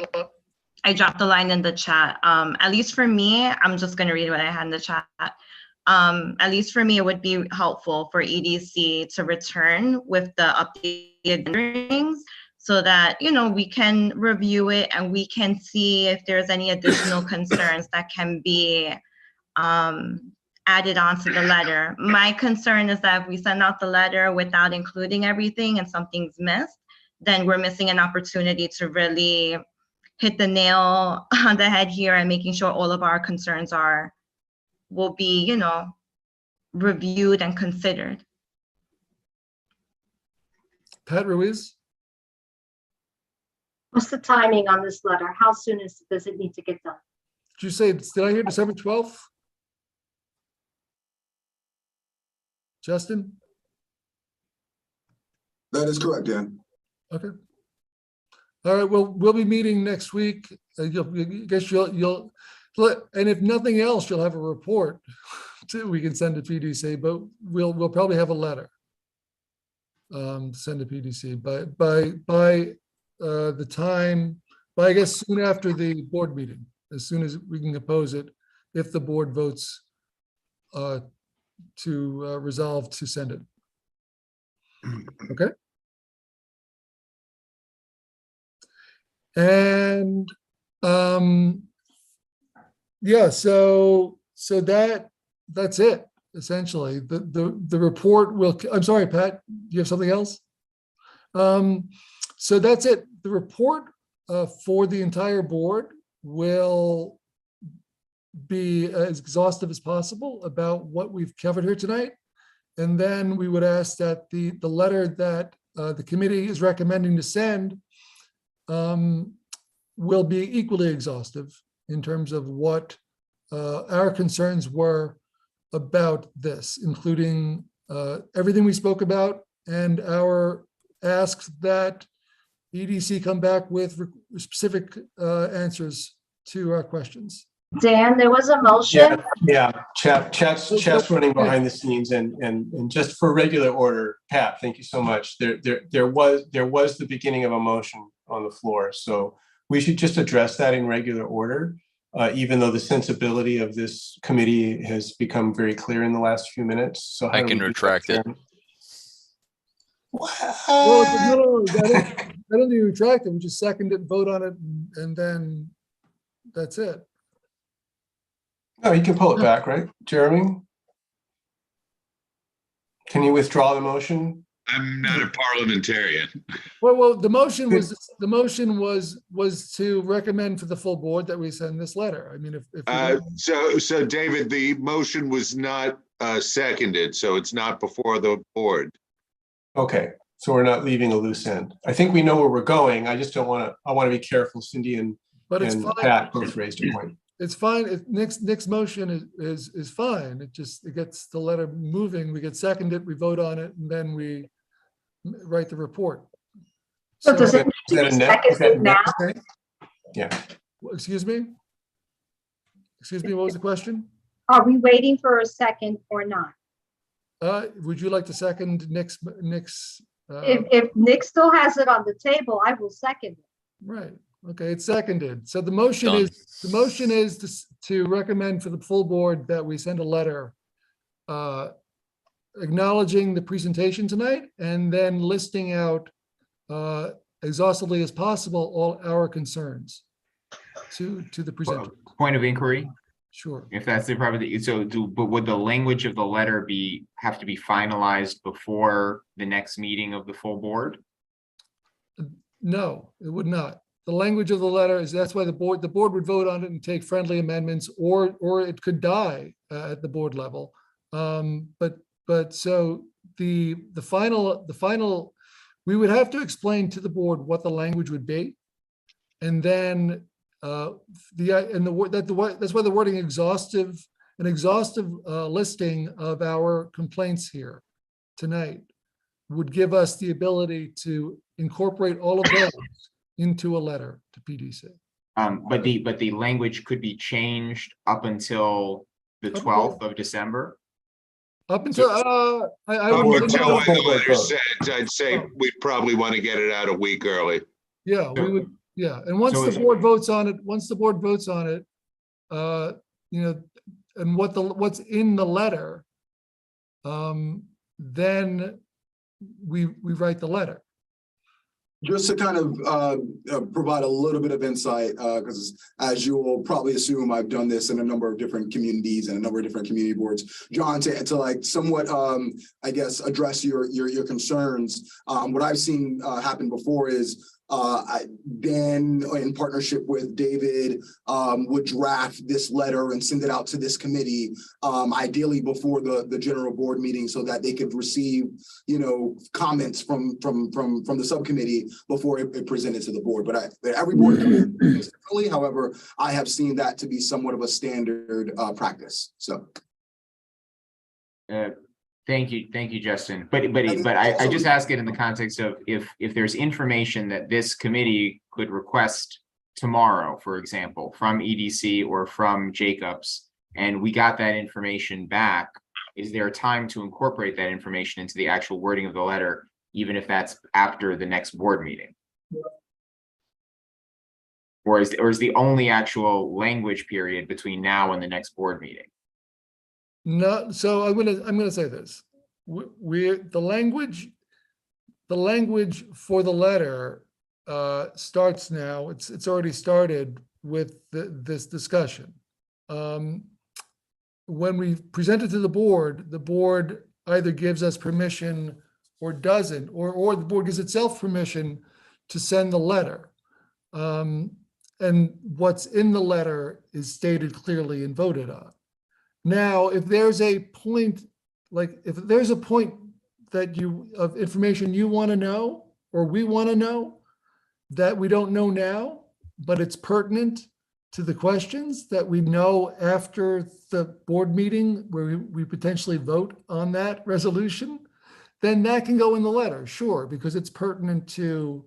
the chat. At least for me, I'm just going to read what I had in the chat. At least for me, it would be helpful for EDC to return with the updated renderings so that, we can review it and we can see if there's any additional concerns that can be added onto the letter. My concern is that if we send out the letter without including everything and something's missed, then we're missing an opportunity to really hit the nail on the head here and making sure all of our concerns will be, reviewed and considered. Pat Ruiz? What's the timing on this letter? How soon does it need to get done? Did I hear December 12th? Justin? That is correct, Dan. Okay. All right, well, we'll be meeting next week. And if nothing else, you'll have a report we can send to PDC, but we'll probably have a letter send to PDC by the time, I guess soon after the board meeting, as soon as we can oppose it, if the board votes to resolve to send it. Okay. And yeah, so that's it essentially. The report will. I'm sorry, Pat. Do you have something else? So that's it. The report for the entire board will be as exhaustive as possible about what we've covered here tonight, and then we would ask that the letter that the committee is recommending to send will be equally exhaustive in terms of what our concerns were about this, including everything we spoke about and our asks that EDC come back with specific answers to our questions. Dan, there was a motion. Yeah, chat's running behind the scenes, and just for regular order, Pat, thank you so much. There was the beginning of a motion on the floor, so we should just address that in regular order, even though the sensibility of this committee has become very clear in the last few minutes. So I can retract it. Well, no, I don't need to retract it. We just second it, vote on it, and then that's it. No, you can pull it back, right, Jeremy? Can you withdraw the motion? I'm not a parliamentarian. Well, the motion was to recommend for the full board that we send this letter. I mean, if we don't- So David, the motion was not seconded, so it's not before the board. Okay, so we're not leaving a loose end. I think we know where we're going. I just don't want to. I want to be careful. Cindy and Pat both raised a point. It's fine. If Nick's motion is fine. It gets the letter moving. We get seconded, we vote on it, and then we write the report. So does it need to be seconded now? Yeah. Excuse me? What was the question? Are we waiting for a second or not? Would you like to second Nick's? If Nick still has it on the table, I will second it. Right. Okay, it's seconded. So the motion is to recommend for the full board that we send a letter acknowledging the presentation tonight and then listing out exhaustively as possible all our concerns to the presenter. Point of inquiry. Sure. If that's the property, but would the language of the letter have to be finalized before the next meeting of the full board? No, it would not. The language of the letter is, that's why the board would vote on it and take friendly amendments, or it could die at the board level. But so the final, we would have to explain to the board what the language would be. And then that's why the wording an exhaustive listing of our complaints here tonight would give us the ability to incorporate all of those into a letter to PDC. But the language could be changed up until the 12th of December. Up until I What would the letter says, I'd say we'd probably want to get it out a week early. Yeah, we would. Yeah, and once the board votes on it, and what's in the letter, then we write the letter. Just to kind of provide a little bit of insight, because as you will probably assume, I've done this in a number of different communities and a number of different community boards. John, to like somewhat, I guess, address your concerns. What I've seen happen before is Ben, in partnership with David, would draft this letter and send it out to this committee, ideally before the general board meeting, so that they could receive, comments from the subcommittee before it presented to the board. But every board does differently. However, I have seen that to be somewhat of a standard practice. So. Thank you, Justin. But I just ask it in the context of if there's information that this committee could request tomorrow, for example, from EDC or from Jacobs, and we got that information back, is there time to incorporate that information into the actual wording of the letter, even if that's after the next board meeting? Or is the only actual language period between now and the next board meeting? No, so I'm gonna say this. The language for the letter starts now. It's already started with this discussion. When we present it to the board either gives us permission or doesn't, or the board gives itself permission to send the letter. And what's in the letter is stated clearly and voted on. Now, if there's a point, of information you want to know, or we want to know that we don't know now, but it's pertinent to the questions that we know after the board meeting where we potentially vote on that resolution, then that can go in the letter, sure, because it's pertinent to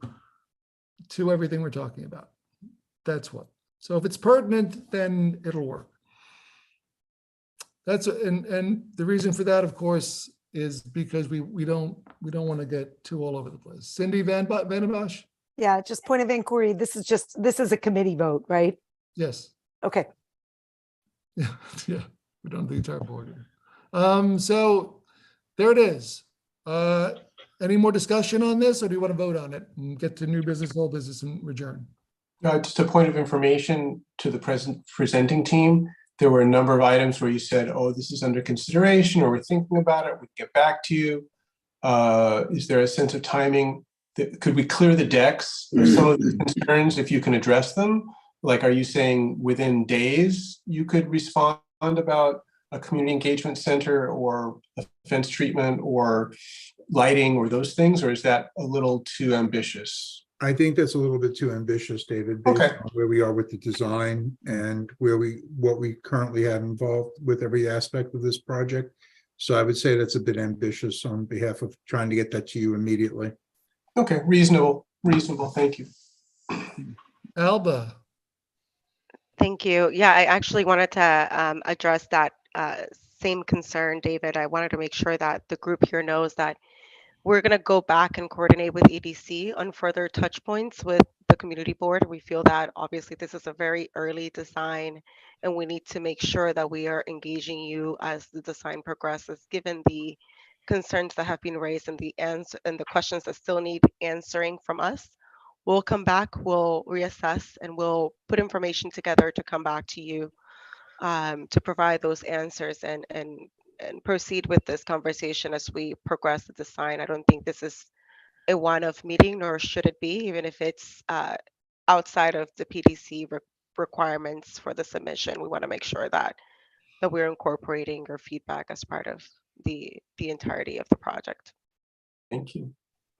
everything we're talking about. That's what. So if it's pertinent, then it'll work. That's, and the reason for that, of course, is because we don't want to get too all over the place. Cindy Van Bosch? Yeah, just point of inquiry. This is a committee vote, right? Yes. Okay. Yeah, yeah, we don't have the entire board here. So there it is. Any more discussion on this, or do you want to vote on it and get to new business, old business, and adjourn? Just a point of information to the presenting team. There were a number of items where you said, oh, this is under consideration, or we're thinking about it, we can get back to you. Is there a sense of timing? Could we clear the decks? Some of the concerns, if you can address them, like, are you saying within days you could respond about a community engagement center or a fence treatment or lighting or those things, or is that a little too ambitious? I think that's a little bit too ambitious, David, based on where we are with the design and what we currently have involved with every aspect of this project. So I would say that's a bit ambitious on behalf of trying to get that to you immediately. Okay, reasonable, thank you. Alba. Thank you. Yeah, I actually wanted to address that same concern, David. I wanted to make sure that the group here knows that we're going to go back and coordinate with EDC on further touch points with the community board. We feel that obviously this is a very early design and we need to make sure that we are engaging you as the design progresses, given the concerns that have been raised and the questions that still need answering from us. We'll come back, we'll reassess, and we'll put information together to come back to you to provide those answers and proceed with this conversation as we progress the design. I don't think this is a one-off meeting, nor should it be, even if it's outside of the PDC requirements for the submission. We want to make sure that we're incorporating your feedback as part of the entirety of the project. Thank you.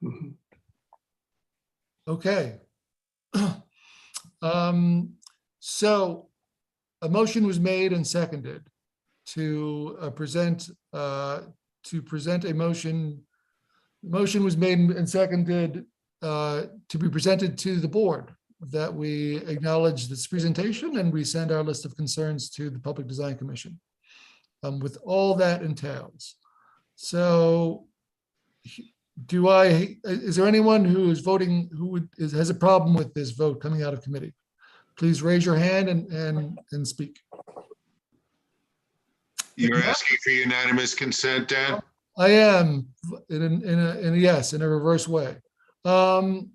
Mm-hmm. Okay. So a motion was made and seconded to present a motion. Motion was made and seconded to be presented to the board, that we acknowledge this presentation and we send our list of concerns to the Public Design Commission with all that entails. So is there anyone who is voting has a problem with this vote coming out of committee? Please raise your hand and speak. You're asking for unanimous consent, Dan? I am in a reverse way. So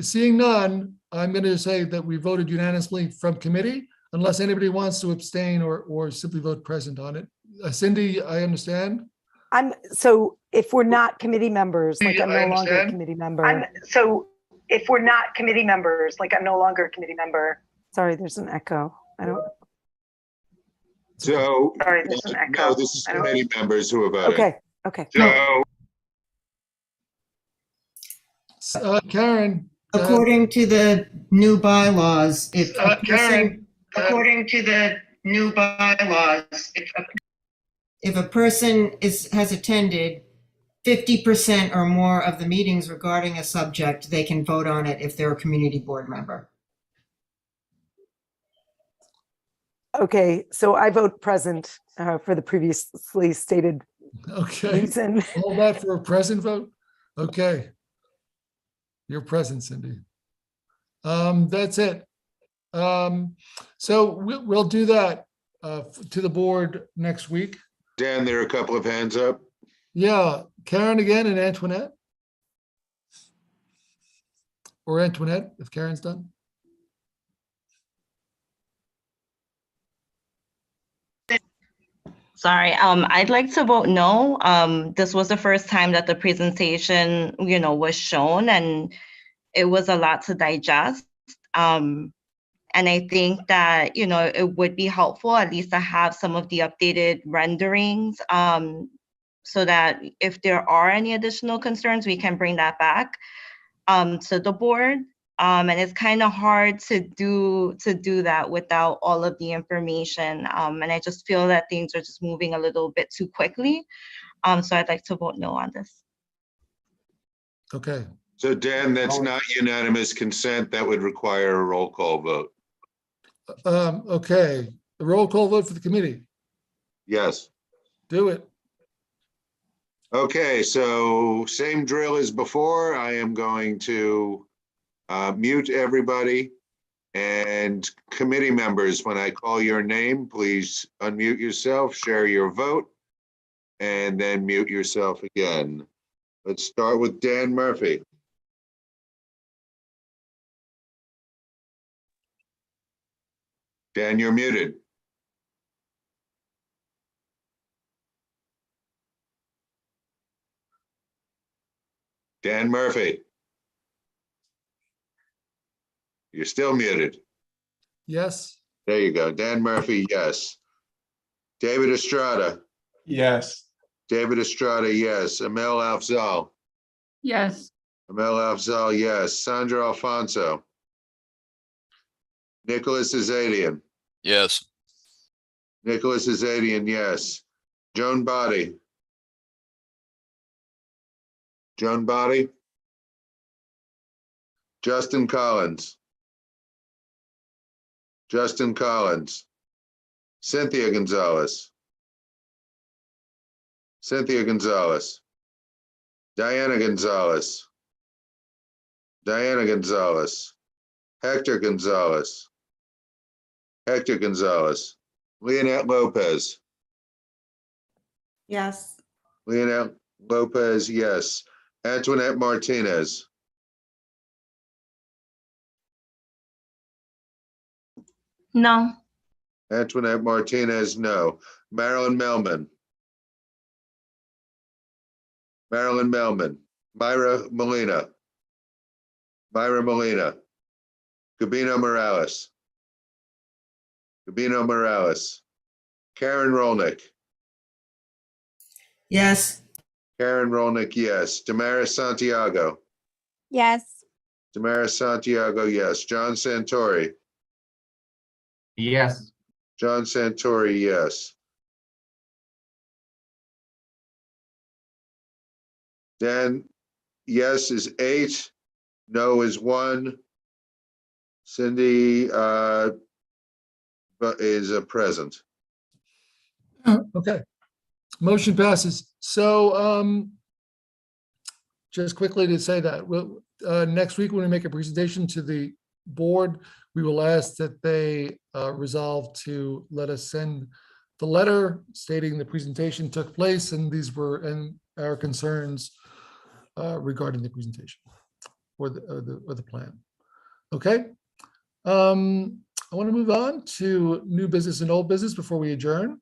seeing none, I'm going to say that we voted unanimously from committee, unless anybody wants to abstain or simply vote present on it. Cindy, I understand. So if we're not committee members, like I'm no longer a committee member. If we're not committee members, like I'm no longer a committee member. Sorry, there's an echo. So, Sorry, there's an echo. no, this is committee members who are voting. Okay. So, Karen. According to the new bylaws, if a person has attended 50% or more of the meetings regarding a subject, they can vote on it if they're a community board member. Okay, so I vote present for the previously stated reason. All that for a present vote? Okay. You're present, Cindy. That's it. So we'll do that to the board next week. Dan, there are a couple of hands up. Yeah, Karen again and Antoinette. Or Antoinette, if Karen's done. Sorry, I'd like to vote no. This was the first time that the presentation, was shown, and it was a lot to digest. And I think that, it would be helpful at least to have some of the updated renderings so that if there are any additional concerns, we can bring that back to the board. And it's kind of hard to do that without all of the information. And I just feel that things are just moving a little bit too quickly. So I'd like to vote no on this. Okay. So Dan, that's not unanimous consent. That would require a roll call vote. Okay, the roll call vote for the committee. Yes. Do it. Okay, so same drill as before. I am going to mute everybody. And committee members, when I call your name, please unmute yourself, share your vote, and then mute yourself again. Let's start with Dan Murphy. Dan, you're muted. Dan Murphy. You're still muted. Yes. There you go. Dan Murphy, yes. David Estrada. Yes. David Estrada, yes. Amel Afzal. Yes. Amel Afzal, yes. Sandra Alfonso. Nicholas Azadian. Yes. Nicholas Azadian, yes. Joan Body. Joan Body. Justin Collins. Justin Collins. Cynthia Gonzalez. Cynthia Gonzalez. Diana Gonzalez. Diana Gonzalez. Hector Gonzalez. Hector Gonzalez. Leonette Lopez. Yes. Leonette Lopez, yes. Antoinette Martinez. No. Antoinette Martinez, no. Marilyn Melman. Marilyn Melman. Myra Molina. Myra Molina. Gabino Morales. Gabino Morales. Karen Rolnick. Yes. Karen Rolnick, yes. Damaris Santiago. Yes. Damaris Santiago, yes. John Santori. Yes. John Santori, yes. Dan, yes is 8, no is 1. Cindy is present. Okay. Motion passes. So just quickly to say that next week when we make a presentation to the board, we will ask that they resolve to let us send the letter stating the presentation took place and these were our concerns regarding the presentation or the plan. Okay. I want to move on to new business and old business before we adjourn.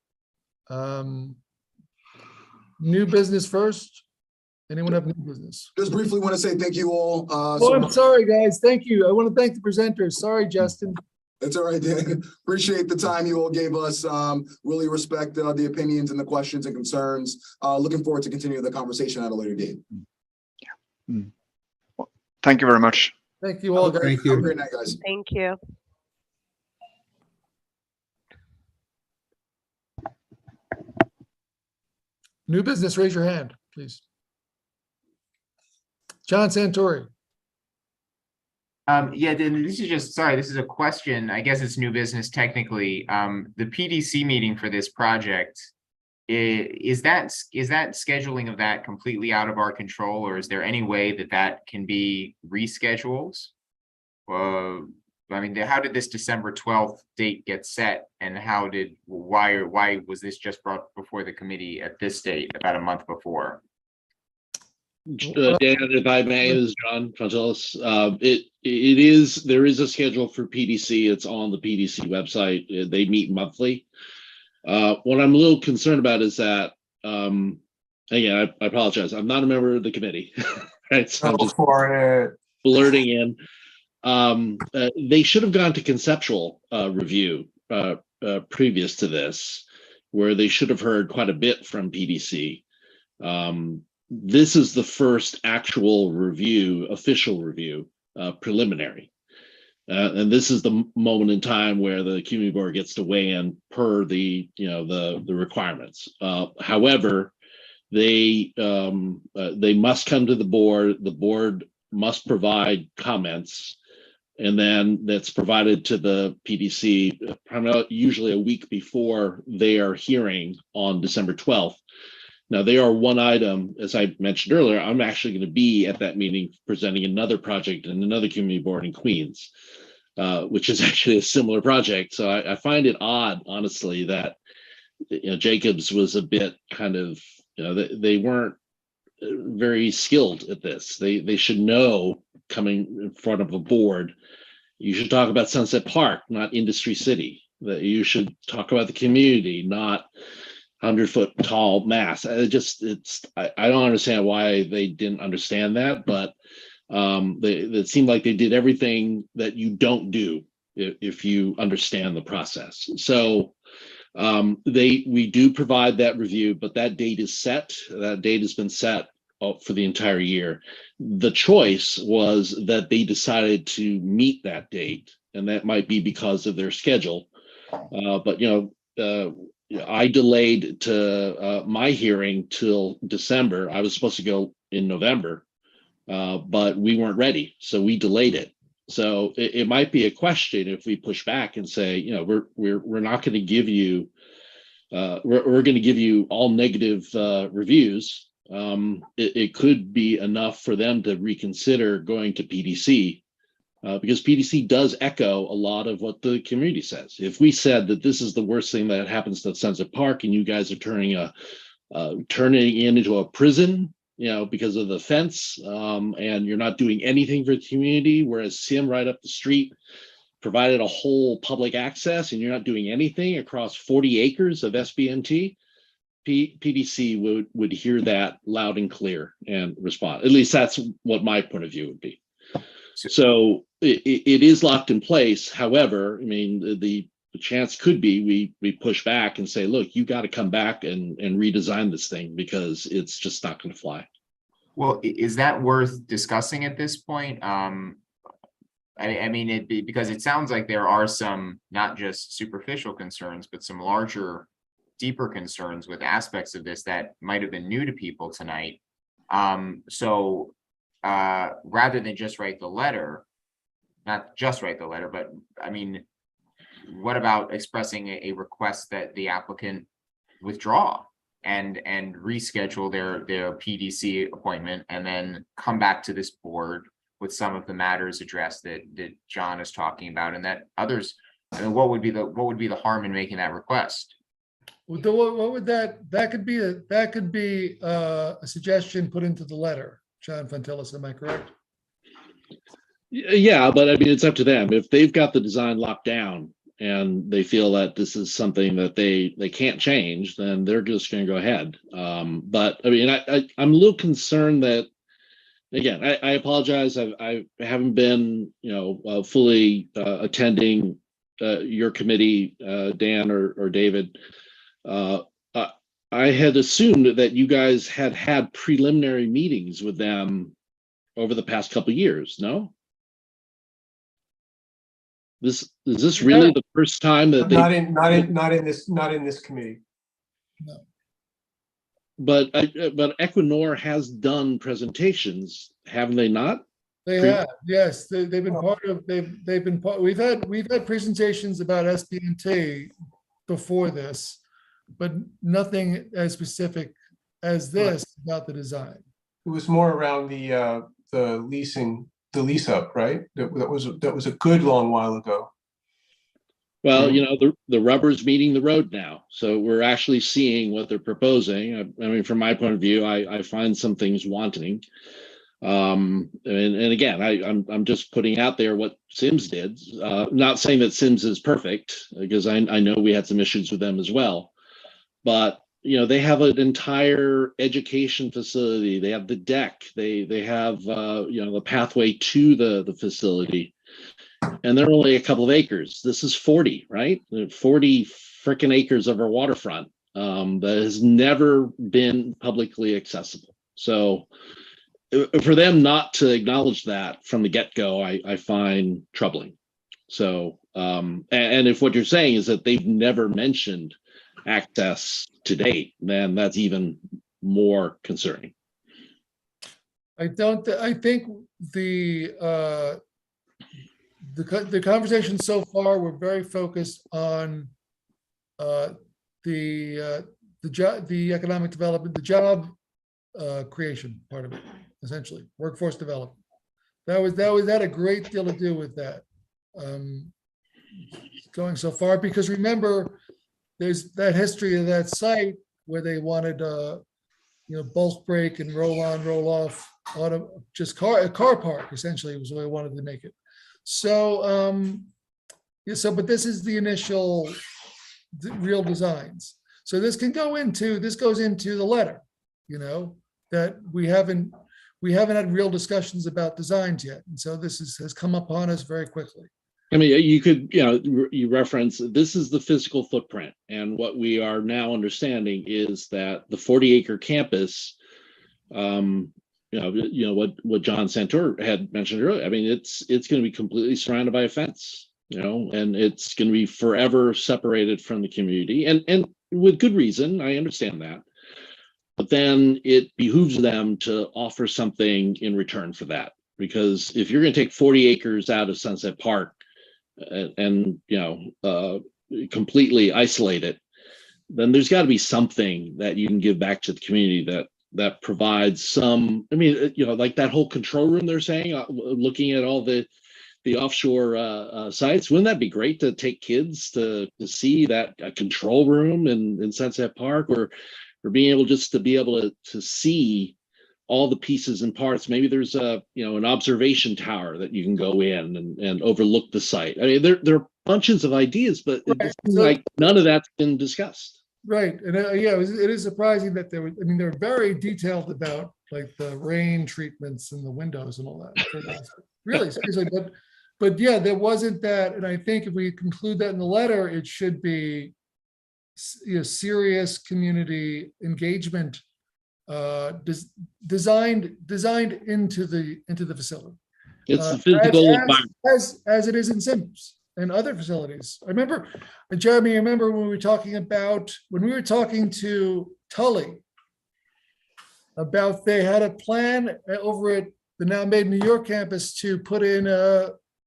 New business first. Anyone have new business? Just briefly want to say thank you all. I'm sorry, guys. Thank you. I want to thank the presenters. Sorry, Justin. It's all right, Dan. Appreciate the time you all gave us. Really respect the opinions and the questions and concerns. Looking forward to continuing the conversation at a later date. Well, thank you very much. Thank you all, guys. Have a great night, guys. Thank you. New business, raise your hand, please. John Santori. Yeah, this is just, sorry, this is a question. I guess it's new business technically. The PDC meeting for this project, is that scheduling of that completely out of our control, or is there any way that can be rescheduled? I mean, how did this December 12th date get set, and why was this just brought before the committee at this date about a month before? Dan, if I may, this is John Frontelis. There is a schedule for PDC. It's on the PDC website. They meet monthly. What I'm a little concerned about is that, again, I apologize. I'm not a member of the committee, right? So I'm just blurting in. They should have gone to conceptual review previous to this, where they should have heard quite a bit from PDC. This is the first actual review, official review preliminary. And this is the moment in time where the community board gets to weigh in per the requirements. However, they must come to the board. The board must provide comments, and then that's provided to the PDC primarily, usually a week before their hearing on December 12th. Now, they are one item, as I mentioned earlier. I'm actually going to be at that meeting presenting another project in another community board in Queens, which is actually a similar project. So I find it odd, honestly, that Jacobs was a bit kind of, they weren't very skilled at this. They should know, coming in front of a board, you should talk about Sunset Park, not Industry City. That you should talk about the community, not 100-foot tall mass. I don't understand why they didn't understand that, but it seemed like they did everything that you don't do if you understand the process. So we do provide that review, but that date is set. That date has been set for the entire year. The choice was that they decided to meet that date, and that might be because of their schedule. But I delayed to my hearing till December. I was supposed to go in November, but we weren't ready, so we delayed it. So it might be a question if we push back and say, we're not going to give you, we're going to give you all negative reviews. It could be enough for them to reconsider going to PDC, because PDC does echo a lot of what the community says. If we said that this is the worst thing that happens to Sunset Park, and you guys are turning it into a prison, because of the fence, and you're not doing anything for the community, whereas Sim right up the street provided a whole public access, and you're not doing anything across 40 acres of SBMT, PDC would hear that loud and clear and respond. At least that's what my point of view would be. So it is locked in place. However, I mean, the chance could be we push back and say, look, you got to come back and redesign this thing, because it's just not going to fly. Well, is that worth discussing at this point? I mean, because it sounds like there are some not just superficial concerns, but some larger, deeper concerns with aspects of this that might have been new to people tonight. So rather than just write the letter, not just write the letter, but I mean, what about expressing a request that the applicant withdraw and reschedule their PDC appointment, and then come back to this board with some of the matters addressed that John is talking about, and that others, I mean, what would be the harm in making that request? What would that could be a suggestion put into the letter, John Fantillis, am I correct? Yeah, but I mean, it's up to them. If they've got the design locked down and they feel that this is something that they can't change, then they're just going to go ahead. But I mean, I'm a little concerned that, again, I apologize. I haven't been, fully attending your committee, Dan or David. I had assumed that you guys had preliminary meetings with them over the past couple of years. No? Is this really the first time that not in this committee? No. But Equinor has done presentations, haven't they not? They have, yes. They've been part of. They've been part. We've had presentations about SBNT before this, but nothing as specific as this about the design. It was more around the leasing, the lease up, right? That was a good long while ago. Well, the rubber's meeting the road now, so we're actually seeing what they're proposing. I mean, from my point of view, I find some things wanting. And again, I'm just putting out there what Sims did. Not saying that Sims is perfect, because I know we had some issues with them as well. But they have an entire education facility. They have the deck. They have the pathway to the facility, and they're only a couple of acres. This is 40, right? 40 freaking acres of our waterfront that has never been publicly accessible. So for them not to acknowledge that from the get-go, I find troubling. So, and if what you're saying is that they've never mentioned access to date, then that's even more concerning. I think the conversation so far were very focused on the economic development, the job creation part of it, essentially workforce development. That had a great deal to do with that. Going so far, because remember, there's that history of that site where they wanted bulk break and roll on, roll off, a car park essentially was the way they wanted to make it. So but this is the initial real designs. So this goes into the letter, that we haven't had real discussions about designs yet. And so this has come upon us very quickly. I mean, you could, you reference, this is the physical footprint. And what we are now understanding is that the 40-acre campus, what John Santor had mentioned earlier, I mean, it's going to be completely surrounded by a fence, and it's going to be forever separated from the community, and with good reason. I understand that. But then it behooves them to offer something in return for that. Because if you're going to take 40 acres out of Sunset Park and completely isolate it, then there's got to be something that you can give back to the community that provides some, I mean, like that whole control room they're saying, looking at all the offshore sites. Wouldn't that be great to take kids to see that control room in Sunset Park, or being able to see all the pieces and parts? Maybe there's an observation tower that you can go in and overlook the site. I mean, there are bunches of ideas, but it seems like none of that's been discussed. Right, and it is surprising that they're very detailed about like the rain treatments in the windows and all that. Really, seriously, but yeah, there wasn't that, and I think if we conclude that in the letter, it should be serious community engagement designed into the facility. It's the physical environment as it is in Sims and other facilities. I remember, Jeremy, when we were talking to Tully about, they had a plan over at the now made New York campus to put in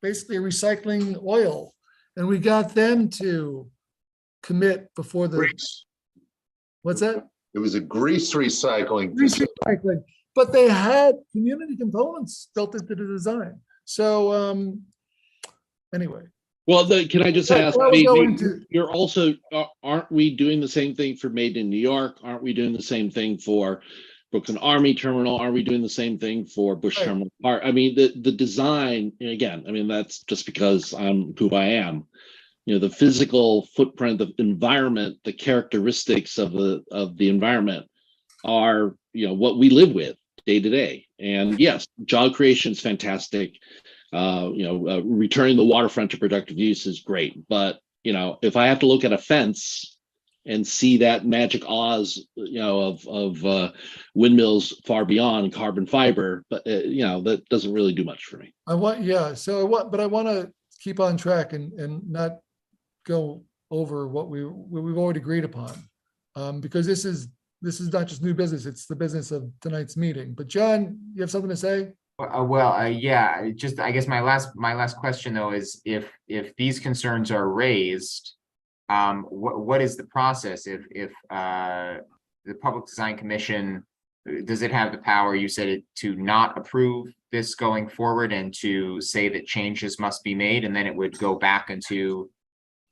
basically recycling oil, and we got them to commit before the Grease. What's that? It was a grease recycling. But they had community components built into the design. So anyway. Well, can I just ask, you're also, aren't we doing the same thing for Made in New York? Aren't we doing the same thing for Brooklyn Army Terminal? Aren't we doing the same thing for Bush Terminal Park? I mean, the design, again, I mean, that's just because I'm who I am. The physical footprint, the environment, the characteristics of the environment are, what we live with day to day. And yes, job creation is fantastic. Returning the waterfront to productive use is great. But, if I have to look at a fence and see that magic Oz, of windmills far beyond carbon fiber, but, that doesn't really do much for me. I want to keep on track and not go over what we've already agreed upon, because this is not just new business, it's the business of tonight's meeting. But John, you have something to say? Yeah, just, I guess my last question though is, if these concerns are raised, what is the process if the Public Design Commission, does it have the power, you said it, to not approve this going forward and to say that changes must be made, and then it would go back into,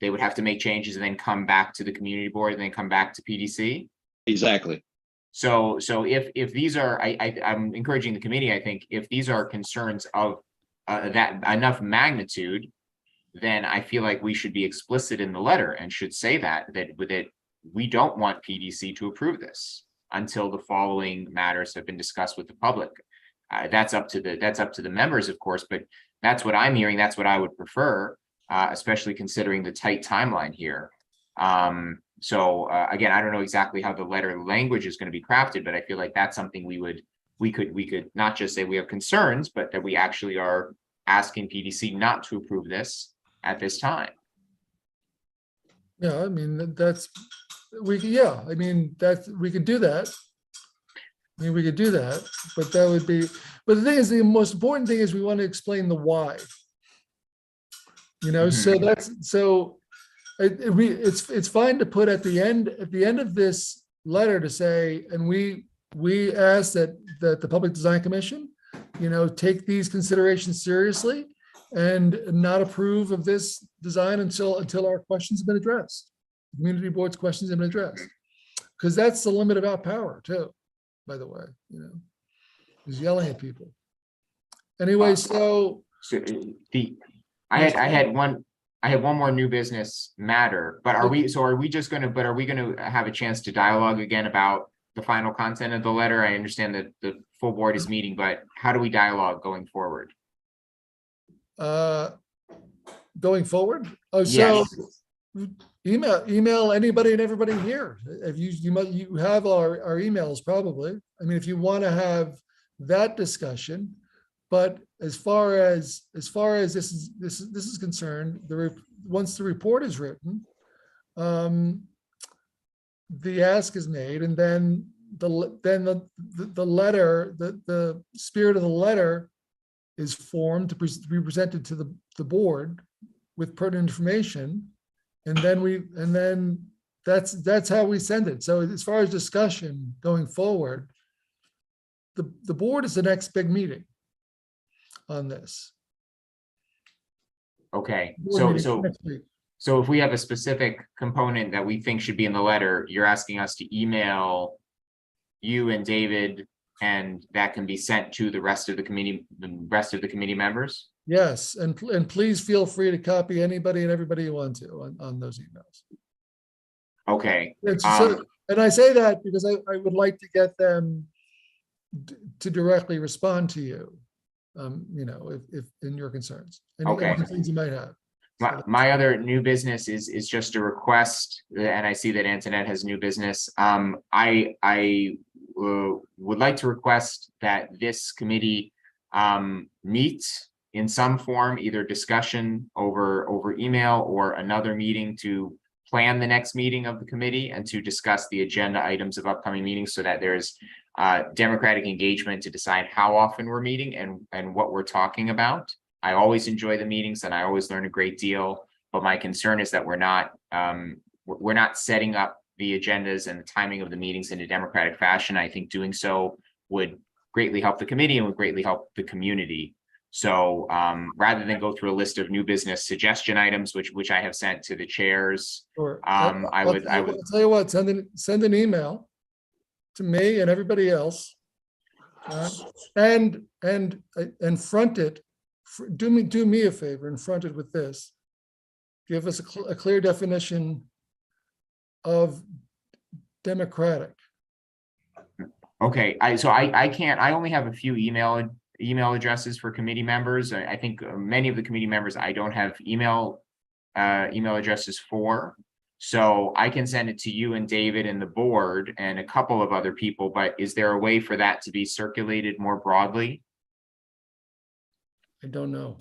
they would have to make changes and then come back to the community board and then come back to PDC? Exactly. So if these are, I'm encouraging the committee, I think, if these are concerns of that enough magnitude, then I feel like we should be explicit in the letter and should say that we don't want PDC to approve this until the following matters have been discussed with the public. That's up to the members, of course, but that's what I'm hearing. That's what I would prefer, especially considering the tight timeline here. So again, I don't know exactly how the letter language is going to be crafted, but I feel like that's something we would we could not just say we have concerns, but that we actually are asking PDC not to approve this at this time. Yeah, I mean, that's, yeah, I mean, we could do that. I mean, we could do that, but that would be, but the thing is, the most important thing is we want to explain the why. So it's fine to put at the end of this letter to say, and we ask that the Public Design Commission, take these considerations seriously and not approve of this design until our questions have been addressed. The community board's questions have been addressed, because that's the limit of our power too, by the way, is yelling at people. Anyway, I had one more new business matter, but are we going to have a chance to dialogue again about the final content of the letter? I understand that the full board is meeting, but how do we dialogue going forward? Going forward? Yes. Email anybody and everybody here. If you have our emails probably. I mean, if you want to have that discussion, but as far as this is concerned, once the report is written, the ask is made, and then the letter, the spirit of the letter is formed to be presented to the board with pertinent information, and then that's how we send it. So as far as discussion going forward, the board is the next big meeting on this. Okay, Board so meeting next week. so if we have a specific component that we think should be in the letter, you're asking us to email you and David, and that can be sent to the rest of the committee members? Yes, and please feel free to copy anybody and everybody you want to on those emails. Okay. And I say that because I would like to get them to directly respond to you, if in your concerns. Any things you might have. My other new business is just a request, and I see that Antoinette has new business. I would like to request that this committee meet in some form, either discussion over email or another meeting to plan the next meeting of the committee and to discuss the agenda items of upcoming meetings, so that there's democratic engagement to decide how often we're meeting and what we're talking about. I always enjoy the meetings and I always learn a great deal, but my concern is that we're not setting up the agendas and the timing of the meetings in a democratic fashion. I think doing so would greatly help the committee and would greatly help the community. So rather than go through a list of new business suggestion items, which I have sent to the chairs, Sure. I would tell you what, send an email to me and everybody else, and front it. Do me a favor and front it with this. Give us a clear definition of democratic. Okay, I only have a few email addresses for committee members. I think many of the committee members I don't have email addresses for. So I can send it to you and David and the board and a couple of other people, but is there a way for that to be circulated more broadly? I don't know.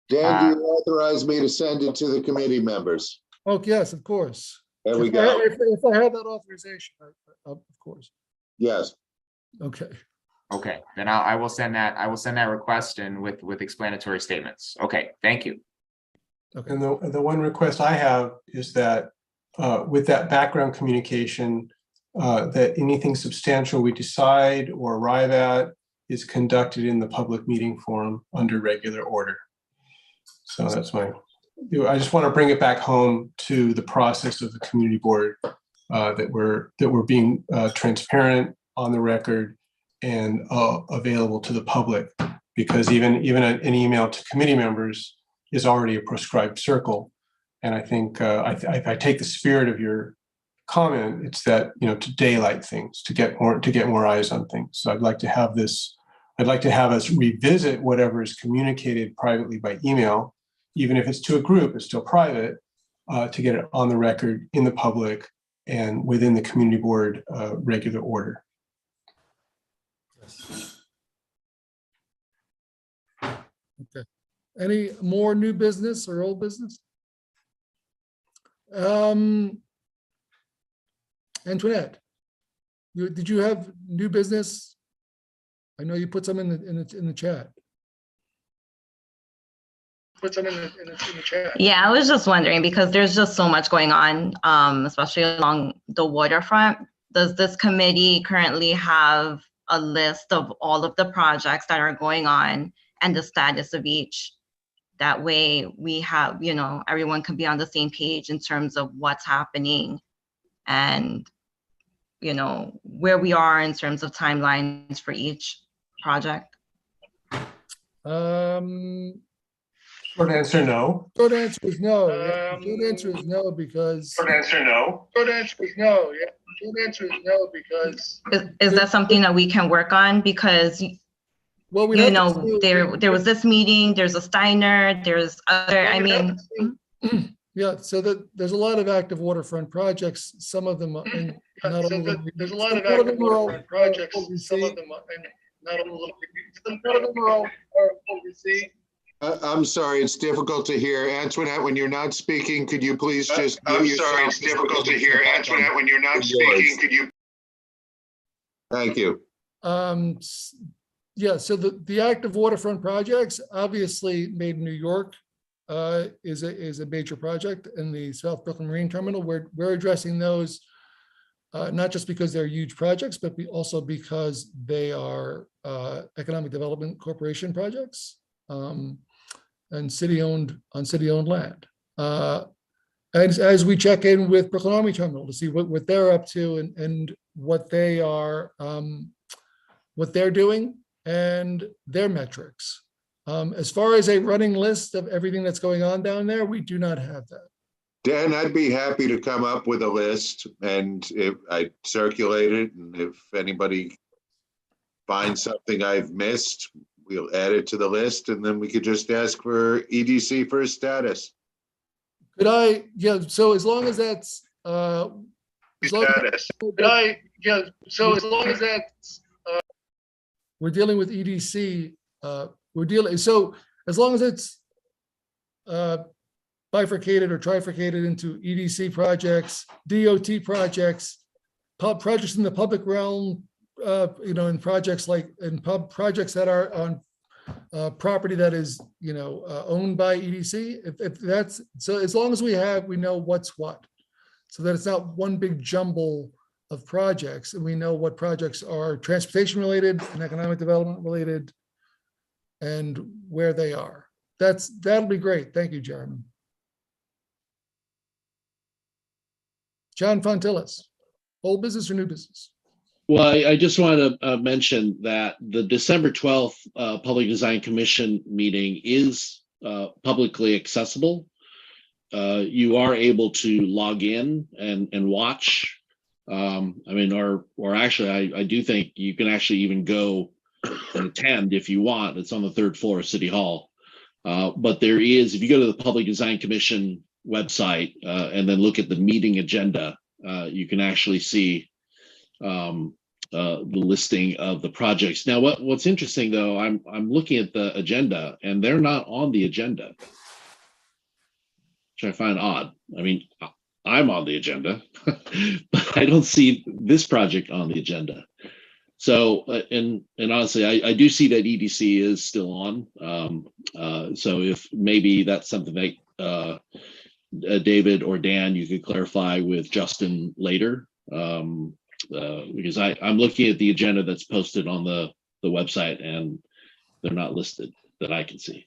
Dan, do you authorize me to send it to the committee members? Oh, yes, of course. There we go. If I have that authorization, of course. Yes. Okay. Okay, then I will send that. I will send that request and with explanatory statements. Okay, thank you. Okay. And the one request I have is that with that background communication, that anything substantial we decide or arrive at is conducted in the public meeting forum under regular order. So that's I just want to bring it back home to the process of the community board, that we're being transparent on the record and available to the public, because even an email to committee members is already a prescribed circle. And I think if I take the spirit of your comment, it's that, to daylight things, to get more eyes on things. So I'd like to have us revisit whatever is communicated privately by email, even if it's to a group, it's still private, to get it on the record in the public and within the community board regular order. Okay. Any more new business or old business? Antoinette, did you have new business? I know you put some in the chat. Yeah, I was just wondering because there's just so much going on, especially along the waterfront. Does this committee currently have a list of all of the projects that are going on and the status of each? That way we have, everyone can be on the same page in terms of what's happening and, where we are in terms of timelines for each project. Short answer, no. Short answer is no. Yeah. Short answer is no because. Short answer, no. Short answer is no. Yeah. Short answer is no because. Is that something that we can work on? Because well, we there was this meeting, there's a Steiner, there's other, yeah, so there's a lot of active waterfront projects. Some of them, and not all of them. There's a lot of active waterfront projects. Some of them, and not all of them. Some of them are all overseas. I'm sorry, it's difficult to hear. Antoinette, when you're not speaking, could you please just? I'm sorry, it's difficult to hear. Antoinette, when you're not speaking, could you? Thank you. Yeah, so the active waterfront projects, obviously Made in New York is a major project, and the South Brooklyn Marine Terminal. We're addressing those not just because they're huge projects, but also because they are economic development corporation projects. And city-owned land. As we check in with Brooklyn Army Terminal to see what they're up to and what they are, what they're doing and their metrics. As far as a running list of everything that's going on down there, we do not have that. Dan, I'd be happy to come up with a list, and if I circulate it, and if anybody finds something I've missed, we'll add it to the list, and then we could just ask for EDC for a status. Could I, yeah, so as long as that's, we're dealing with EDC, so as long as it's bifurcated or trifurcated into EDC projects, DOT projects, projects in the public realm, in projects projects that are on property that is, owned by EDC. If that's, so as long as we know what's what, so that it's not one big jumble of projects, and we know what projects are transportation related and economic development related and where they are. That'll be great. Thank you, Jeremy. John Fontillis, old business or new business? Well, I just want to mention that the December 12th Public Design Commission meeting is publicly accessible. You are able to log in and watch. Or actually, I do think you can actually even go and attend if you want. It's on the 3rd floor of City Hall. But there is, if you go to the Public Design Commission website and then look at the meeting agenda, you can actually see the listing of the projects. Now, what's interesting though, I'm looking at the agenda and they're not on the agenda, which I find odd. I mean, I'm on the agenda, but I don't see this project on the agenda. So, and honestly, I do see that EDC is still on. So if maybe that's something that David or Dan, you could clarify with Justin later. Because I'm looking at the agenda that's posted on the website and they're not listed that I can see.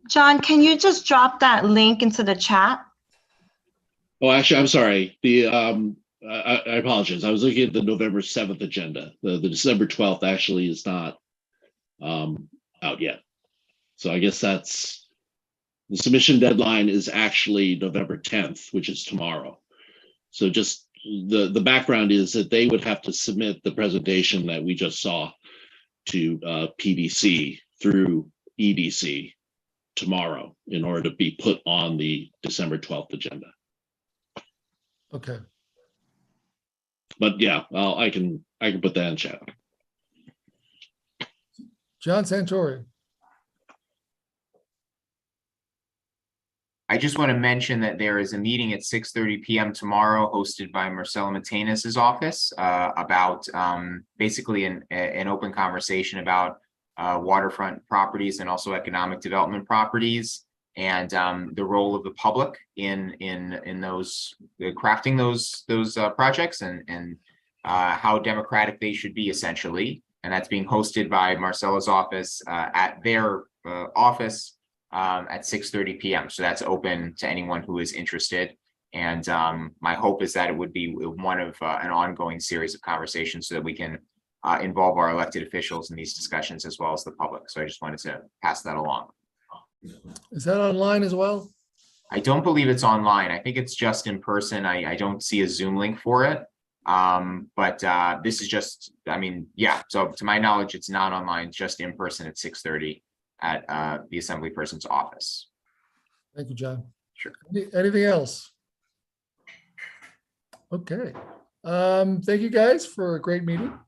John, can you just drop that link into the chat? Oh, actually, I'm sorry. I apologize. I was looking at the November 7th agenda. The December 12th actually is not out yet. So I guess that's the submission deadline is actually November 10th, which is tomorrow. So just the background is that they would have to submit the presentation that we just saw to PDC through EDC tomorrow in order to be put on the December 12th agenda. Okay. But yeah, I can put that in chat. John Santori. I just want to mention that there is a meeting at 6:30 p.m. tomorrow hosted by Marcella Matenas' office about basically an open conversation about waterfront properties and also economic development properties, and the role of the public in those crafting those projects and how democratic they should be, essentially. And that's being hosted by Marcella's office at their office at 6:30 p.m. So that's open to anyone who is interested. And my hope is that it would be one of an ongoing series of conversations so that we can involve our elected officials in these discussions as well as the public. So I just wanted to pass that along. Is that online as well? I don't believe it's online. I think it's just in person. I don't see a Zoom link for it. But this is just, I mean, yeah. So to my knowledge, it's not online, just in person at 6:30 at the assembly person's office. Thank you, John. Sure. Anything else? Okay. Thank you guys for a great meeting.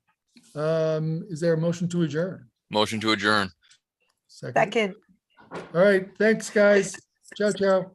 Is there a motion to adjourn? Motion to adjourn. Second. All right. Thanks, guys. Ciao, ciao.